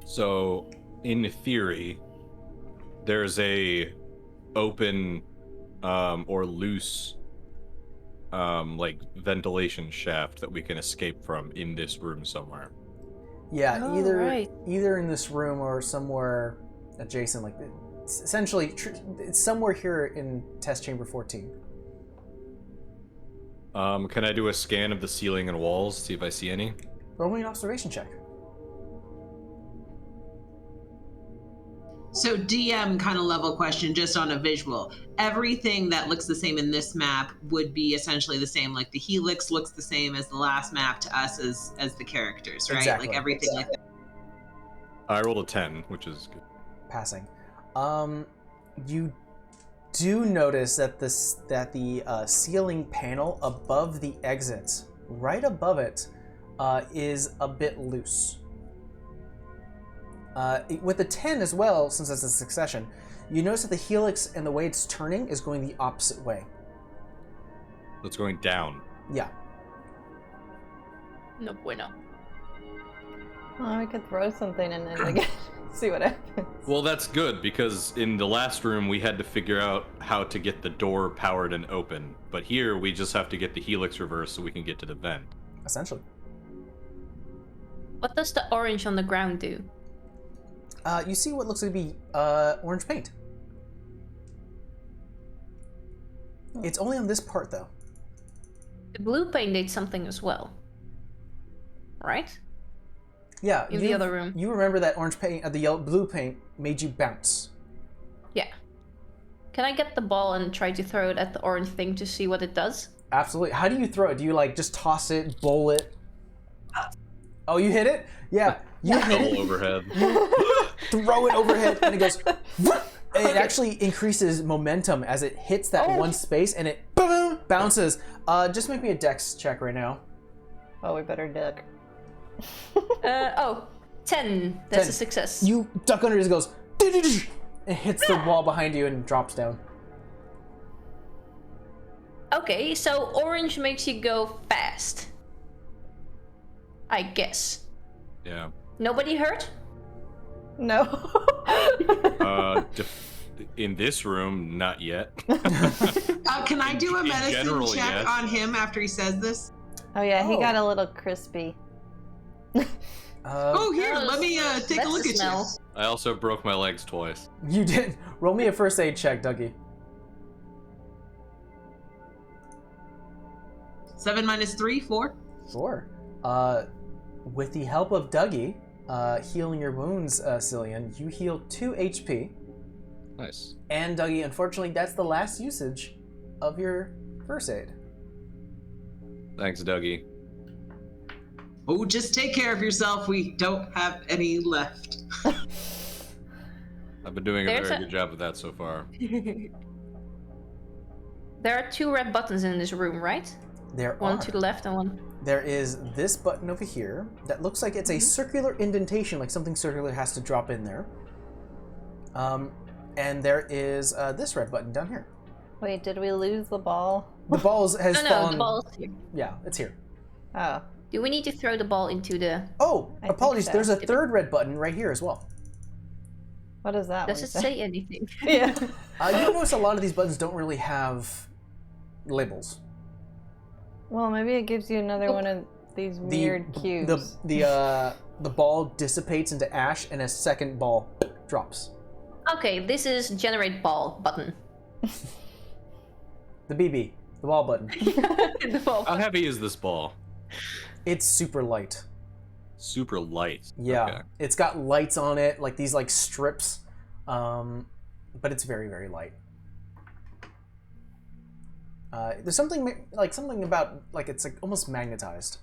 So, in theory, there's a open or loose like ventilation shaft that we can escape from in this room somewhere. Yeah, Oh, either right. either in this room or somewhere adjacent, like essentially it's somewhere here in test chamber 14. Can I do a scan of the ceiling and walls, see if I see any? Roll me an observation check. So DM kind of level question just on a visual. Everything that looks the same in this map would be essentially the same. Like the helix looks the same as the last map to us as the characters, right? Exactly. Like everything like that. I rolled a 10, which is good. Passing. You do notice that the ceiling panel above the exits, right above it, is a bit loose. With the 10 as well, since it's a succession, you notice that the helix and the way it's turning is going the opposite way. It's going down. Yeah. No bueno. Well, we could throw something in it again. See what happens. Well, that's good, because in the last room we had to figure out how to get the door powered and open. But here we just have to get the helix reversed so we can get to the vent. Essentially. What does the orange on the ground do? You see what looks to be orange paint. It's only on this part, though. The blue paint did something as well. Right? Yeah. In the other room. You remember that orange paint, the blue paint made you bounce. Yeah. Can I get the ball and try to throw it at the orange thing to see what it does? Absolutely. How do you throw it? Do you like just toss it, bowl it? Oh, you hit it? Yeah. You hit Double it. overhead. Throw it overhead, and it goes. And it actually increases momentum as it hits that one space, and it boom, bounces. Just make me a dex check right now. Oh, we better duck. 10. That's 10. a success. You duck under it, it goes. It hits the wall behind you and drops down. Okay, so orange makes you go fast. I guess. Yeah. Nobody hurt? No. In this room, not yet. Can I do a In medicine general, check yes. on him after he says this? Oh yeah, he Oh. got a little crispy. Oh, here, let me take a That's look the at smell. I also broke my legs twice. You did. Roll me a first aid check, Dougie. 7 minus 3, 4. 4. With the help of Dougie, healing your wounds, Cillian, you heal 2 HP. Nice. And Dougie, unfortunately, that's the last usage of your first aid. Thanks, Dougie. Oh, just take care of yourself. We don't have any left. I've been doing a There's very a- good job of that so far. There are 2 red buttons in this room, right? There One are. to the left and one. There is this button over here that looks like it's a circular indentation, like something circular has to drop in there. And there is this red button down here. Wait, did we lose the ball? The ball has No, fallen. the ball's here. Yeah, it's here. Oh. Do we need to throw the ball into the... Oh, I think apologies. so. There's a third red button right here as well. What is that Does one it say anything? Yeah. You notice a lot of these buttons don't really have labels. Well, maybe it gives you another one of these weird cubes. The ball dissipates into ash, and a second ball drops. Okay, this is generate ball button. The BB, the ball button. The ball. How heavy is this ball? It's super light. Super light. Yeah, Okay. it's got lights on it, like these like strips, but it's very, very light. There's something about like it's like almost magnetized.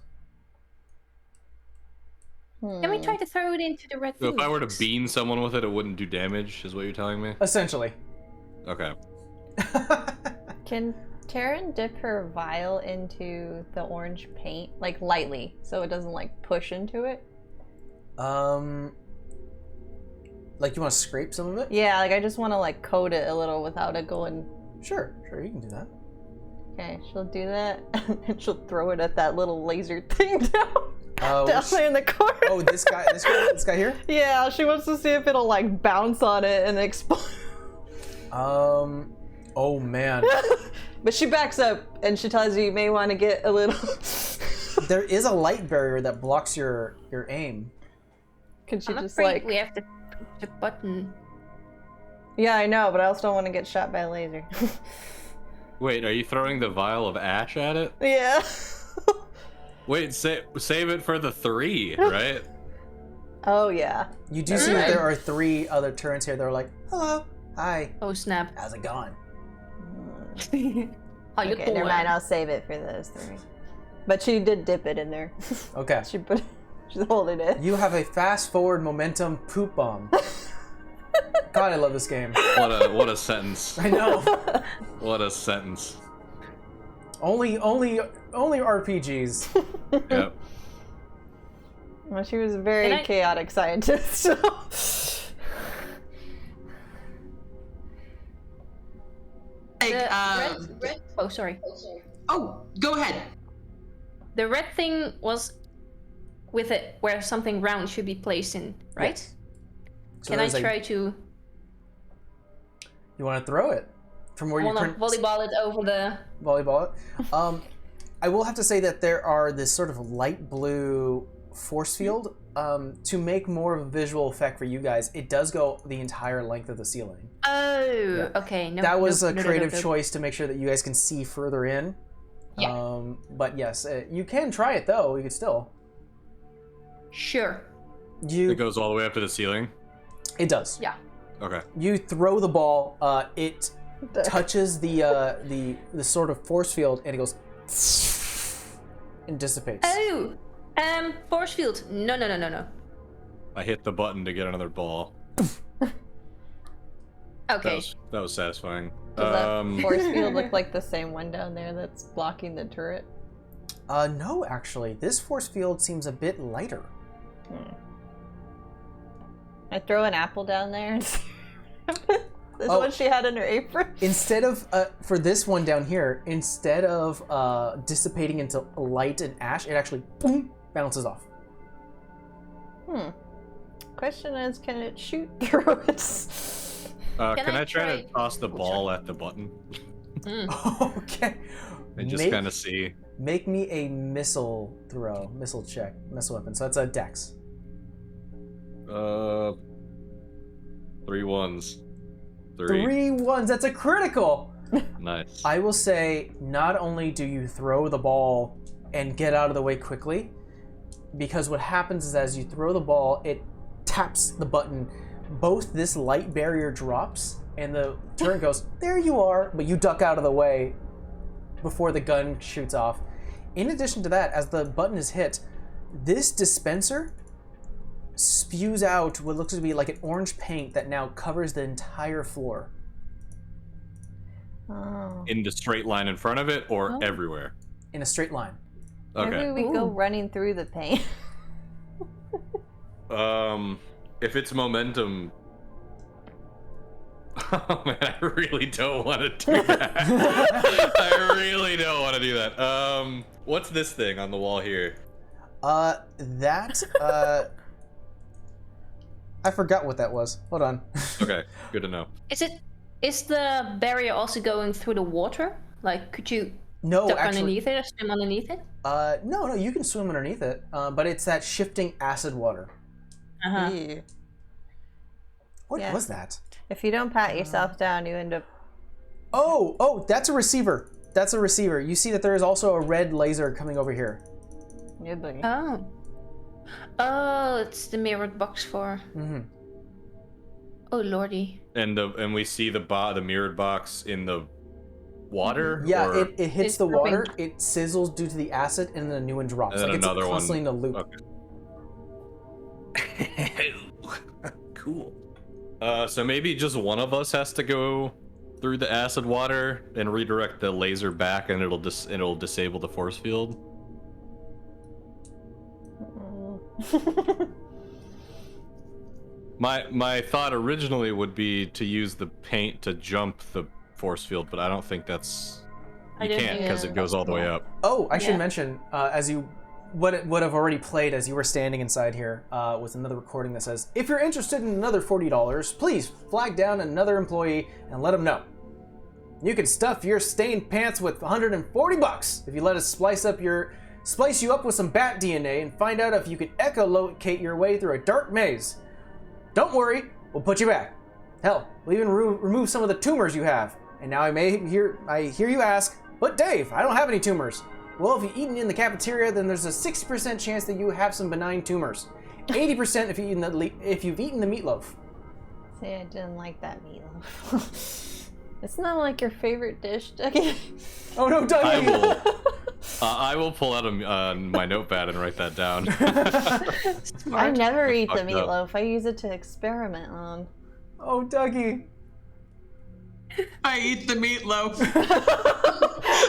Can we try to throw it into the red So if I were to things? bean someone with it, it wouldn't do damage, is what you're telling me? Essentially. Okay. Can Taryn dip her vial into the orange paint, like lightly, so it doesn't like push into it? Like you want to scrape some of it? Yeah, like I just want to like coat it a little without it going. Sure, you can do that. Okay, she'll do that, and she'll throw it at that little laser thing down Which- there in the corner. oh, this guy here. Yeah, she wants to see if it'll like bounce on it and explode. Oh man. But she backs up and she tells you may want to get a little. There is a light barrier that blocks your aim. Can she I'm just afraid like? we have to push the button. Yeah, I know, but I also don't want to get shot by a laser. Wait, are you throwing the vial of ash at it? Yeah. Wait, save it for the 3, right? Oh yeah. You do see that there are 3 other turrets here that are like, hello, hi, Oh snap. how's it going? How you Okay, never mind. I'll save it for those 3. But she did dip it in there. Okay. She's holding it. You have a fast forward momentum poop bomb. God, I love this game. What a sentence. I know. What a sentence. Only RPGs. Yep. Well, she was a very And I- chaotic scientist. So. Like, The red. Oh, sorry. oh, go ahead. The red thing was with it where something round should be placed in, right? So Can I there's a- try to? You want to throw it from where I you want to volleyball it over the. volleyball it. I will have to say that there are this sort of light blue force field. To make more of a visual effect for you guys, it does go the entire length of the ceiling. Oh, okay. No, That was no, a no, no, creative no, no. choice to make sure that you guys can see further in. Yeah. But yes, you can try it though. You could still. Sure. It goes all the way up to the ceiling? It does. Yeah. Okay. You throw the ball. It touches the sort of force field, and it goes and dissipates. Oh, force field. No. I hit the button to get another ball. Okay. That was satisfying. Does that force field look like the same one down there that's blocking the turret? No, actually, this force field seems a bit lighter. I throw an apple down there. This is Oh. what she had in her apron. Instead of for this one down here, instead of dissipating into light and ash, it actually boom, bounces off. Question is, can it shoot through it? Can I I try to try- toss the Oh, ball at the button Okay. and just kind of see? Make me a missile check, missile weapon. So that's a dex. 3 ones. 3 ones. That's a critical. Nice. I will say, not only do you throw the ball and get out of the way quickly, because what happens is as you throw the ball, it taps the button. Both this light barrier drops, and the turret goes, there you are, but you duck out of the way before the gun shoots off. In addition to that, as the button is hit, this dispenser spews out what looks to be like an orange paint that now covers the entire floor. Oh. In the straight line in front of it, or everywhere? In a straight line. Okay. Maybe we go Ooh. running through the paint. If it's momentum. Oh man, I really don't want to do that. I really don't want to do that. What's this thing on the wall here? I forgot what that was. Hold on. Okay, good to know. Is the barrier also going through the water? Like, could you No, duck actually, underneath it or swim underneath it? no, you can swim underneath it, but it's that shifting acid water. Uh-huh. Ew. What Yeah. was that? If you don't pat yourself down, you end up. Oh, that's a receiver. That's a receiver. You see that there is also a red laser coming over here. Yeah, buddy. Oh. Oh, it's the mirrored box for. Mm-hmm. Oh lordy. And we see the mirrored box in the water. Yeah, or... it hits It's the water, dripping. it sizzles due to the acid, and then a new one drops. And then Like it's another constantly one. in a loop. Okay. Cool. So maybe just one of us has to go through the acid water and redirect the laser back, and it'll disable the force field. My thought originally would be to use the paint to jump the force field, but I don't think that's. I You don't can't think because it goes all the way up. Oh, I should Yeah. mention, as you would have already played as you were standing inside here, was another recording that says, if you're interested in another $40, please flag down another employee and let them know. You can stuff your stained pants with $140 if you let us splice you up with some bat DNA and find out if you can echolocate your way through a dark maze. Don't worry, we'll put you back. Hell, we'll even remove some of the tumors you have. And now I hear you ask, but Dave, I don't have any tumors. Well, if you've eaten in the cafeteria, then there's a 60% chance that you have some benign tumors. 80% if you've eaten the meatloaf. See, I didn't like that meatloaf. It's not like your favorite dish, Dougie. Oh no, Dougie! I will pull out my notepad and write that down. I never eat the fucked up. meatloaf. I use it to experiment on. Oh, Dougie. I eat the meatloaf.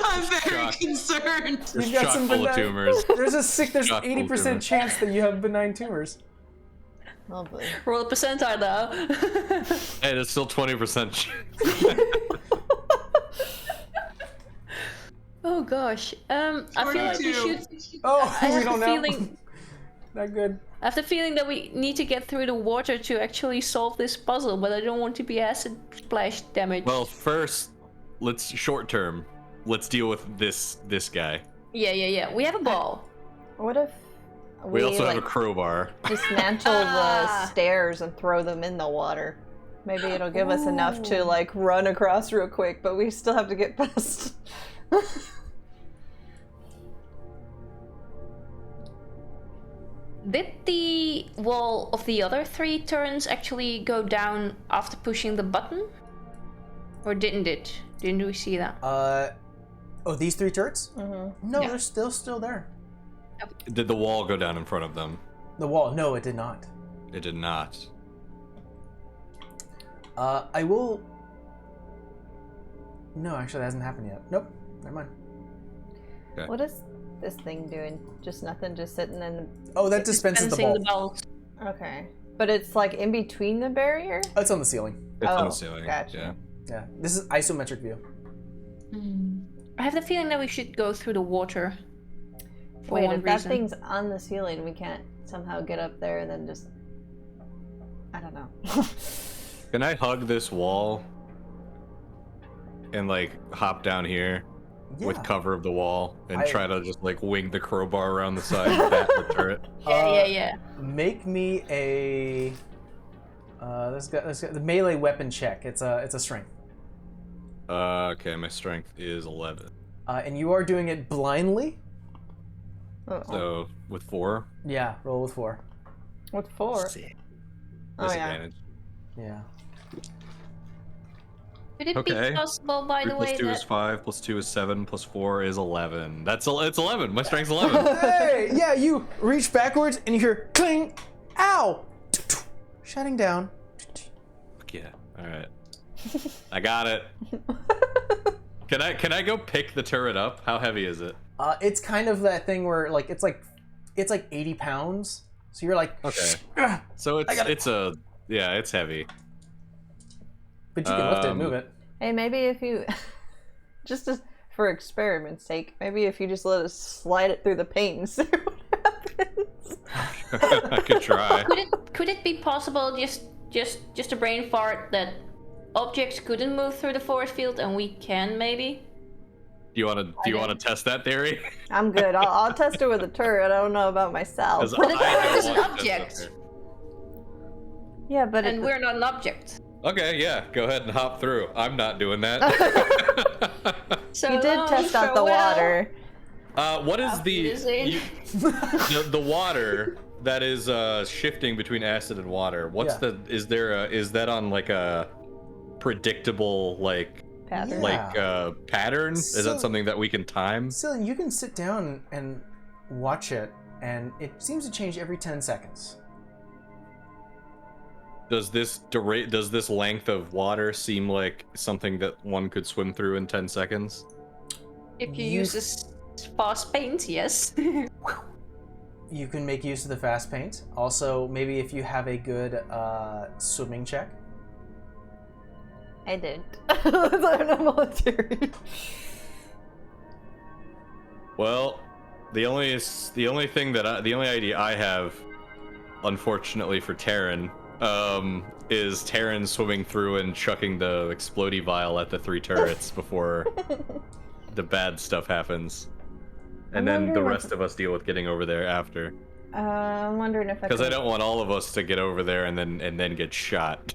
I'm very Shock. concerned. You've got Chock some full of benign- tumors. There's 80% tumors. chance that you have benign tumors. Lovely. Roll a percentile though. Hey, there's still 20%. Oh gosh. I feel like we 42. should. Oh, I we have don't the know. feeling. Not good. I have the feeling that we need to get through the water to actually solve this puzzle, but I don't want to be acid splash damaged. Well, first, short term. Let's deal with this guy. Yeah. We have a ball. What if We also have a like, crowbar. dismantle the stairs and throw them in the water? Maybe it'll give us enough to like run across real quick, but we still have to get past. Did the wall of the other 3 turns actually go down after pushing the button? Or didn't it? Didn't we see that? Oh, these 3 turrets? Mm-hmm. No, Yeah. they're still there. Did the wall go down in front of them? The wall, no, it did not. It did not. I will... No, actually, that hasn't happened yet. Nope, never mind. What is this thing doing? Just nothing, just sitting in Oh, that dispenses the Dispensing ball. balls. the... Okay. But it's like in between the barrier? Oh, it's on the ceiling. It's on Oh, the ceiling. gotcha. Yeah. Yeah, this is isometric view. I have the feeling that we should go through the water. For Wait, one if that reason. thing's on the ceiling, we can't somehow get up there and then just... I don't know. Can I hug this wall and like hop down here with cover of the wall and try to just like wing the crowbar around the side and bat the turret? Yeah. Make me a this guy the melee weapon check. It's a strength. Okay, my strength is 11. And you are doing it blindly. So with 4. Yeah, roll with 4. With 4? Oh, Disadvantage. Yeah. Could it be possible, by 3 the plus way, 2 that is 5, plus 2 is 7, plus 4 is 11. It's 11. My strength's 11. Hey, yeah, you reach backwards and you hear cling, ow, shutting down. Fuck yeah. All right. I got it. Can I go pick the turret up? How heavy is it? It's kind of that thing where like it's like 80 pounds. So you're like, okay. So it's heavy. But you can lift it and move it. Hey, maybe if you, for experiment's sake, maybe if you just let us slide it through the paint and see what happens. I could try. Could it be possible, just a brain fart, that objects couldn't move through the force field and we can maybe? Do you want to test that theory? I'm good. I'll test it with a turret. I don't know about myself. But the turret is an object. Yeah, but and we're not an object. Okay, yeah, go ahead and hop through. I'm not doing that. So you did test out the water. What is the water that is shifting between acid and water? What's is that on like a predictable pattern? Pattern? Is that something that we can time? So you can sit down and watch it, and it seems to change every 10 seconds. Does this length of water seem like something that one could swim through in 10 seconds? If you use this fast paint, yes. You can make use of the fast paint. Also, maybe if you have a good swimming check. I did. I'm not military. Well, the only idea I have, unfortunately for Terran, is Terran swimming through and chucking the explodey vial at the 3 turrets before the bad stuff happens, and then the rest of us deal with getting over there after. I'm wondering if because I don't want all of us to get over there and then get shot.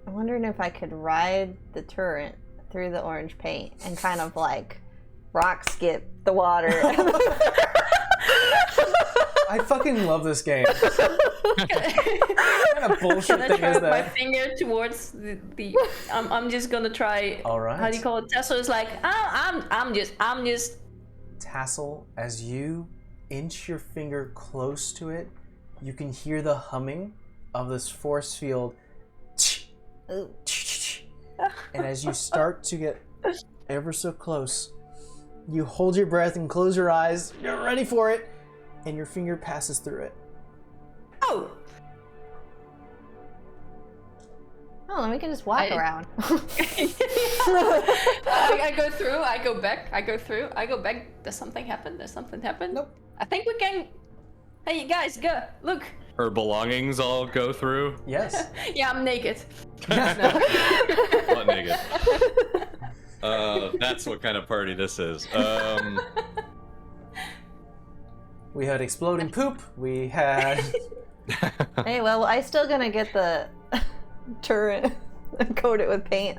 I'm wondering if I could ride the turret through the orange paint and kind of like rock skip the water. I fucking love this game. What kind of bullshit thing is that? My finger towards the I'm just gonna try. All right. How do you call it? Tassel is like, I'm just. Tassel, as you inch your finger close to it, you can hear the humming of this force field. And as you start to get ever so close, you hold your breath and close your eyes. You're ready for it, and your finger passes through it. Oh, then we can just walk around. I go through, I go back, I go through, I go back. Does something happen? Nope. I think we can. Hey, you guys, go look. Her belongings all go through? Yes. Yeah, I'm naked. Not naked. That's what kind of party this is. We had exploding poop. We had. Hey, well, I still gonna get the turret and coat it with paint.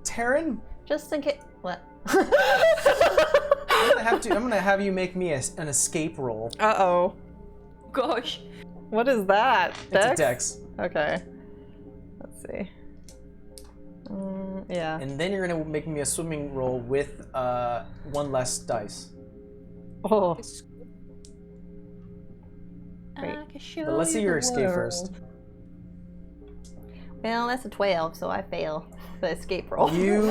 Terran? Just in case. What? I'm gonna have you make me an escape roll. Uh-oh. Gosh. What is that? It's a dex. Okay. Let's see. Yeah. And then you're gonna make me a swimming roll with 1 less dice. Oh. But let's see your escape first. Well, that's a 12, so I fail the escape roll. You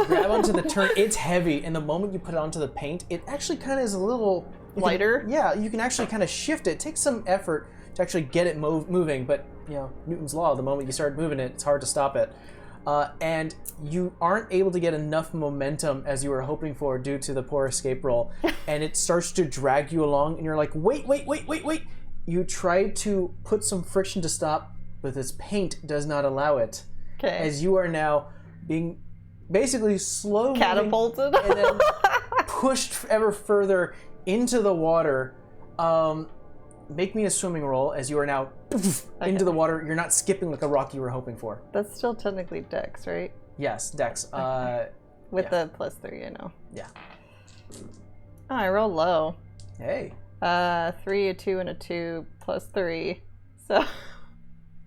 grab onto the turret. It's heavy, and the moment you put it onto the paint, it actually kind of is a little lighter. Yeah, you can actually kind of shift it. It takes some effort to actually get it moving, but you know, Newton's law, the moment you start moving it, it's hard to stop it. And you aren't able to get enough momentum as you were hoping for due to the poor escape roll, and it starts to drag you along, and you're like, wait. You try to put some friction to stop, but this paint does not allow it. Okay. As you are now being basically slow Catapulted. and then pushed ever further into the water. Make me a swimming roll as you are now into the water. You're not skipping like a rock you were hoping for. That's still technically Dex, right? Yes, Dex. With the +3, I know. Yeah. Oh, I roll low. Hey. 3, a 2, and a 2 +3. So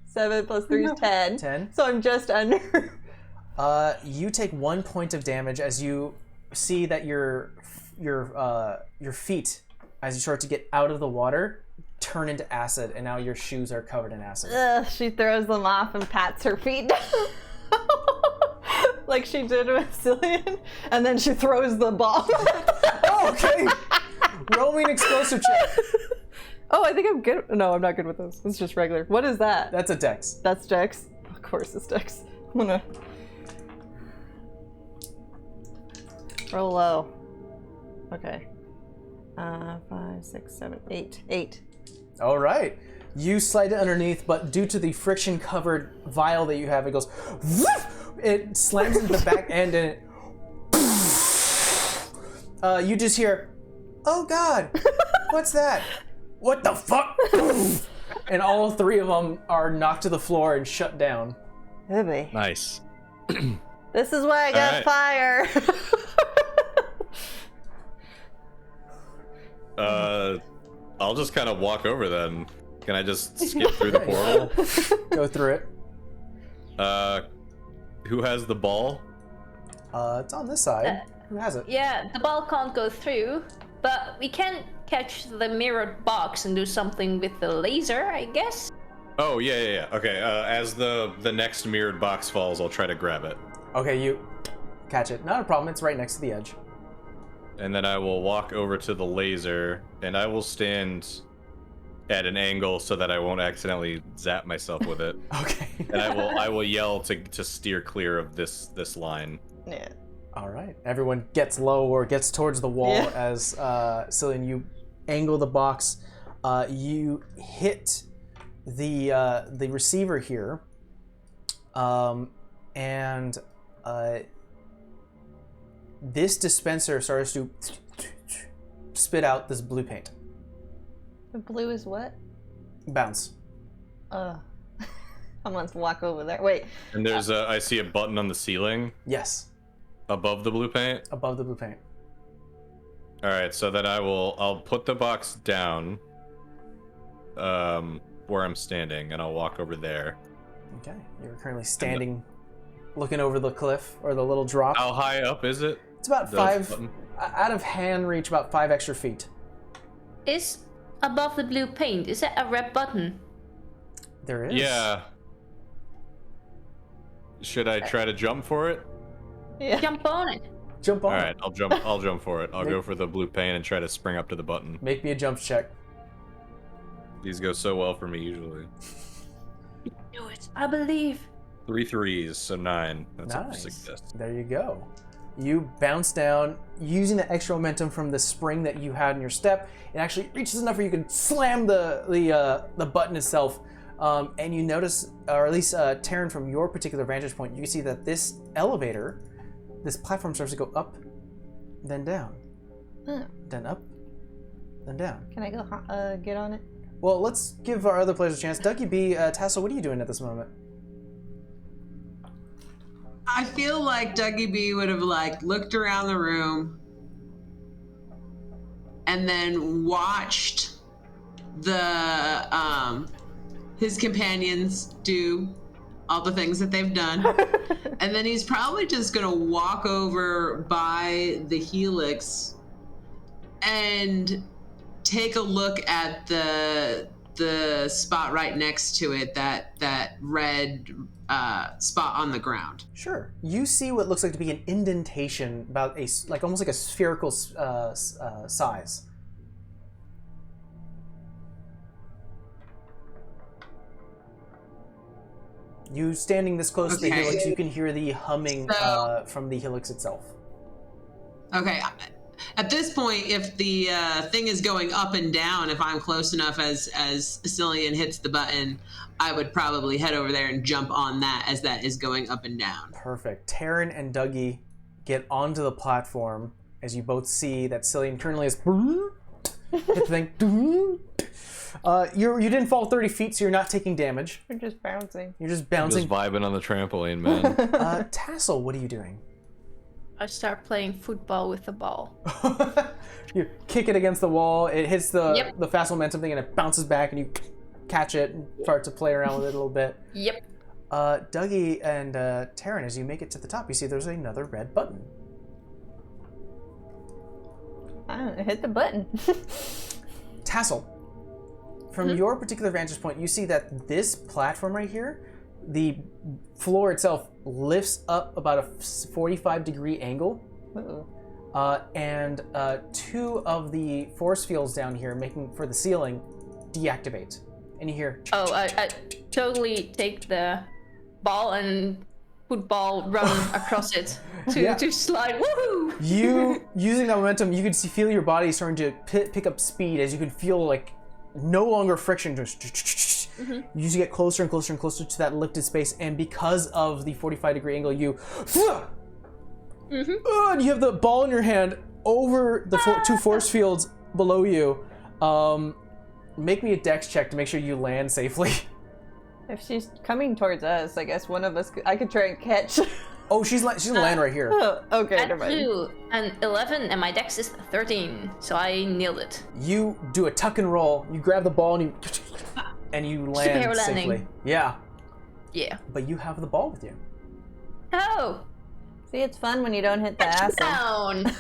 7 + 3 is 10. 10. So I'm just under. You take 1 point of damage as you see that your feet, as you start to get out of the water, turn into acid, and now your shoes are covered in acid. She throws them off and pats her feet down. Like she did with Cillian, and then she throws the ball. Oh, okay. Roll me an explosive check. Oh, I think I'm good. No, I'm not good with this. It's just regular. What is that? That's a Dex. That's Dex. Of course it's Dex. I'm gonna roll low. Okay. 5, 6, 7, 8. 8. All right. You slide it underneath, but due to the friction-covered vial that you have, it goes. It slams into the back end, and it. You just hear, "Oh God, what's that? What the fuck?" And all 3 of them are knocked to the floor and shut down. Baby. Nice. This is why I got Alright. fire. I'll just kind of walk over then. Can I just skip through the portal? Go through it. Who has the ball? It's on this side. Who has it? Yeah, the ball can't go through, but we can catch the mirrored box and do something with the laser, I guess. Oh, yeah. Okay, as the next mirrored box falls, I'll try to grab it. Okay, you catch it. Not a problem. It's right next to the edge. And then I will walk over to the laser, and I will stand at an angle so that I won't accidentally zap myself with it. Okay. And I will yell to steer clear of this line. Yeah. All right. Everyone gets low or gets towards the wall as Cillian, you angle the box. You hit the receiver here, and this dispenser starts to spit out this blue paint. The blue is what? Bounce. I'm gonna walk over there. Wait. And there's I see a button on the ceiling Yes. above the blue paint. Above the blue paint. All right, so then I'll put the box down, where I'm standing, and I'll walk over there. Okay. You're currently standing, looking over the cliff or the little drop. How high up is it? It's about The 5, button? out of hand reach, about 5 extra feet. Is above the blue paint, is that a red button? There is. Yeah. Should I try to jump for it? Yeah. Jump on it. Jump on. All right, I'll jump for it. I'll go for the blue paint and try to spring up to the button. Make me a jump check. These go so well for me usually. Do it. I believe. 3 3s, so 9. That's a Nice. success. There you go. You bounce down using the extra momentum from the spring that you had in your step. It actually reaches enough where you can slam the button itself, and you notice, or at least Taryn, from your particular vantage point, you can see that this elevator, this platform starts to go up, then down, then up, then down. Can I go get on it? Well, let's give our other players a chance. Dougie B, Tassel, what are you doing at this moment? I feel like Dougie B would have looked around the room and then watched the his companions do all the things that they've done. And then he's probably just gonna walk over by the helix and take a look at the spot right next to it, that red spot on the ground. Sure. You see what looks like to be an indentation, about almost like a spherical size. You standing this close to the Okay. helix, you can hear the humming from the helix itself. Okay. At this point, if the thing is going up and down, if I'm close enough as Cillian hits the button, I would probably head over there and jump on that as that is going up and down. Perfect. Taryn and Dougie get onto the platform as you both see that Cillian currently is hit the thing. You didn't fall 30 feet, so you're not taking damage. You're just bouncing. You're just bouncing. Just vibing on the trampoline, man. Tassel, what are you doing? I start playing football with the ball. You kick it against the wall, it hits the Yep. fast momentum thing, and it bounces back, and you catch it and start to play around with it a little bit. Yep. Dougie and Taryn, as you make it to the top, you see there's another red button. Hit the button. Tassel, from your particular vantage point, you see that this platform right here, the floor itself lifts up about a 45-degree angle. Uh-oh. And two of the force fields down here making for the ceiling deactivate. And you hear... Oh, I totally take the ball and football run across it to slide. Woohoo! You, using that momentum, you can feel your body starting to pick up speed as you can feel like no longer friction. Just you just get closer and closer and closer to that lifted space, and because of the 45-degree angle, you and you have the ball in your hand over the two force fields below you. Make me a dex check to make sure you land safely. If she's coming towards us, I guess one of us I could try and catch. Oh, she's gonna land right here. Oh, okay, At never mind. 2 and 11, and my dex is 13, so I nailed it. You do a tuck and roll. You grab the ball and you land Superhero landing. safely. Yeah, Yeah. but you have the ball with you. Oh! See, it's fun when you don't hit the asshole. Down!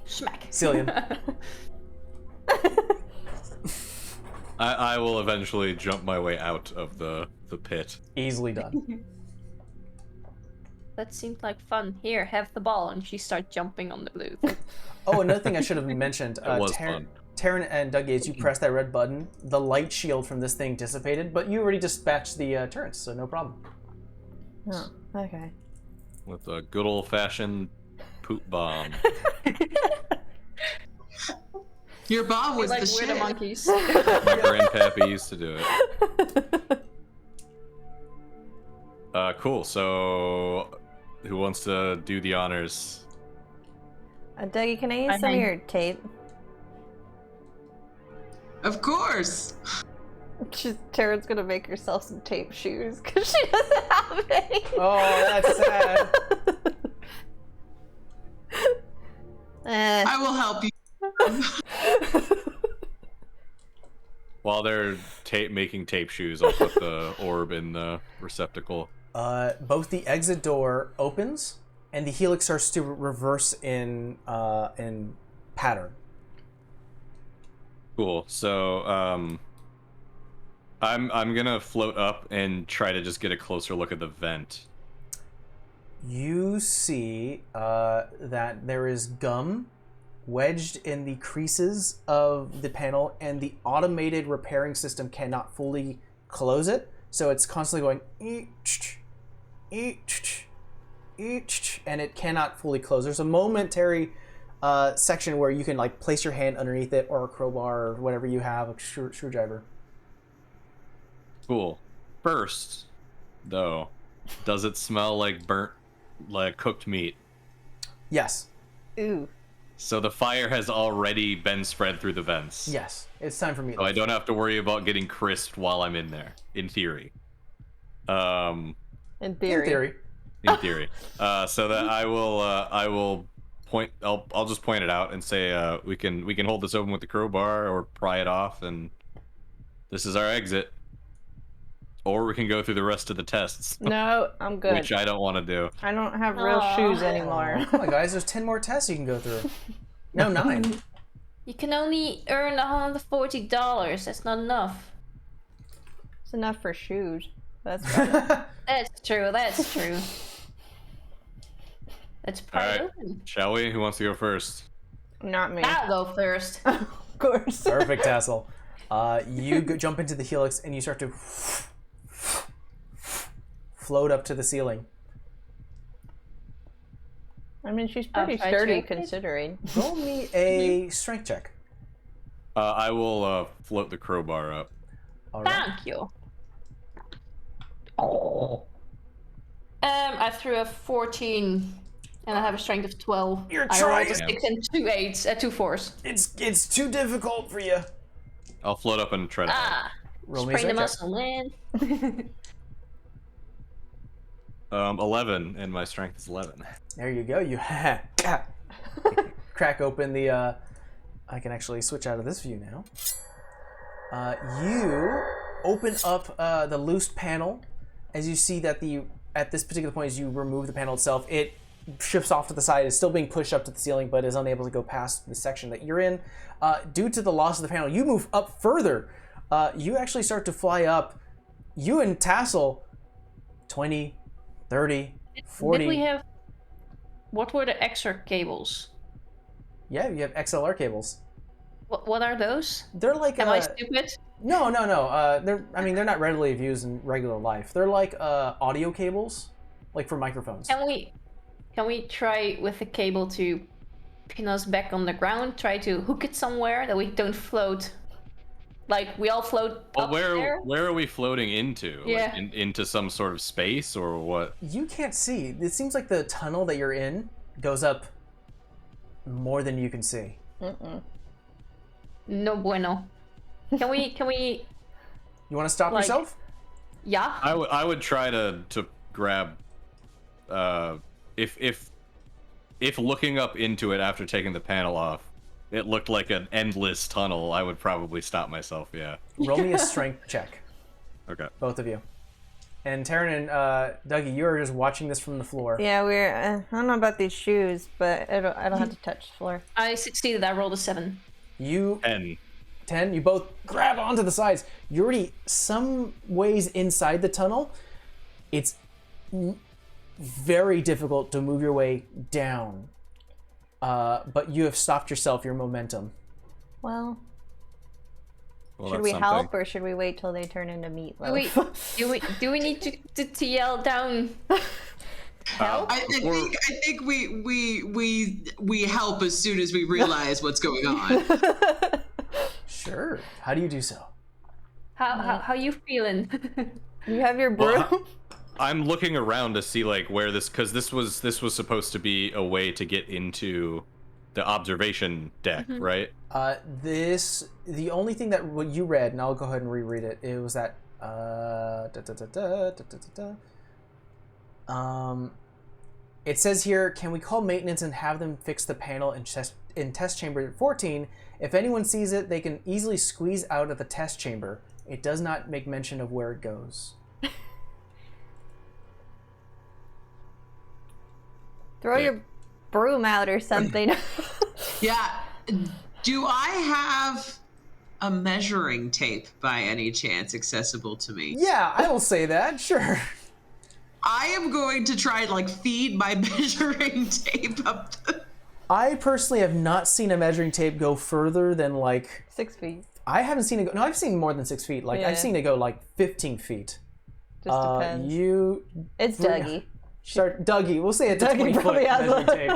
Smack. Cillian. I will eventually jump my way out of the pit. Easily done. That seemed like fun. Here, have the ball, and she starts jumping on the blue. Oh, another thing I should have mentioned. It was fun. Taryn and Dougie, as you press that red button, the light shield from this thing dissipated, but you already dispatched the turrets, so no problem. Oh, okay. With a good old-fashioned poop bomb. Your bomb was Like the we're the shit. monkeys. My grandpappy used to do it. Cool. So, who wants to do the honors? Dougie, can I use some of your tape? Of course. Taryn's gonna make herself some tape shoes because she doesn't have any. Oh, that's sad. I will help you. While they're making tape shoes, I'll put the orb in the receptacle. Both the exit door opens and the helix starts to reverse in pattern. Cool. So, I'm gonna float up and try to just get a closer look at the vent. You see that there is gum wedged in the creases of the panel, and the automated repairing system cannot fully close it, so it's constantly going and it cannot fully close. There's a momentary section where you can like place your hand underneath it, or a crowbar, or whatever you have, a screwdriver. Cool. First, though, does it smell like cooked meat? Yes. Ooh. So the fire has already been spread through the vents. Yes. It's time for me. So I don't have to worry about getting crisped while I'm in there, in theory. In theory. In theory. In theory. So that I will point. I'll just point it out and say we can hold this open with the crowbar or pry it off, and this is our exit. Or we can go through the rest of the tests. No, I'm good. Which I don't want to do. I don't have real shoes anymore. Come on, guys. There's 10 more tests you can go through. No, 9. You can only earn $140. That's not enough. It's enough for shoes. That's fine. That's true. That's true. Let's All pry it right. open. Shall we? Who wants to go first? Not me. I'll go first. Of course. Perfect, Tassel. You jump into the helix and you start to float up to the ceiling. I mean, she's I'll pretty try to sturdy make it. considering. Roll me a strength check. I will float the crowbar up. All right. Thank you. Oh. I threw a 14, and I have a strength of 12. You're I rolled a trying. 6 and 2 8s, 2 4s. It's too difficult for you. I'll float up and try to. Roll me a Sprain the strength check. muscle, man. 11, and my strength is 11. There you go. You crack open the. I can actually switch out of this view now. You open up the loose panel, as you see that at this particular point, as you remove the panel itself, it shifts off to the side. It's still being pushed up to the ceiling, but is unable to go past the section that you're in. Due to the loss of the panel, you move up further. You actually start to fly up. You and Tassel, 20, 30, 40. Did we have... What were the extra cables? Yeah, you have XLR cables. What are those? They're like Am I stupid? No. They're not readily used in regular life. They're like audio cables, like for microphones. Can we try with the cable to pin us back on the ground? Try to hook it somewhere that we don't float. Like we all float Well, up there. where are we floating into? Yeah. Like into some sort of space or what? You can't see. It seems like the tunnel that you're in goes up more than you can see. No bueno. Can we? You want to stop Like- yourself? Yeah. I would try to grab. If looking up into it after taking the panel off, it looked like an endless tunnel, I would probably stop myself. Yeah. Roll me a strength check, Okay. both of you. And Taryn and Dougie, you are just watching this from the floor. Yeah, we're. I don't know about these shoes, but I don't have to touch the floor. I succeeded. I rolled a 7. You And 10, you both grab onto the sides. You're already some ways inside the tunnel. It's very difficult to move your way down. But you have stopped yourself, your momentum. Well, well, should that's we something. help or should we wait till they turn into meatloaf? Do we need to yell down? Help? I think we help as soon as we realize what's going on. Sure. How do you do so? How you feeling? You have your broom. Well, I'm looking around to see like where because this was supposed to be a way to get into the observation deck, right? The only thing that what you read, and I'll go ahead and reread it. It was that it says here, can we call maintenance and have them fix the panel in test chamber 14? If anyone sees it, they can easily squeeze out of the test chamber. It does not make mention of where it goes. Throw your broom out or something. Yeah. Do I have a measuring tape by any chance accessible to me? Yeah, I will say that. Sure. I am going to try and feed my measuring tape up the... I personally have not seen a measuring tape go further than 6 feet. I haven't seen it go. No, I've seen more than 6 feet. Yeah. I've seen it go 15 feet. Just depends. It's Dougie. Start Dougie. We'll say it's a Dougie 20-foot probably has measuring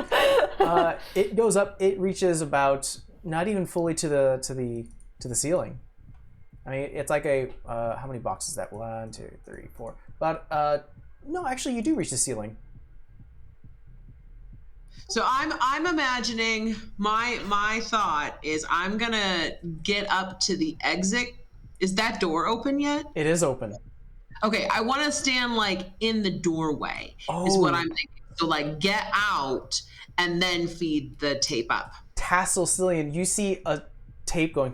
one. tape. It goes up. It reaches about not even fully to the ceiling. I mean, it's like a how many boxes is that? 1, 2, 3, 4. About no, actually, you do reach the ceiling. So I'm imagining my thought is I'm gonna get up to the exit. Is that door open yet? It is open. Okay, I want to stand in the doorway. Is what I'm thinking. So get out and then feed the tape up. Tassel Cillian, you see a tape going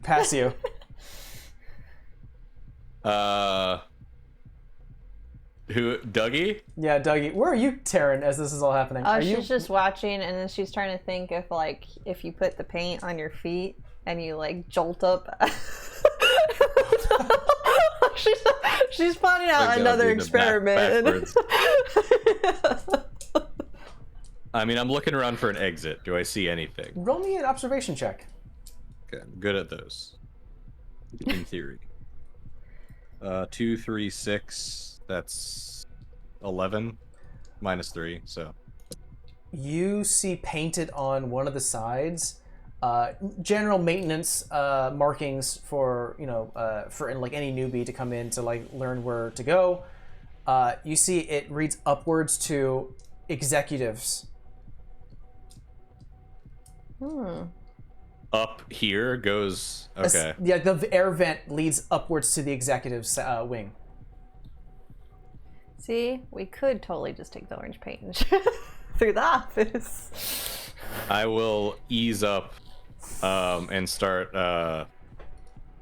past you. Who? Dougie? Yeah, Dougie. Where are you, Taryn, as this is all happening? Are you? She's just watching, and then she's trying to think if you put the paint on your feet and you jolt up. she's plotting out Like, another do the experiment. backwards. I mean, I'm looking around for an exit. Do I see anything? Roll me an observation check. Okay, I'm good at those. In theory. 2, 3, 6. That's 11. -3, so. You see painted on one of the sides general maintenance markings for for like any newbie to come in to like learn where to go. You see it reads upwards to executives. Up here goes, okay. Yeah, the air vent leads upwards to the executives wing. See, we could totally just take the orange paint and through the office. I will ease up and start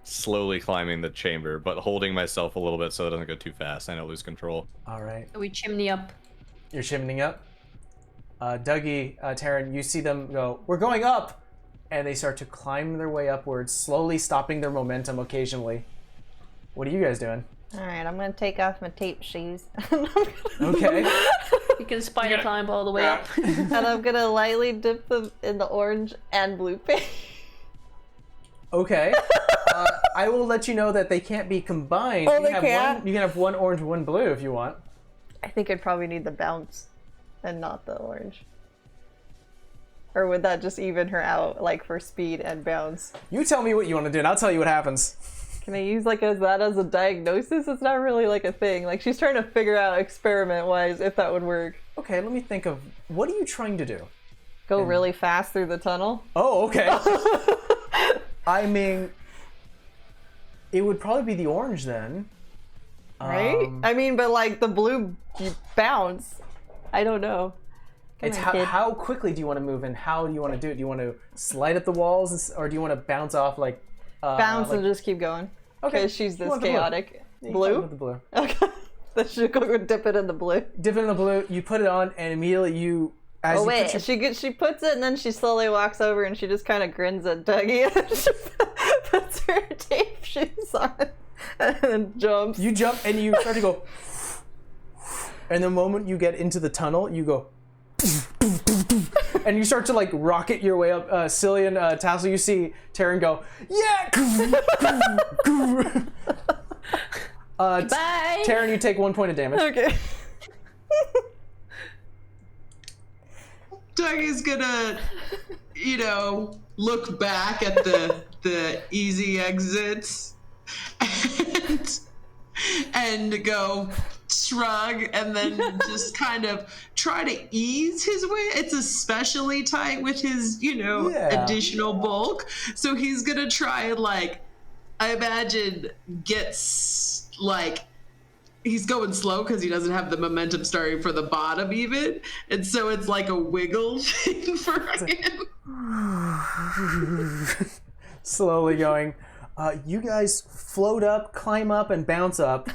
slowly climbing the chamber, but holding myself a little bit so it doesn't go too fast and I don't lose control. All right. We chimney up. You're chimneying up. Dougie, Taryn, you see them go, "We're going up!" And they start to climb their way upwards, slowly stopping their momentum occasionally. What are you guys doing? All right, I'm gonna take off my tape shoes. Okay. You can spider climb all the way up. And I'm gonna lightly dip them in the orange and blue paint. Okay. I will let you know that they can't be combined. Oh, you they have can't? You can have one orange, one blue if you want. I think I'd probably need the bounce and not the orange. Or would that just even her out, like for speed and bounce? You tell me what you want to do, and I'll tell you what happens. Can I use like that as a diagnosis? It's not really like a thing. Like she's trying to figure out experiment-wise if that would work. Okay, let me think of, what are you trying to do? Go really fast through the tunnel? Oh, okay. I mean, it would probably be the orange then. Right? I mean, but like the blue you bounce. I don't know. It's how quickly do you want to move and how do you want to do it? Do you want to slide at the walls or do you want to bounce off like... bounce like, and just keep going. Okay, Because she's you this want the blue. chaotic. Yeah, you Blue? can with the blue. Okay. Then she'll go dip it in the blue. Dip it in the blue, you put it on, and immediately you... As Oh you wait, put your- she puts it and then she slowly walks over and she just kind of grins at Dougie and then she puts her tape shoes on and then jumps. You jump and you start to go... And the moment you get into the tunnel, you go... And you start to like rocket your way up. Cillian, Tassel, you see Taryn go, "Yeah!" Bye! Taryn, you take 1 point of damage. Okay. Dougie's gonna, look back at the easy exits and go shrug and then just kind of try to ease his way. It's especially tight with his, additional bulk. So he's gonna try and I imagine he's going slow because he doesn't have the momentum starting for the bottom even. And so it's like a wiggle thing for him. Slowly going. You guys float up, climb up, and bounce up.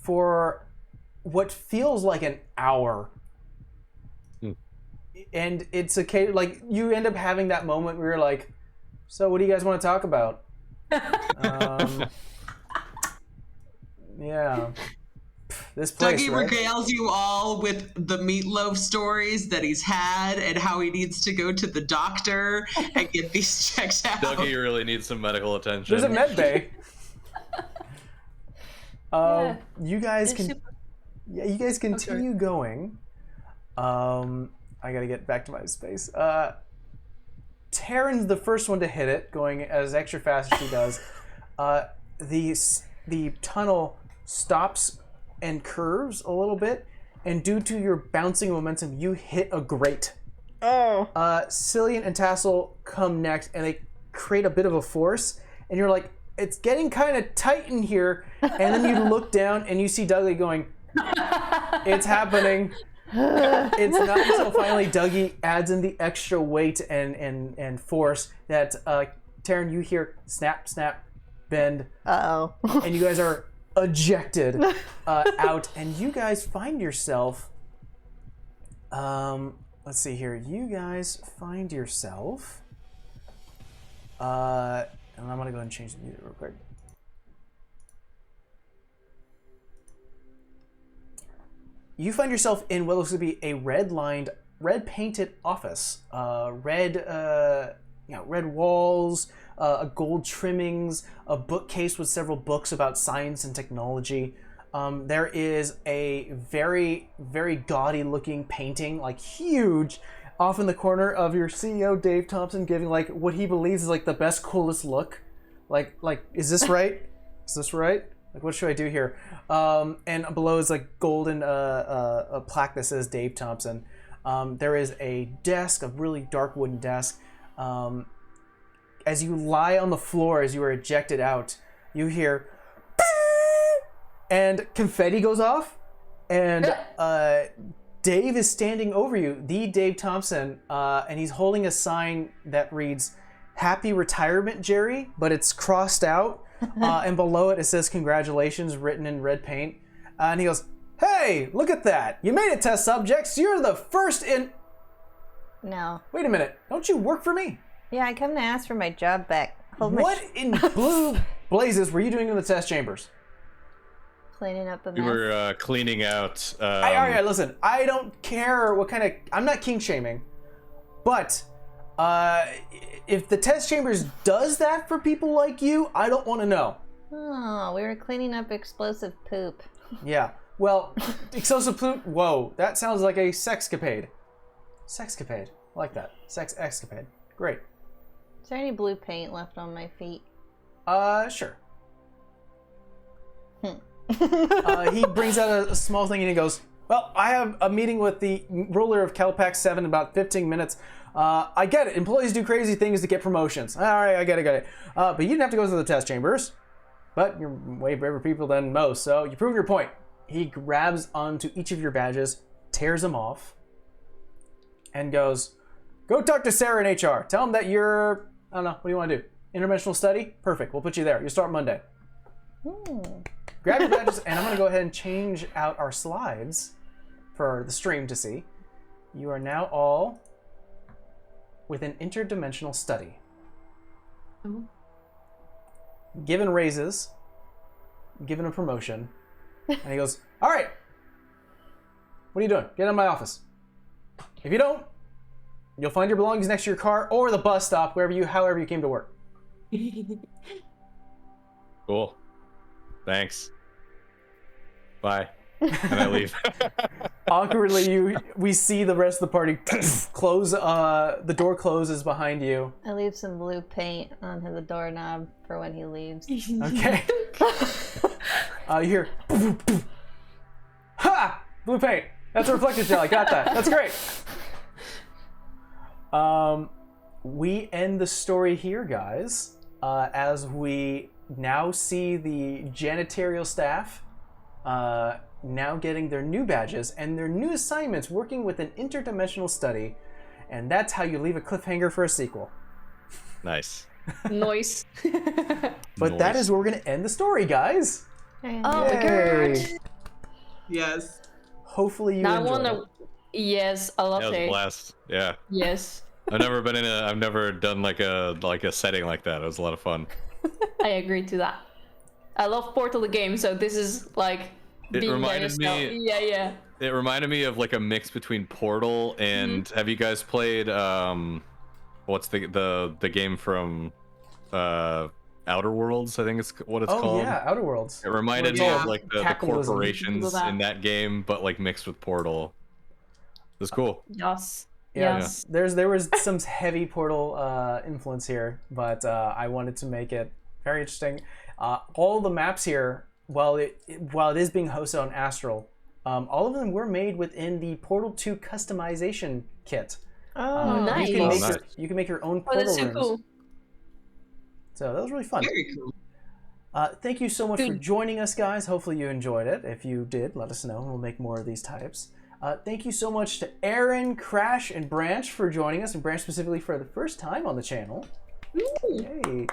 For what feels like an hour. And it's like you end up having that moment where you're like, so what do you guys want to talk about? Yeah. This place, Dougie right? regales you all with the meatloaf stories that he's had and how he needs to go to the doctor and get these checked out. Dougie really needs some medical attention. There's a med bay. You guys you guys continue going. I gotta get back to my space. Taryn's the first one to hit it, going as extra fast as she does. The tunnel stops and curves a little bit, and due to your bouncing momentum, you hit a grate. Oh. Cillian and Tassel come next, and they create a bit of a force, and you're like, it's getting kind of tight in here, and then you look down and you see Dougie going, it's happening. It's not until finally Dougie adds in the extra weight and force that Taryn, you hear snap, snap, bend, Uh-oh. and you guys are ejected out, and you guys find yourself. Let's see here. You guys find yourself. And I'm gonna go ahead and change the music real quick. You find yourself in what looks to be a red painted office. Red walls, gold trimmings, a bookcase with several books about science and technology. there is a very, very gaudy looking painting, like huge, off in the corner of your CEO, Dave Thompson, giving like what he believes is like the best, coolest look. Like, is this right? Is this right? Like, what should I do here? And below is like golden a plaque that says Dave Thompson. There is a desk, a really dark wooden desk. As you lie on the floor, as you are ejected out, you hear and confetti goes off, and Dave is standing over you, the Dave Thompson, and he's holding a sign that reads "Happy Retirement, Jerry," but it's crossed out, and below it says "Congratulations" written in red paint, and he goes, "Hey, look at that! You made it, test subjects. You're the first in." No. Wait a minute! Don't you work for me? Yeah, I come to ask for my job back. What in blue blazes were you doing in the test chambers? Cleaning up a mess. We were cleaning out. All right, listen. I don't care what kind of. I'm not king shaming, but if the test chambers does that for people like you, I don't want to know. Oh, we were cleaning up explosive poop. Yeah. Well, explosive poop. Whoa, that sounds like a sexcapade. Sexcapade. I like that. Sex escapade. Great. Is there any blue paint left on my feet? Sure. He brings out a small thing and he goes, "Well, I have a meeting with the ruler of Calpax 7 in about 15 minutes. I get it. Employees do crazy things to get promotions. All right, I get it. But you didn't have to go through the test chambers. But you're way braver people than most, so you prove your point." He grabs onto each of your badges, tears them off, and goes, "Go talk to Sarah in HR. Tell them that you're, I don't know, what do you want to do? Interventional study? Perfect. We'll put you there. You start Monday." Grab your badges, and I'm going to go ahead and change out our slides for the stream to see. You are now all with an interdimensional study. Given raises, given a promotion, and he goes, "All right, what are you doing? Get out of my office. If you don't, you'll find your belongings next to your car or the bus stop, however you came to work." Cool. Thanks. Bye. And I leave. Awkwardly, we see the rest of the party close. The door closes behind you. I leave some blue paint onto the doorknob for when he leaves. Okay. You hear, ha! Blue paint. That's a reflective gel. I got that. That's great. We end the story here, guys, as we now see the janitorial staff now getting their new badges and their new assignments working with an interdimensional study, and that's how you leave a cliffhanger for a sequel. Nice. Noise. But that is where we're going to end the story, guys. Oh my Yay. god. Yes. Hopefully you Now I enjoyed wanna. it. Yes, I love That was a it. blast. Yeah. Yes, I've never done like a setting like that. It was a lot of fun. I agree to that. I love Portal the game, so this is like It being reminded there as well. me- Yeah. It reminded me of like a mix between Portal and have you guys played what's the game from Outer Worlds, I think it's what it's Oh called. yeah, Outer Worlds. It reminded Where me it's of all like the capitalism. corporations That. in that game, but like mixed with Portal. It was cool. Yes. Yeah, Yes. there was some heavy Portal influence here, but I wanted to make it very interesting. All the maps here, while it is being hosted on Astral, all of them were made within the Portal 2 customization kit. Oh, nice. You can make your own Oh, portal that's so rooms. cool. So that was really fun. Very cool. Thank you so much for Good. joining us, guys. Hopefully you enjoyed it. If you did, let us know, and we'll make more of these types. Thank you so much to Aaron, Crash, and Branch for joining us, and Branch specifically for the first time on the channel. Ooh, Yay!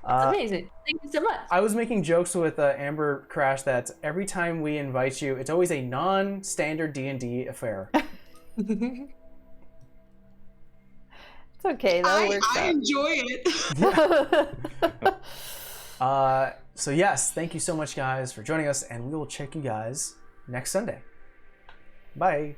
amazing. Thank you so much. I was making jokes with Amber Crash that every time we invite you, it's always a non-standard D&D affair. it's okay. That works I out. enjoy it. So yes, thank you so much, guys, for joining us, and we will check you guys next Sunday. Bye.